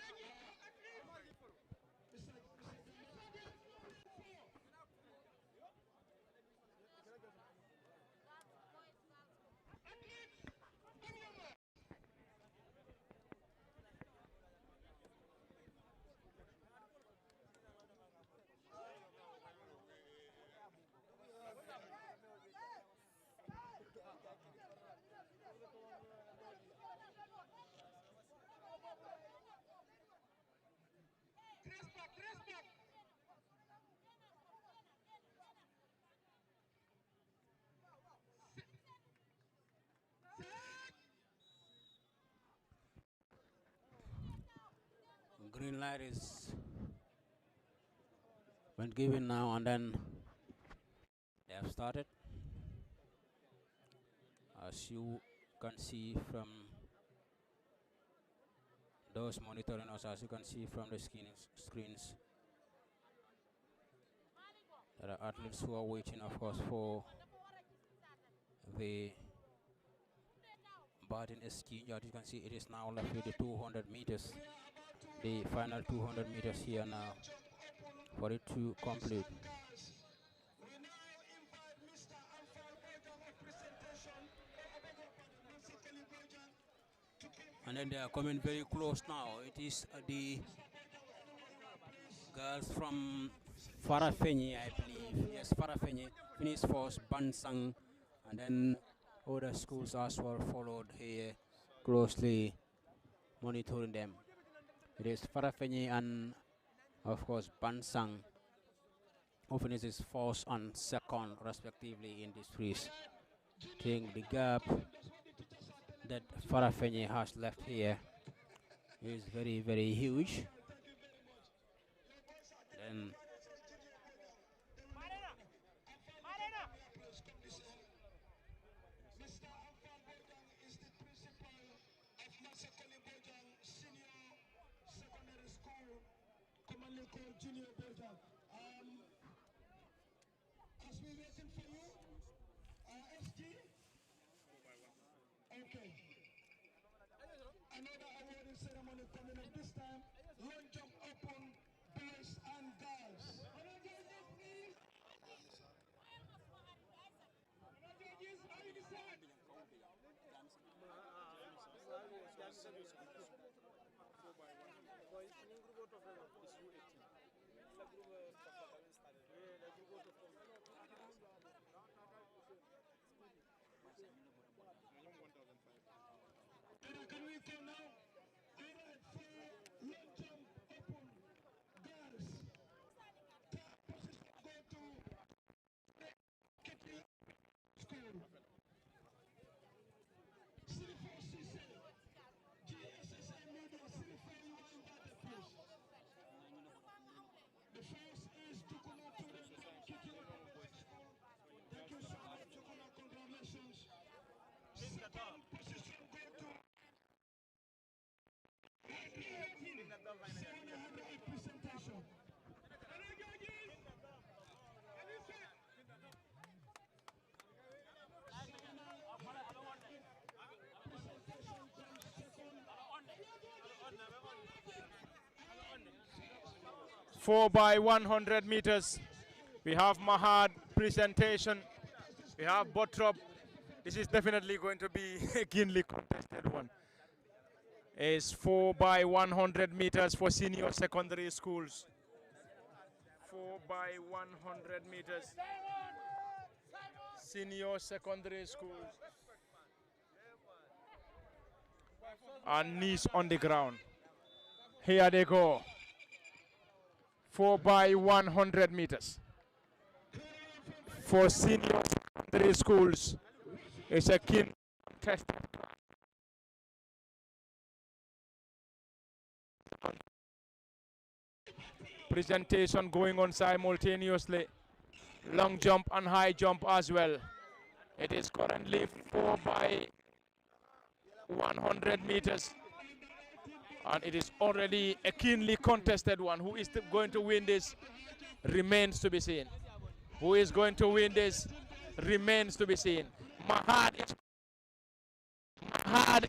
Green light is been given now, and then they have started. As you can see from those monitoring us, as you can see from the screens, there are athletes who are waiting, of course, for the baton exchange. As you can see, it is now left with the 200 meters, the final 200 meters here now for it to complete. And then they are coming very close now. It is the girls from Farafenni, I believe. Yes, Farafenni finished first, Bansang, and then other schools as well followed here, closely monitoring them. It is Farafenni and, of course, Bansang, who finishes first and second, respectively, in this race. I think the gap that Farafenni has left here is very, very huge. Then Junior Berger. As we waiting for you, SG. Okay. Another awarding ceremony coming up this time. Long jump open, boys and girls. Can we go now? All right, for long jump open, girls. Top position go to Kitty School. C4CC, GSSA Media, C4 you are invited, please. The first is Tukuna Turen from Kitty School. Thank you so much, Tukuna. Congratulations. Second position go to presentation. Four by 100 meters. We have Mahad presentation. We have Bottrop. This is definitely going to be a keenly contested one. It's 4 by 100 meters for senior secondary schools. 4 by 100 meters. Senior secondary schools. And knees on the ground. Here they go. 4 by 100 meters. For senior secondary schools, it's a keen contest. Presentation going on simultaneously. Long jump and high jump as well. It is currently 4 by 100 meters. And it is already a keenly contested one. Who is going to win this remains to be seen. Who is going to win this remains to be seen. Mahad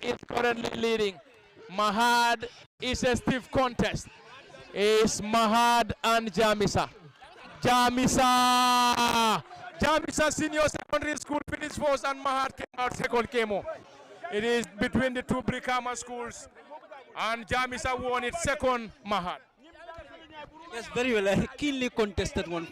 is currently leading. Mahad is a stiff contest. It's Mahad and Jamisa. Jamisa Senior Secondary School finished first and Mahad came out second KMO. It is between the two Brikama schools. And Jamisa won its second Mahad. yes, very well. A keenly contested one.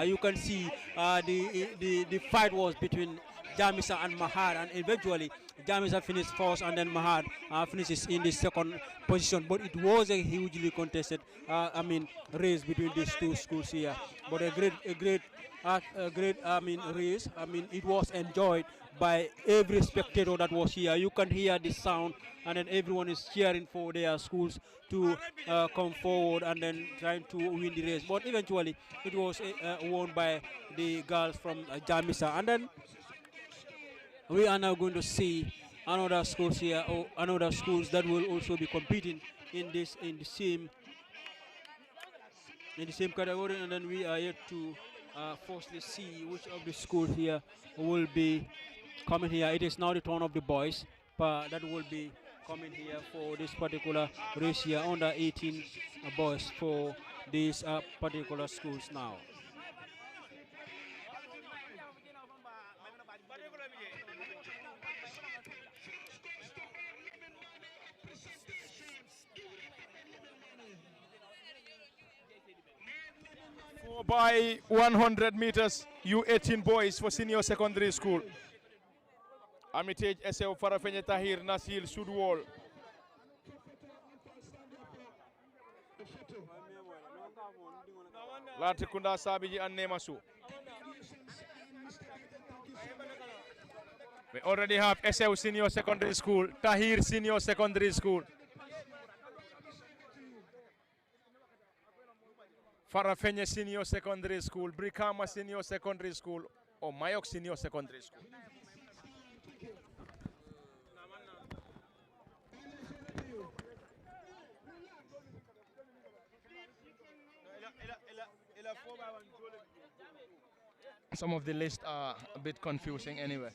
You can see the fight was between Jamisa and Mahad, and eventually Jamisa finished first, and then Mahad finishes in the second position. But it was a hugely contested, race between these two schools here. But a great race. It was enjoyed by every spectator that was here. You can hear the sound, and then everyone is cheering for their schools to come forward and then trying to win the race. But eventually, it was won by the girls from Jamisa. And then we are now going to see another schools here, or another schools that will also be competing in the same category. And then we are yet to firstly see which of the schools here will be coming here. It is now the turn of the boys that will be coming here for this particular race here, under 18 boys for these particular schools now. By 100 meters, U18 boys for senior secondary school. Armitage SAO Farafenye Tahir Nasil Sudwall. Latikunda Sabiji and Nemasu. We already have SAO Senior Secondary School, Tahir Senior Secondary School. Farafenye Senior Secondary School, Brikama Senior Secondary School, or Mayok Senior Secondary School. Some of the lists are a bit confusing anyway.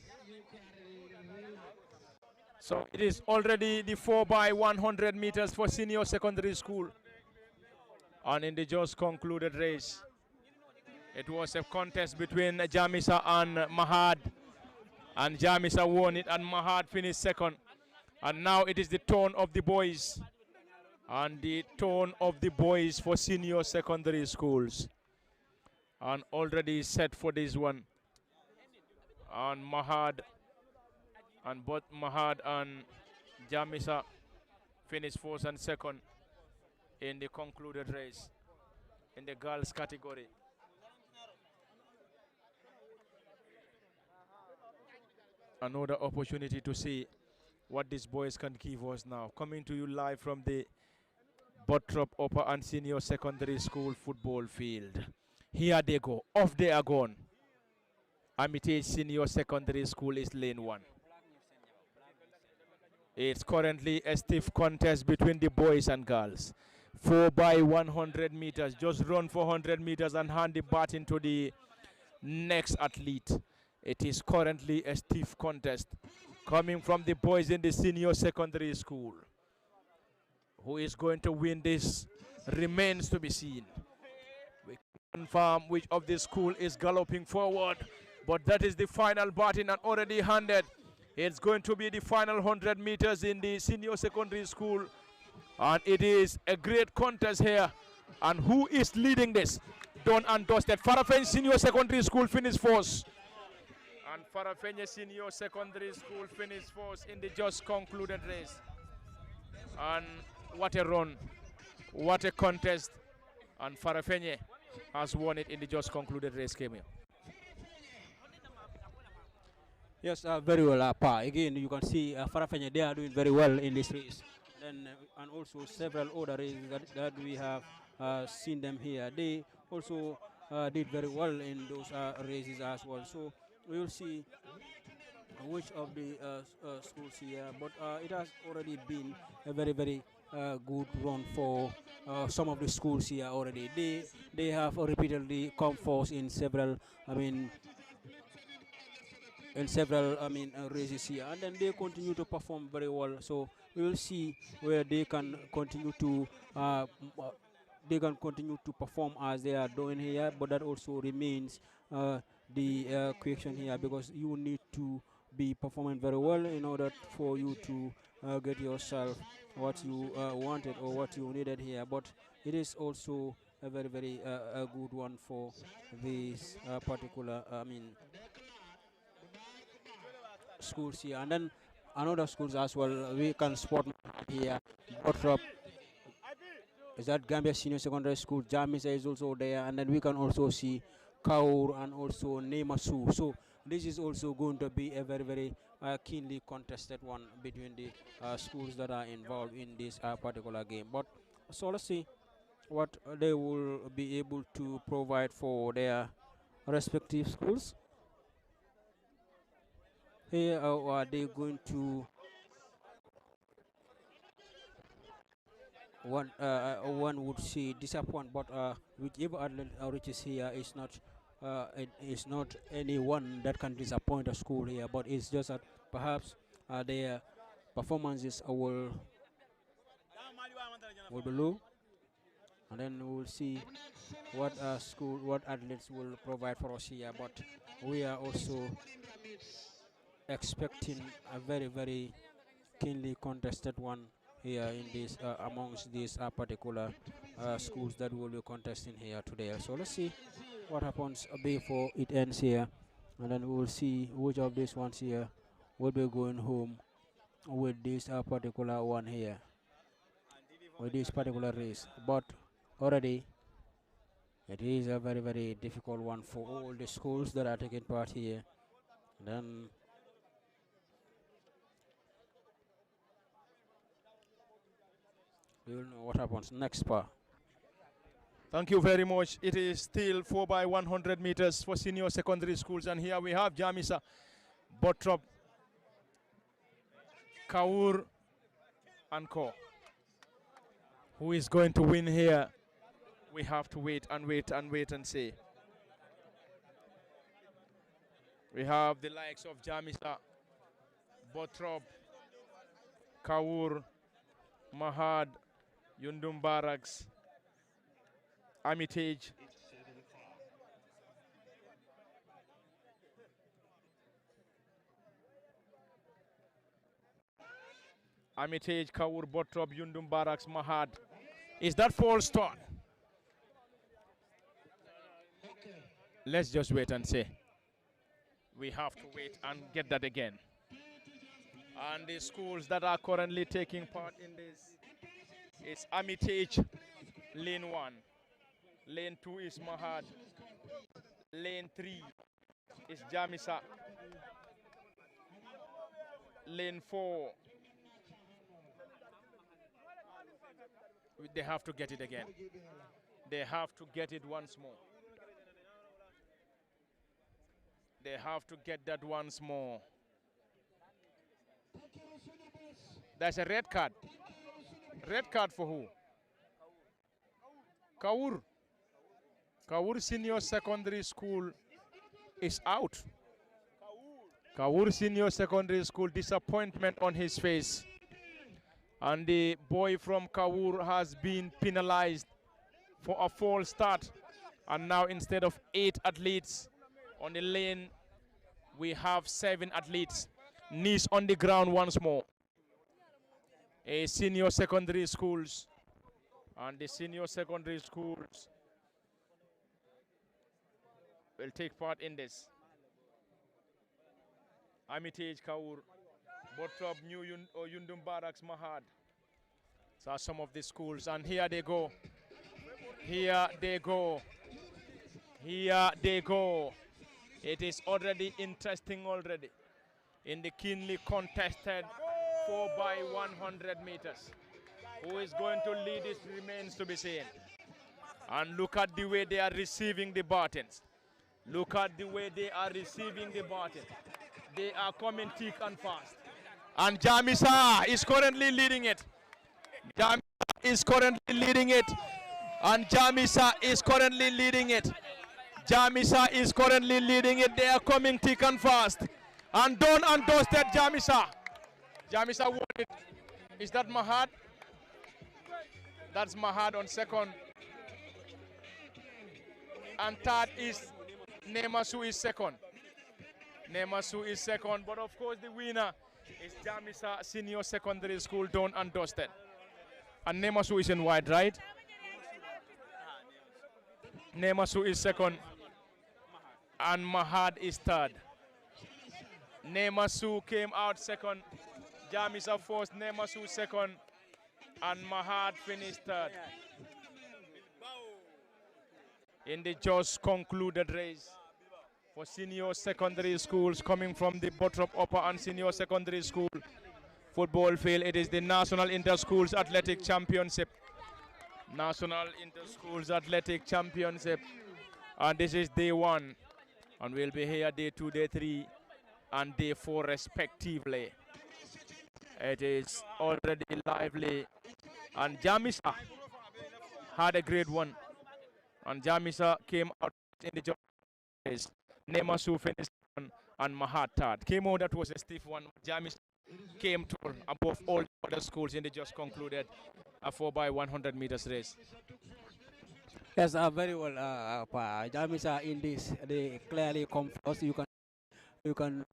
So it is already the 4x100 meters for senior secondary school. And in the just concluded race, it was a contest between Jamisa and Mahad. And Jamisa won it and Mahad finished second. And now it is the turn of the boys. And the turn of the boys for senior secondary schools. And already set for this one. And Mahad and both Mahad and Jamisa finished first and second in the concluded race in the girls category. Another opportunity to see what these boys can give us now. Coming to you live from the Bottrop Upper and Senior Secondary School football field. Here they go. Off they are gone. Armitage Senior Secondary School is lane 1. It's currently a stiff contest between the boys and girls. 4x100 meters. Just run 400 meters and hand the baton to the next athlete. It is currently a stiff contest coming from the boys in the senior secondary school. Who is going to win this remains to be seen. We confirm which of the school is galloping forward, but that is the final baton and already handed. It's going to be the final 100 meters in the senior secondary school, and it is a great contest here. And who is leading this? Done and dusted. Farafenye Senior Secondary School finished first. And Farafenye Senior Secondary School finished first in the just concluded race. And what a run, what a contest. And Farafenye has won it in the just concluded race, came here. Yes, very well, Pa. Again, you can see Farafenye, they are doing very well in this race. Then, and also several other races that we have seen them here. They also did very well in those races as well. So we will see which of the schools here. But it has already been a very, very good run for some of the schools here already. They have repeatedly come first in several, races here, and then they continue to perform very well. So we will see where they can continue to perform as they are doing here. But that also remains the question here, because you need to be performing very well in order for you to get yourself what you wanted or what you needed here. But it is also a very, very a good one for this particular schools here. And then another schools as well we can spot here. Bottrop, is that Gambia Senior Secondary School. Jamisa is also there, and then we can also see Kaur and also Nemasu. So this is also going to be a very, very keenly contested one between the schools that are involved in this particular game. But so let's see what they will be able to provide for their respective schools. Here are they going to one would say disappoint, but whichever athlete reaches here is not it is not anyone that can disappoint a school here, but it's just that perhaps their performances will be low, and then we will see what what athletes will provide for us here. But we are also expecting a very, very keenly contested one here in this amongst these particular schools that will be contesting here today. So let's see what happens before it ends here, and then we will see which of these ones here will be going home with this particular one here, with this particular race. But already it is a very, very difficult one for all the schools that are taking part here. Then we will know what happens next part. Thank you very much. It is still 4 by 100 meters for senior secondary schools. And here we have Jamisa, Bottrop, Kaur, and Co. Who is going to win here? We have to wait and wait and wait and see. We have the likes of Jamisa, Bottrop, Kaur, Mahad, Yundum Barracks, Armitage, Kaur, Bottrop, Yundum Barracks, Mahad. Is that false start? Let's just wait and see. We have to wait and get that again. And the schools that are currently taking part in this is Armitage, Lane 1. Lane 2 is Mahad. Lane 3 is Jamisa. Lane 4. They have to get it again. They have to get it once more. They have to get that once more. That's a red card. Red card for who? Kaur. Kaur Senior Secondary School is out. Kaur Senior Secondary School, disappointment on his face. And the boy from Kaur has been penalized for a false start. And now instead of 8 athletes on the lane, we have 7 athletes. Knees on the ground once more. A senior secondary schools. And the senior secondary schools will take part in this. Armitage, Kaur, Bottrop, Yundum Barracks, Mahad. These are some of the schools. And here they go. Here they go. Here they go. It is already interesting already in the keenly contested 4 by 100 meters. Who is going to lead this remains to be seen. And look at the way they are receiving the buttons. Look at the way they are receiving the buttons. They are coming thick and fast. And Jamisa is currently leading it. Jamisa is currently leading it. And Jamisa is currently leading it. Jamisa is currently leading it. They are coming thick and fast. And done and dusted Jamisa. Jamisa won it. Is that Mahad? That's Mahad on second. And third is Nemasu is second. Nemasu is second. But of course the winner is Jamisa Senior Secondary School, done and dusted. And Nemasu is in white, right? Nemasu is second. And Mahad is third. Nemasu came out second. Jamisa first, Nemasu second. And Mahad finished third. In the just concluded race for senior secondary schools coming from the Bottrop Upper and Senior Secondary School football field, it is the National Inter-Schools Athletic Championship. National Inter-Schools Athletic Championship. And this is day 1. And we'll be here day 2, day 3, and day 4 respectively. It is already lively. And Jamisa had a great one. And Jamisa came out in the race. Nemasu finished one and Mahad third. Came out, that was a stiff one. Jamisa came to above all other schools in the just concluded a 4 by 100 meters race. Yes, very well. Jamisa in this, they clearly come first. You can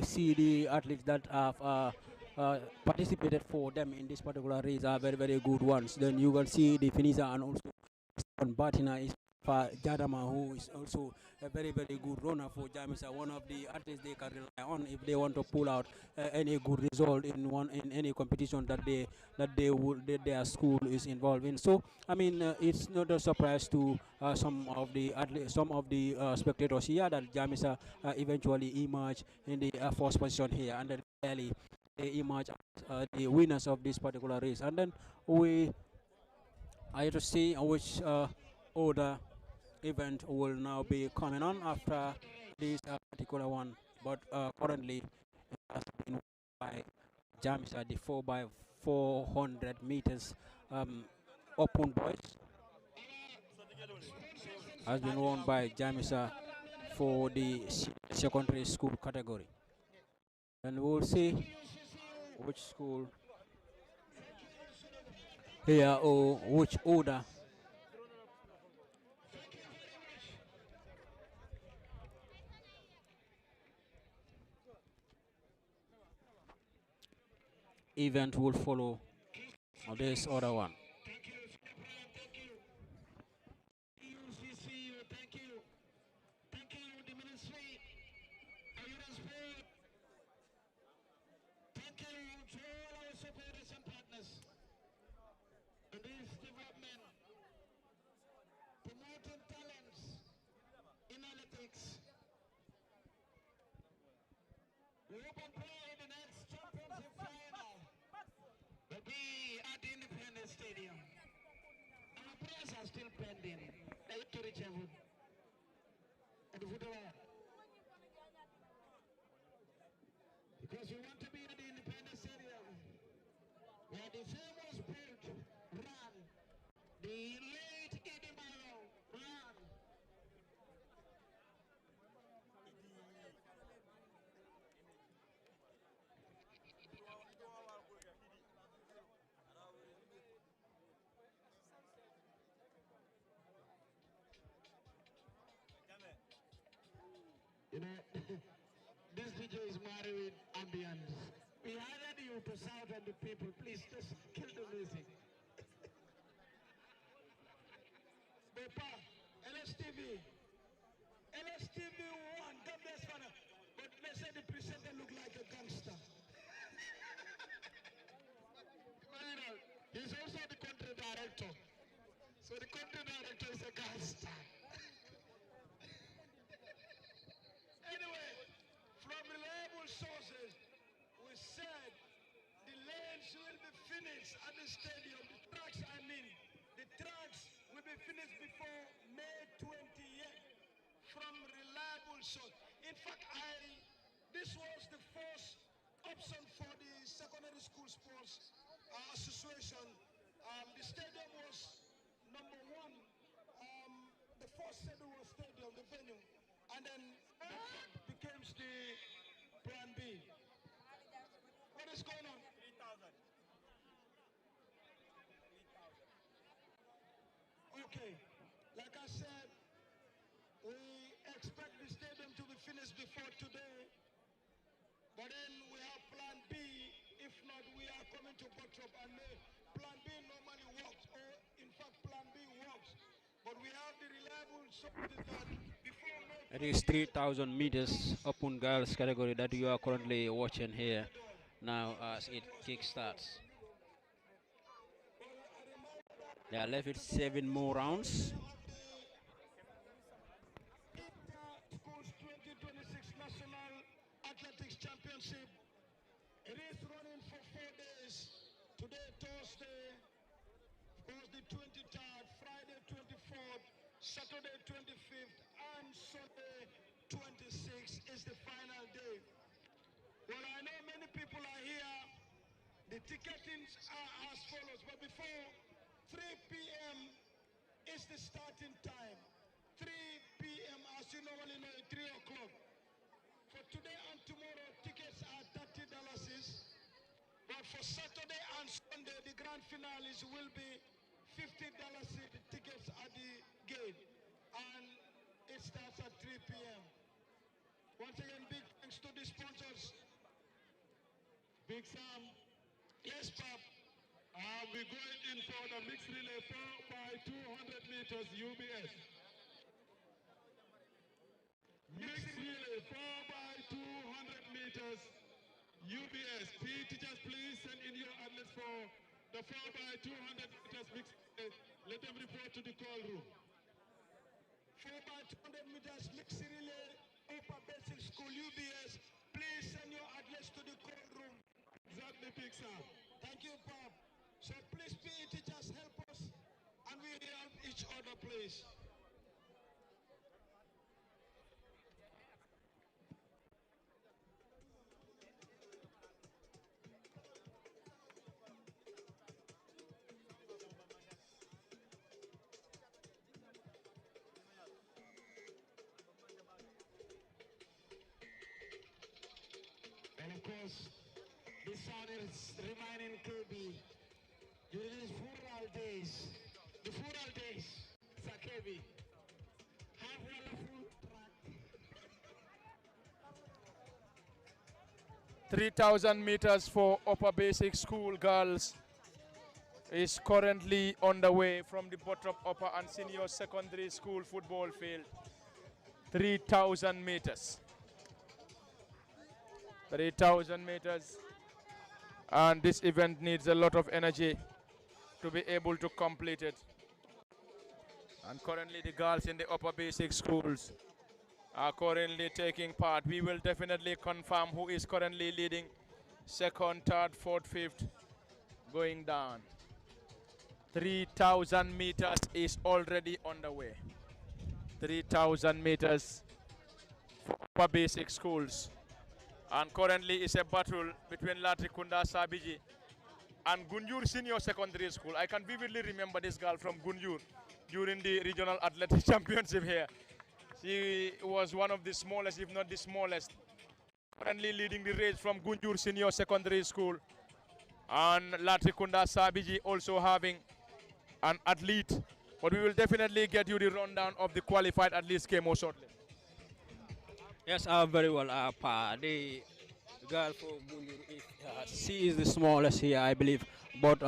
see the athletes that have participated for them in this particular race are very, very good ones. Then you will see the finisher and also on Batina is Jadama, who is also a very, very good runner for Jamisa. One of the athletes they can rely on if they want to pull out any good result in any competition that their school is involved in. So I mean, it's not a surprise to some of the spectators here that Jamisa eventually emerge in the first position here, and then clearly they emerge as the winners of this particular race. And then I have to see which order event will now be coming on after this particular one. But currently, it has been won by Jamisa, the 4 by 400 meters open boys has been won by Jamisa for the secondary school category. And we'll see which school here or which order event will follow this other one. Promoting talents in athletics. We hope and pray the next championship final will be at the Independence Stadium. Our prayers are still pending. To reach heaven. Because we want to be at the Independence Stadium, where the famous bridge ran, the late Eddie Morrow ran. You know, this DJ is married with ambience. We hired you to shout at the people. Please just kill the music. Bepa, LSTV. LSTV won. God bless Father. But they said the presenter looked like a gangster. You know, he's also the country director. So the country director is a gangster. Anyway, from reliable sources, we said the lanes will be finished at the stadium. The tracks, the tracks will be finished before May 28th from reliable source. In fact, this was the first option for the secondary school sports association. The stadium was number one. The first schedule was stadium, the venue, and then becomes the plan B. What is going on? 3,000. Okay, like I said, we expect the stadium to be finished before today, but then we have plan B. If not, we are coming to Bottrop, and plan B normally works, or in fact plan B works, but we have the reliable sources that before It is 3,000 meters open girls category that you are currently watching here now as it kickstarts. They are left with 7 more rounds. Schools 2026 National Athletics Championship. It is running for 4 days. Today, Thursday, was the 23rd, Friday 24th, Saturday 25th, and Sunday 26th is the final day. Well, I know many people are here. The ticketings are as follows, but before 3 p.m. is the starting time. 3 p.m. as you normally know, 3 o'clock. For today and tomorrow, tickets are $30. But for Saturday and Sunday, the grand finales will be $50 tickets at the gate. And it starts at 3 p.m. Once again, big thanks to the sponsors. Big Sam. Yes, Pop. We're going in for the mixed relay 4 by 200 meters UBS. Mixed relay 4 by 200 meters UBS. PE teachers, please send in your athletes for the 4 by 200 meters mixed relay. Let them report to the call room. 4 by 200 meters mixed relay, Upper Basic School UBS. Please send your address to the call room. Exactly, Big Sam. Thank you, Bob. So please, PE teachers, help us, and we help each other, please. And of course, this sound is reminding Kirby during his funeral days. The funeral days, Sir Kirby. Have wonderful track. 3,000 meters for Upper Basic School girls is currently underway from the Bottrop Upper and Senior Secondary School football field. 3,000 meters. 3,000 meters. And this event needs a lot of energy to be able to complete it. And currently the girls in the Upper Basic Schools are currently taking part. We will definitely confirm who is currently leading, second, third, fourth, fifth, going down. 3,000 meters is already underway. 3,000 meters for Upper Basic Schools. And currently it's a battle between Latrikunda Sabiji and Gunjur Senior Secondary School. I can vividly remember this girl from Gunjur during the regional athletics championship here. She was one of the smallest, if not the smallest, currently leading the race from Gunjur Senior Secondary School. And Latrikunda Sabiji also having an athlete. But we will definitely get you the rundown of the qualified athletes came out shortly. Yes, very well. The girl for Gunjur, she is the smallest here, I believe. But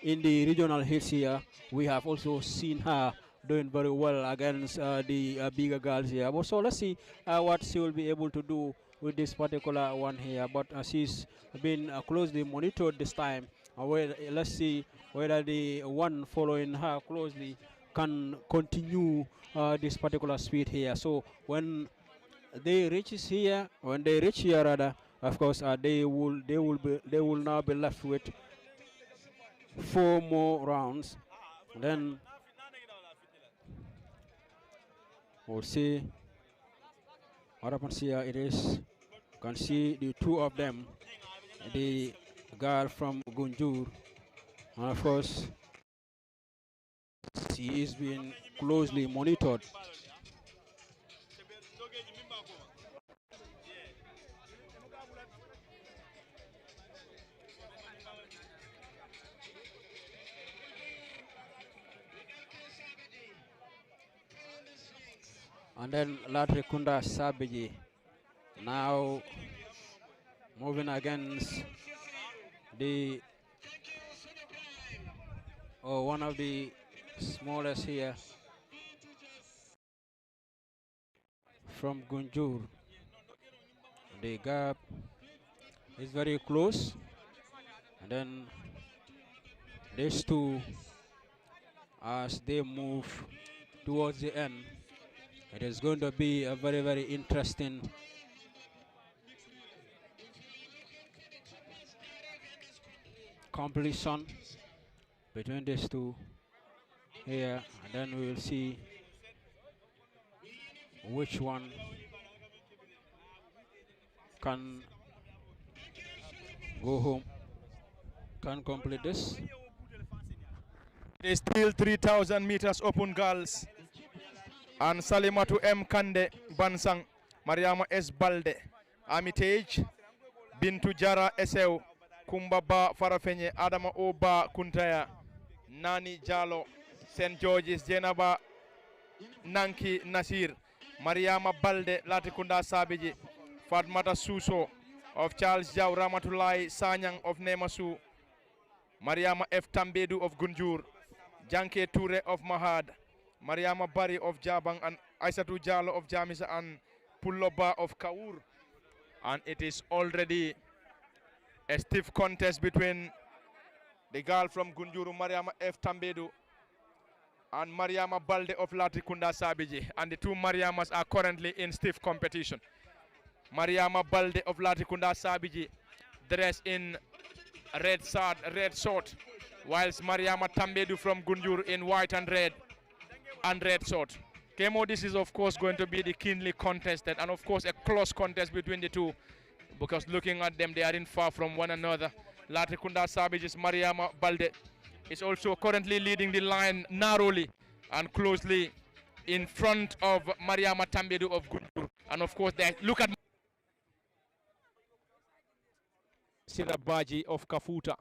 in the regional hits here, we have also seen her doing very well against the bigger girls here. But so let's see what she will be able to do with this particular one here. But she's been closely monitored this time. Let's see whether the one following her closely can continue this particular speed here. So when they reach here, rather, of course, they will now be left with 4 more rounds. Then we'll see what happens here. It is, you can see the two of them, the girl from Gunjur, and of course, she is being closely monitored. And then Latrikunda Sabiji now moving against the one of the smallest here from Gunjur. The gap is very close, and then these two, as they move towards the end, it is going to be a very, very interesting competition between these two here, and then we will see which one can go home, can complete this. It is still 3,000 meters open girls. And Salimatu M. Kande Bansang, Mariama S. Balde, Amitage, Bintu Jara Esew, Kumbaba Farafenye, Adama Oba Kuntaya, Nani Jalo, St. George's, Jenaba Nanki Nasir, Mariama Balde, Latikunda Sabiji, Fatmata Suso, of Charles Jau Ramatulai Sanyang of Nemasu, Mariama F. Tambedu of Gunjur, Janke Ture of Mahad, Mariama Bari of Jabang, and Aisatu Jalo of Jamisa, and Puloba of Kaur. And it is already a stiff contest between the girl from Gunjuru, Mariama F. Tambedu, and Mariama Balde of Latrikunda Sabiji. And the two Mariamas are currently in stiff competition. Mariama Balde of Latrikunda Sabiji, dressed in red short, whilst Mariama Tambedu from Gunjur in white and red short. Kemo, this is of course going to be the keenly contested and of course a close contest between the two, because looking at them, they are in far from one another. Latrikunda Sabiji's Mariama Balde is also currently leading the line narrowly and closely in front of Mariama Tambedu of Gunjur. And of course, they look at Sirabaji of Kafuta.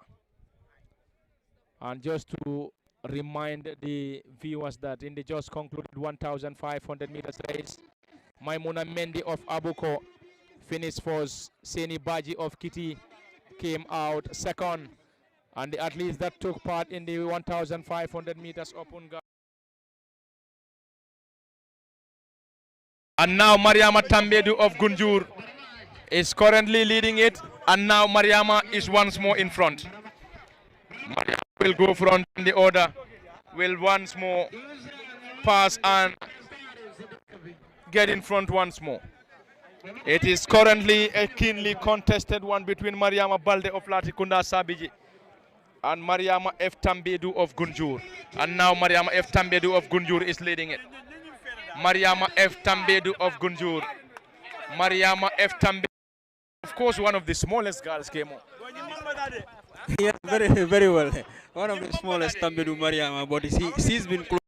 And just to remind the viewers that in the just concluded 1,500 meters race, Maimuna Mendi of Abuko finished first. Seni Baji of Kiti came out second. And the athletes that took part in the 1,500 meters open. And now Mariama Tambedu of Gunjur is currently leading it. And now Mariama is once more in front. Mariama will go front in the order, will once more pass and get in front once more. It is currently a keenly contested one between Mariama Balde of Latrikunda Sabiji and Mariama F. Tambedu of Gunjur. And now Mariama F. Tambedu of Gunjur is leading it. Mariama F. Tambedu of Gunjur. Mariama F. Tambedu, of course, one of the smallest girls came on. Yeah, very well. One of the smallest, Tambedu Mariama, but she's been close.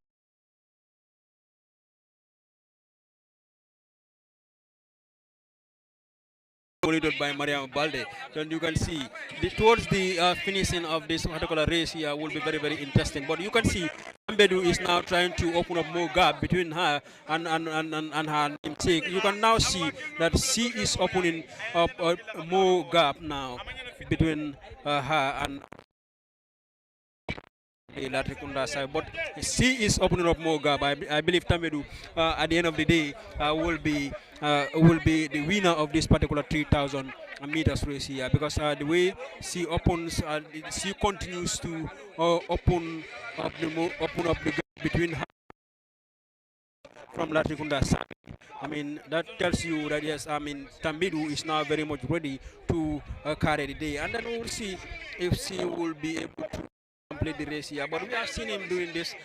Monitored by Mariama Balde. Then you can see towards the finishing of this particular race here will be very interesting. But you can see Tambedu is now trying to open up more gap between her and her namesake. You can now see that she is opening up more gap now between her and the Latrikunda side, but she is opening up more gap. I believe Tambedu at the end of the day will be the winner of this particular 3,000 meters race here, because the way she opens, she continues to open up the gap between her from Latrikunda side. I mean, that tells you that yes, I mean, Tambedu is now very much ready to carry the day, and then we'll see if she will be able to complete the race here. But we have seen him doing this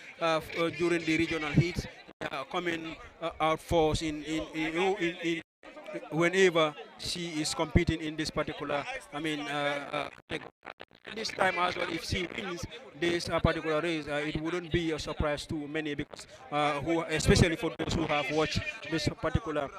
during the regional heats, coming out first in whenever she is competing in this particular, I mean, this time as well, if she wins this particular race, it wouldn't be a surprise to many, because especially for those who have watched this particular,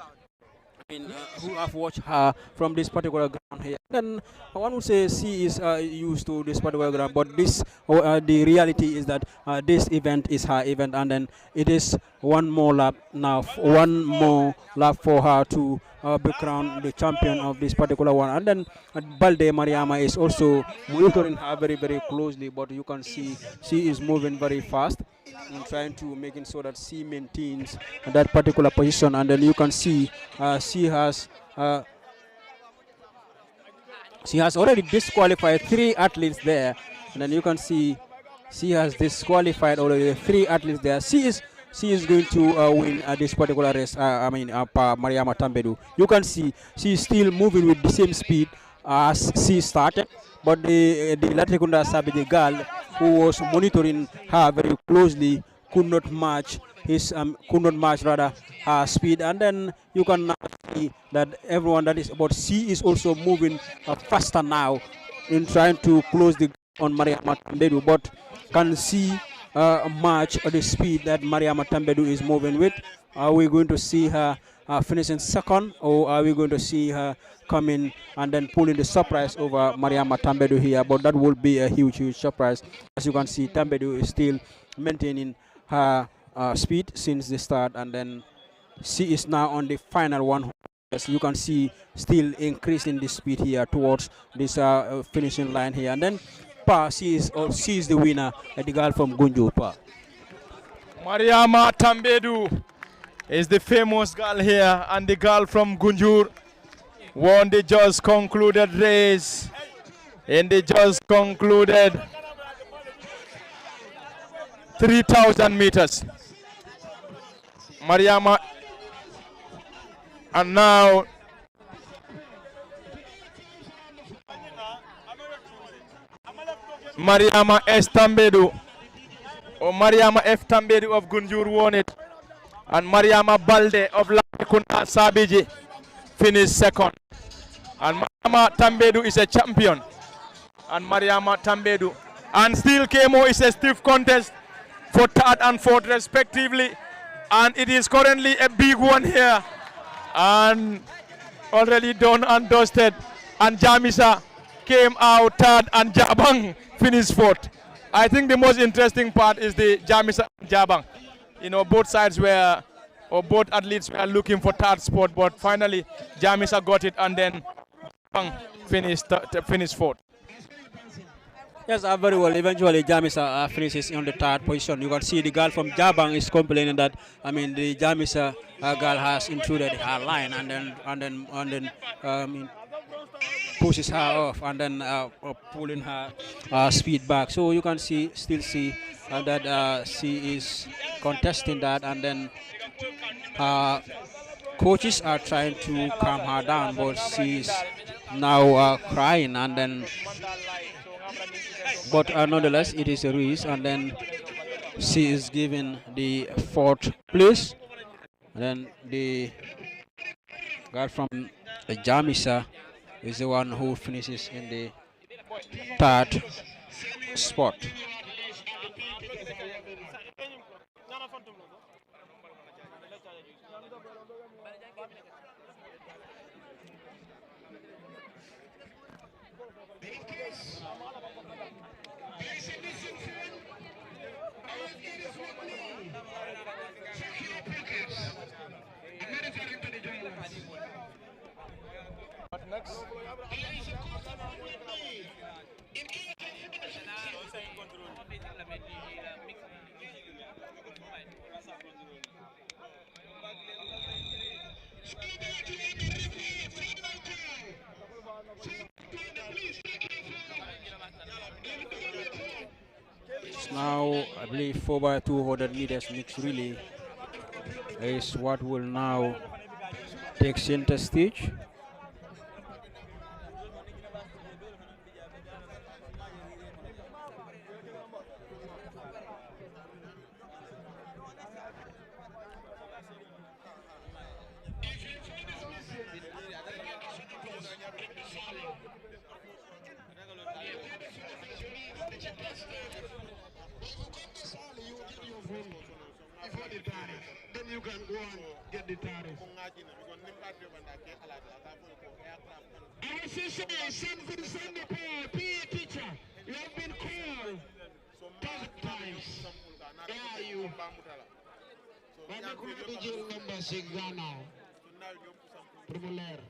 who have watched her from this particular ground here. Then one would say she is used to this particular ground, but this the reality is that this event is her event, and then it is one more lap now, one more lap for her to be crowned the champion of this particular one. And then Balde Mariama is also monitoring her very closely, but you can see she is moving very fast and trying to making sure that she maintains that particular position. And then you can see she has already disqualified 3 athletes there, and then you can see she has disqualified already 3 athletes there. She is going to win this particular race. Mariama Tambedu. You can see she is still moving with the same speed as she started, but the Latrikunda Sabiji girl, who was monitoring her very closely, could not match her speed. And then you can now see that everyone that is about, she is also moving faster now in trying to close the gap on Mariama Tambedu, but can see match the speed that Mariama Tambedu is moving with. Are we going to see her finishing second, or are we going to see her coming and then pulling the surprise over Mariama Tambedu here? But that will be a huge surprise. As you can see, Tambedu is still maintaining her speed since the start, and then she is now on the final one. Yes, you can see still increasing the speed here towards this finishing line here. And then Pa sees the winner, the girl from Gunjur. Pa. Mariama Tambedu is the famous girl here, and the girl from Gunjur won the just concluded race. In the just concluded 3,000 meters. Mariama, and now Mariama S. Tambedu, or Mariama F. Tambedu of Gunjur won it, and Mariama Balde of Lakunda Sabiji finished second. And Mariama Tambedu is a champion, and Mariama Tambedu, and still KMO is a stiff contest for third and fourth respectively, and it is currently a big one here, and already done and dusted, and Jamisa came out third and Jabang finished fourth. I think the most interesting part is the Jamisa and Jabang. You know, both sides were, or both athletes were looking for third spot, but finally Jamisa got it, and then Jabang finished fourth. Yes, very well. Eventually, Jamisa finishes on the third position. You can see the girl from Jabang is complaining that, I mean, the Jamisa girl has intruded her line and then pushes her off and then pulling her speed back. So you can still see that she is contesting that, and then coaches are trying to calm her down, but she's now crying, and then. But nonetheless, it is a race, and then she is given the fourth place. And then the guy from Jamisa is the one who finishes in the third spot. Next. It's now, I believe, 4x200 meters mixed relay is what will now take center stage. Then you can go and get the tariff. Our sister, St. Vincent de Paul, PE teacher, you have been called 1,000 times. Where are you? But the crowd number 6 now. Tribulaire.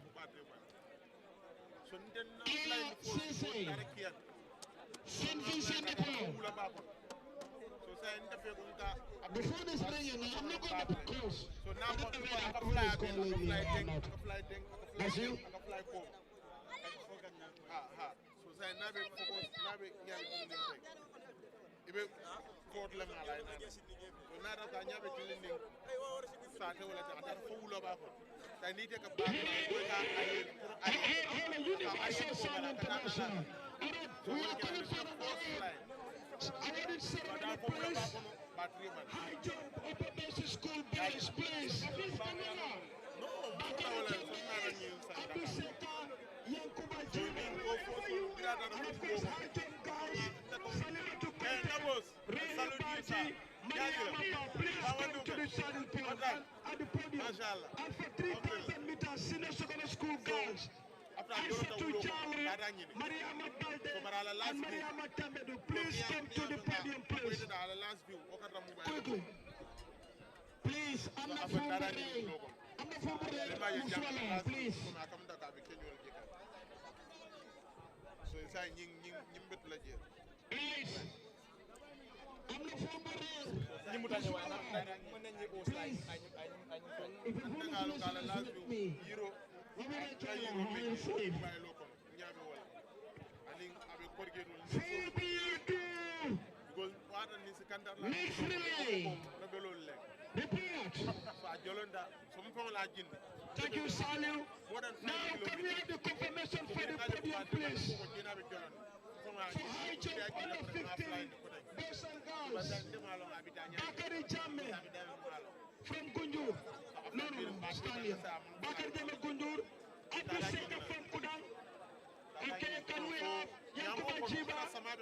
St. Vincent de Paul. Before this ring, I'm not going to be close. So now I'm calling you. That's you? I want to set up the place. High jump, upper basic school boys, please. Abiseka, Yankuba Junior, and of course high jump guys, Salima Tukete, Raya Baji, Maria Mata, please come to the saddle point at the podium. And for 3,000 meters, senior secondary school girls, Aissatou Jawe, Mariama Balde, and Mariama Tambedu, please come to the podium, please. Quickly. Please, I'm not from the day. I'm please. Right. I'm the former if you want to listen with me, we will tell you how you save. Next relay. Report. Thank you, Salu. Now, can we have the confirmation for the podium, please? For high jump under 15, boys and girls. Bakari Jamme from Gunjur. No, stand here. Bakari Jamme Gunjur. Abduseka from Kudang. Okay, can we have Yankuba Jiba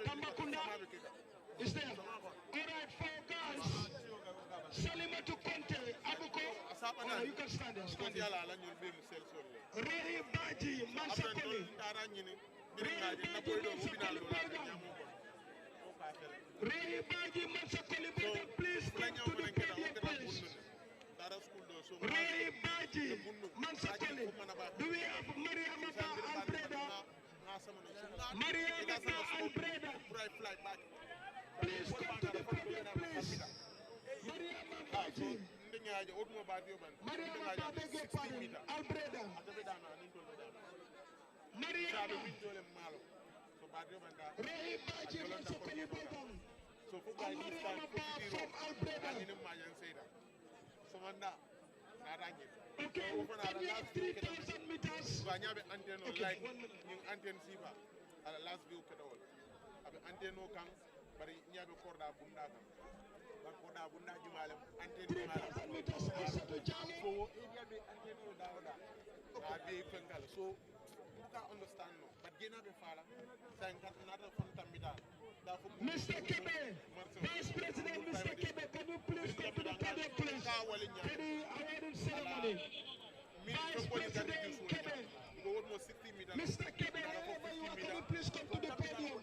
Tambakunda? Is there? All right, 4 girls. Salimatu Conte, Abuko. Oh, you can stand there. Stand there. Rohi Baji, Mansakoli. Rohi Baji, Mansakoli, please come to the podium, please. Rohi Baji, Mansakoli. Do we have Mariamata Albreda? Mariamata Albreda. Please come to the podium, please. Mariamata Baji. Mariamata, beg your pardon. Albreda. Mariamata. Rohi Baji, Mansakoli, Mariamata from Albreda. Okay, can we have 3,000 meters? Okay, 1 minute. 3,000 meters also to Jalo. Mr. Kebe, Vice President Mr. Kebe, can you please come to the podium, please? For the awarding ceremony. Vice President Kebe, Mr. Kebe, wherever you are, can you please come to the podium?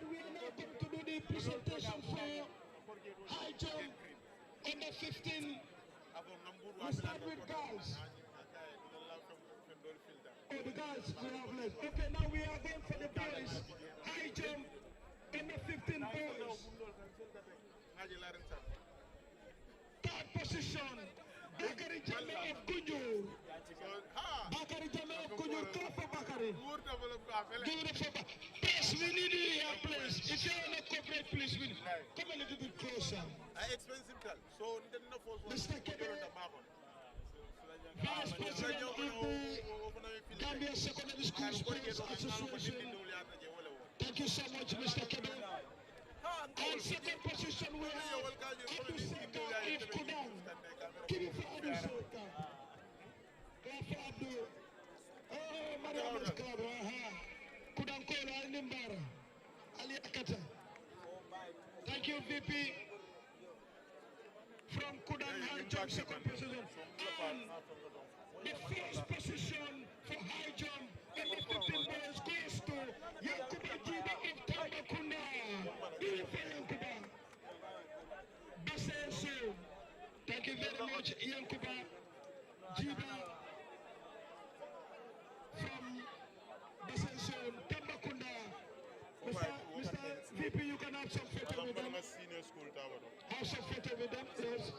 We are now going to do the presentation for high jump under 15. We start with girls. Oh, the girls we have left. Okay, now we are going for the boys. High jump under 15 boys. Third position, Bakari Jame of Gunjur. Bakari Jame of Gunjur, clap for Bakari. Give it a please, we need you here, please. If you are not corporate, please, come a little bit closer. So, Mr. Kebe, Vice President of the Gambia Secondary School Sports Association. Thank you so much, Mr. Kebe. And second position, we have Abduseka of Kudang. Give it for Abduseka. Clap for Abdul. Oh, Mariama's club. Kudang Kola, Nimbara. Ali Akata. Thank you, VP. From Kudang High Jump, second position. And the first position for high jump in the 15 boys goes to Yankuba Jiba of Tambakunda. Yankuba. Basenso. Thank you very much, Yankuba Jiba from Basenso, Tambakunda. Mr. VP, you can have some photo with them. Have some photo with them, yes.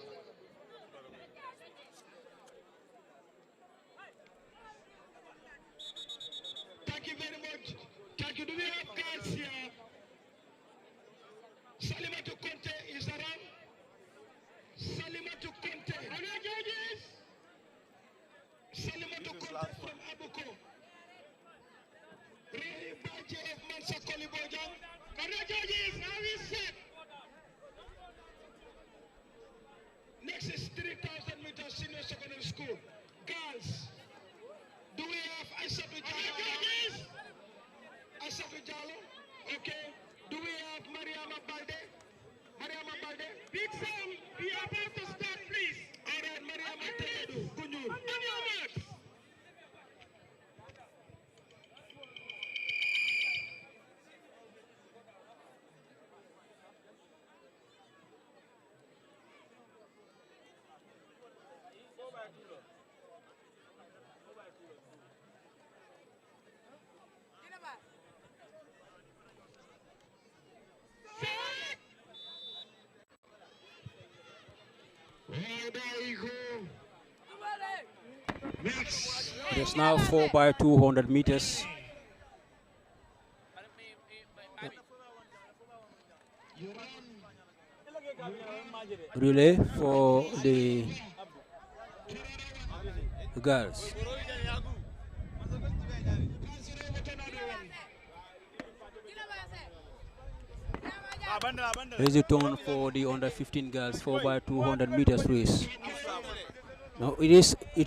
It's now 4 by 200 meters. Relay for the girls. There is a turn for the under 15 girls 4 by 200 meters race. Now it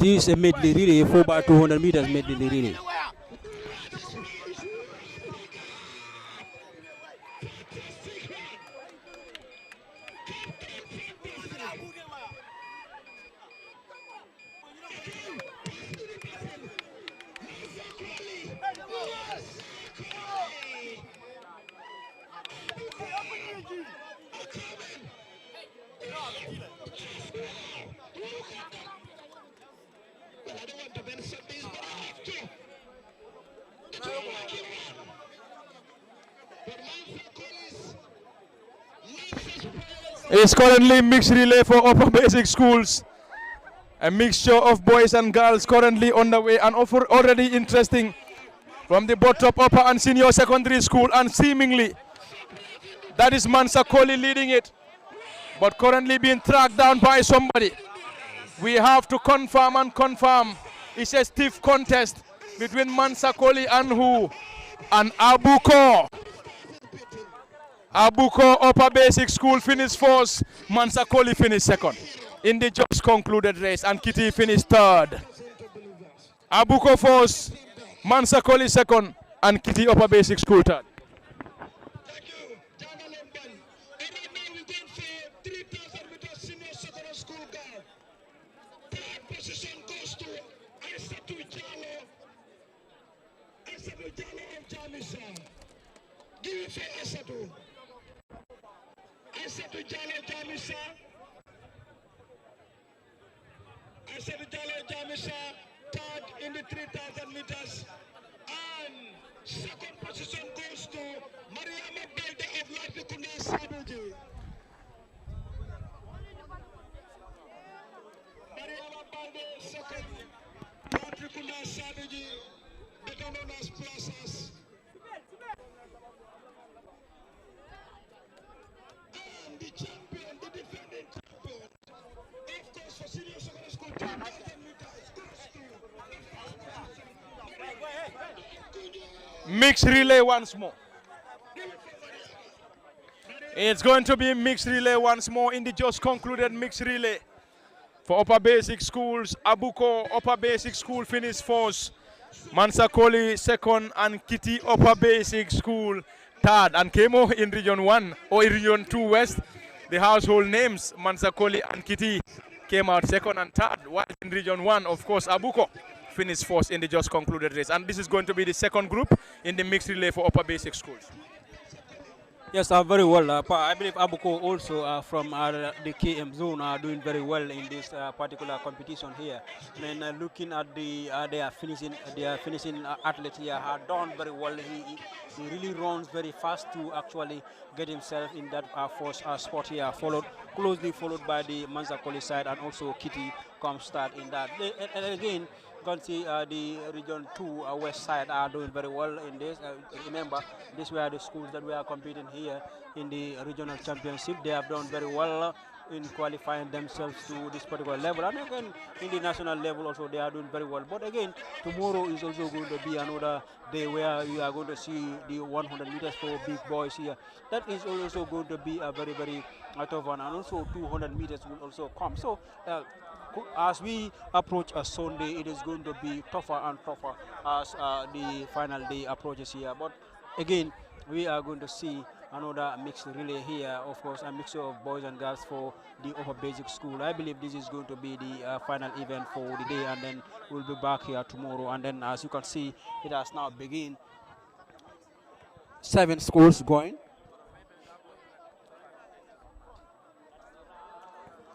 is a medley relay 4 by 200 meters medley relay. It's currently mixed relay for upper basic schools. A mixture of boys and girls currently underway and already interesting from the bottom upper and senior secondary school, and seemingly that is Mansa Koli leading it, but currently being tracked down by somebody. We have to confirm and confirm. It's a stiff contest between Mansa Koli and who? And Abuko. Abuko Upper Basic School finished first, Mansa Koli finished second in the just concluded race, and Kitty finished third. Abuko first, Mansa Koli second, and Kitty Upper Basic School third. Thank you, Jana Lomban. And right now we're going for 3,000 meters senior secondary school girl. Third position goes to Aisatu Jalo. Aisatu Jalo of Jamisa. Give it for Aisatu. Aisatu Jalo Jamisa. Aisatu Jalo Jamisa. Third in the 3,000 meters. And second position goes to Mariama Balde of Latrikunda Saduji. Mariama Balde second. Latrikunda Saduji, better known as Plazas. And the champion, the defending champion, of course for senior secondary school 2,000 meters goes to Mixed relay once more. It's going to be mixed relay once more in the just concluded mixed relay. For upper basic schools, Abuko Upper Basic School finished first, Mansa Koli second, and Kitty Upper Basic School third. And Kemo in Region 1 or in Region 2 West, the household names Mansa Koli and Kitty came out second and third, while in Region 1, of course, Abuko finished first in the just concluded race. And this is going to be the second group in the mixed relay for upper basic schools. Yes, very well. I believe Abuko also from the KM zone are doing very well in this particular competition here. I mean, looking at their finishing athletes here are done very well. He really runs very fast to actually get himself in that first spot here, closely followed by the Mansa Koli side, and also Kitty comes start in that. And again, you can see the Region 2 West side are doing very well in this. Remember, these were the schools that were competing here in the regional championship. They have done very well in qualifying themselves to this particular level. And again, in the national level also, they are doing very well. But again, tomorrow is also going to be another day where you are going to see the 100 meters for big boys here. That is also going to be a very, very tough one. And also 200 meters will also come. So, as we approach a Sunday, it is going to be tougher and tougher as the final day approaches here. But again, we are going to see another mixed relay here, of course, a mixture of boys and girls for the upper basic school. I believe this is going to be the final event for the day, and then we'll be back here tomorrow. And then, as you can see, it has now begun. 7 schools going.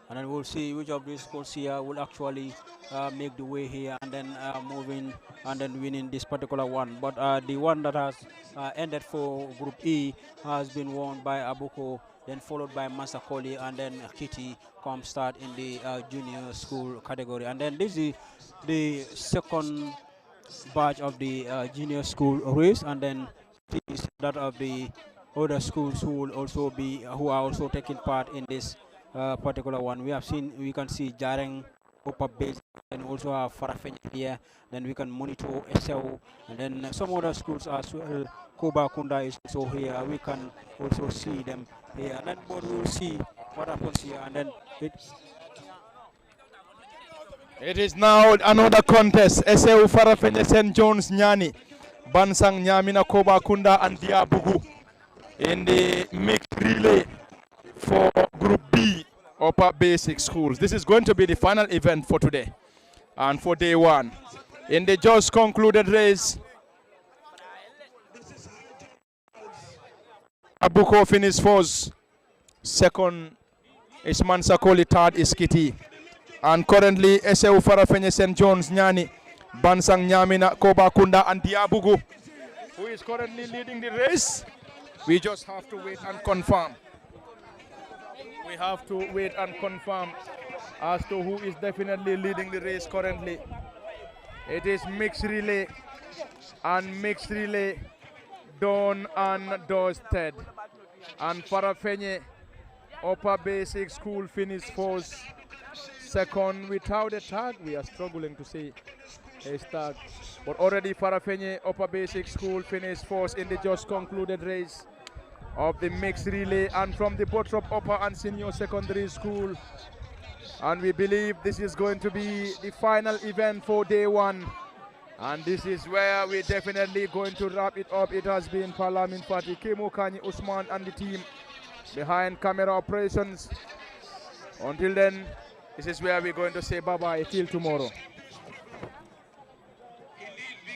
And then we'll see which of these schools here will actually make the way here and then moving and then winning this particular one. But the one that has ended for Group E has been won by Abuko, then followed by Mansa Koli, and then Kitty comes start in the junior school category. And then this is the second badge of the junior school race, and then that of the other schools who will also be who are also taking part in this particular one. We can see Jareng, Upper Base, and also have Farafenye here. Then we can monitor SL, and then some other schools as well. Koba Kunda is also here. We can also see them here, and then we will see what happens here, and then It is now another contest. SAU Farafenye St. John's Nyani, Bansang Nyamina Koba Kunda and Diabugu in the mixed relay for Group B Upper Basic Schools. This is going to be the final event for today and for day one. In the just concluded race, Abuko finished first, second is Mansakoli, third is Kitty. And currently, SAU Farafenye St. John's Nyani, Bansang Nyamina, Koba Kunda and Diabugu, who is currently leading the race. We just have to wait and confirm. We have to wait and confirm as to who is definitely leading the race currently. It is mixed relay and mixed relay, Dawn and Dosted. And Farafenye Upper Basic School finished first. Second, without a tag, we are struggling to see a tag. But already Farafenye Upper Basic School finished first in the just concluded race of the mixed relay, and from the Bottrop Upper and Senior Secondary School. And we believe this is going to be the final event for day one. And this is where we're definitely going to wrap it up. It has been Parlament Party, Kemo Kanyi Usman and the team behind camera operations. Until then, this is where we're going to say bye-bye till tomorrow.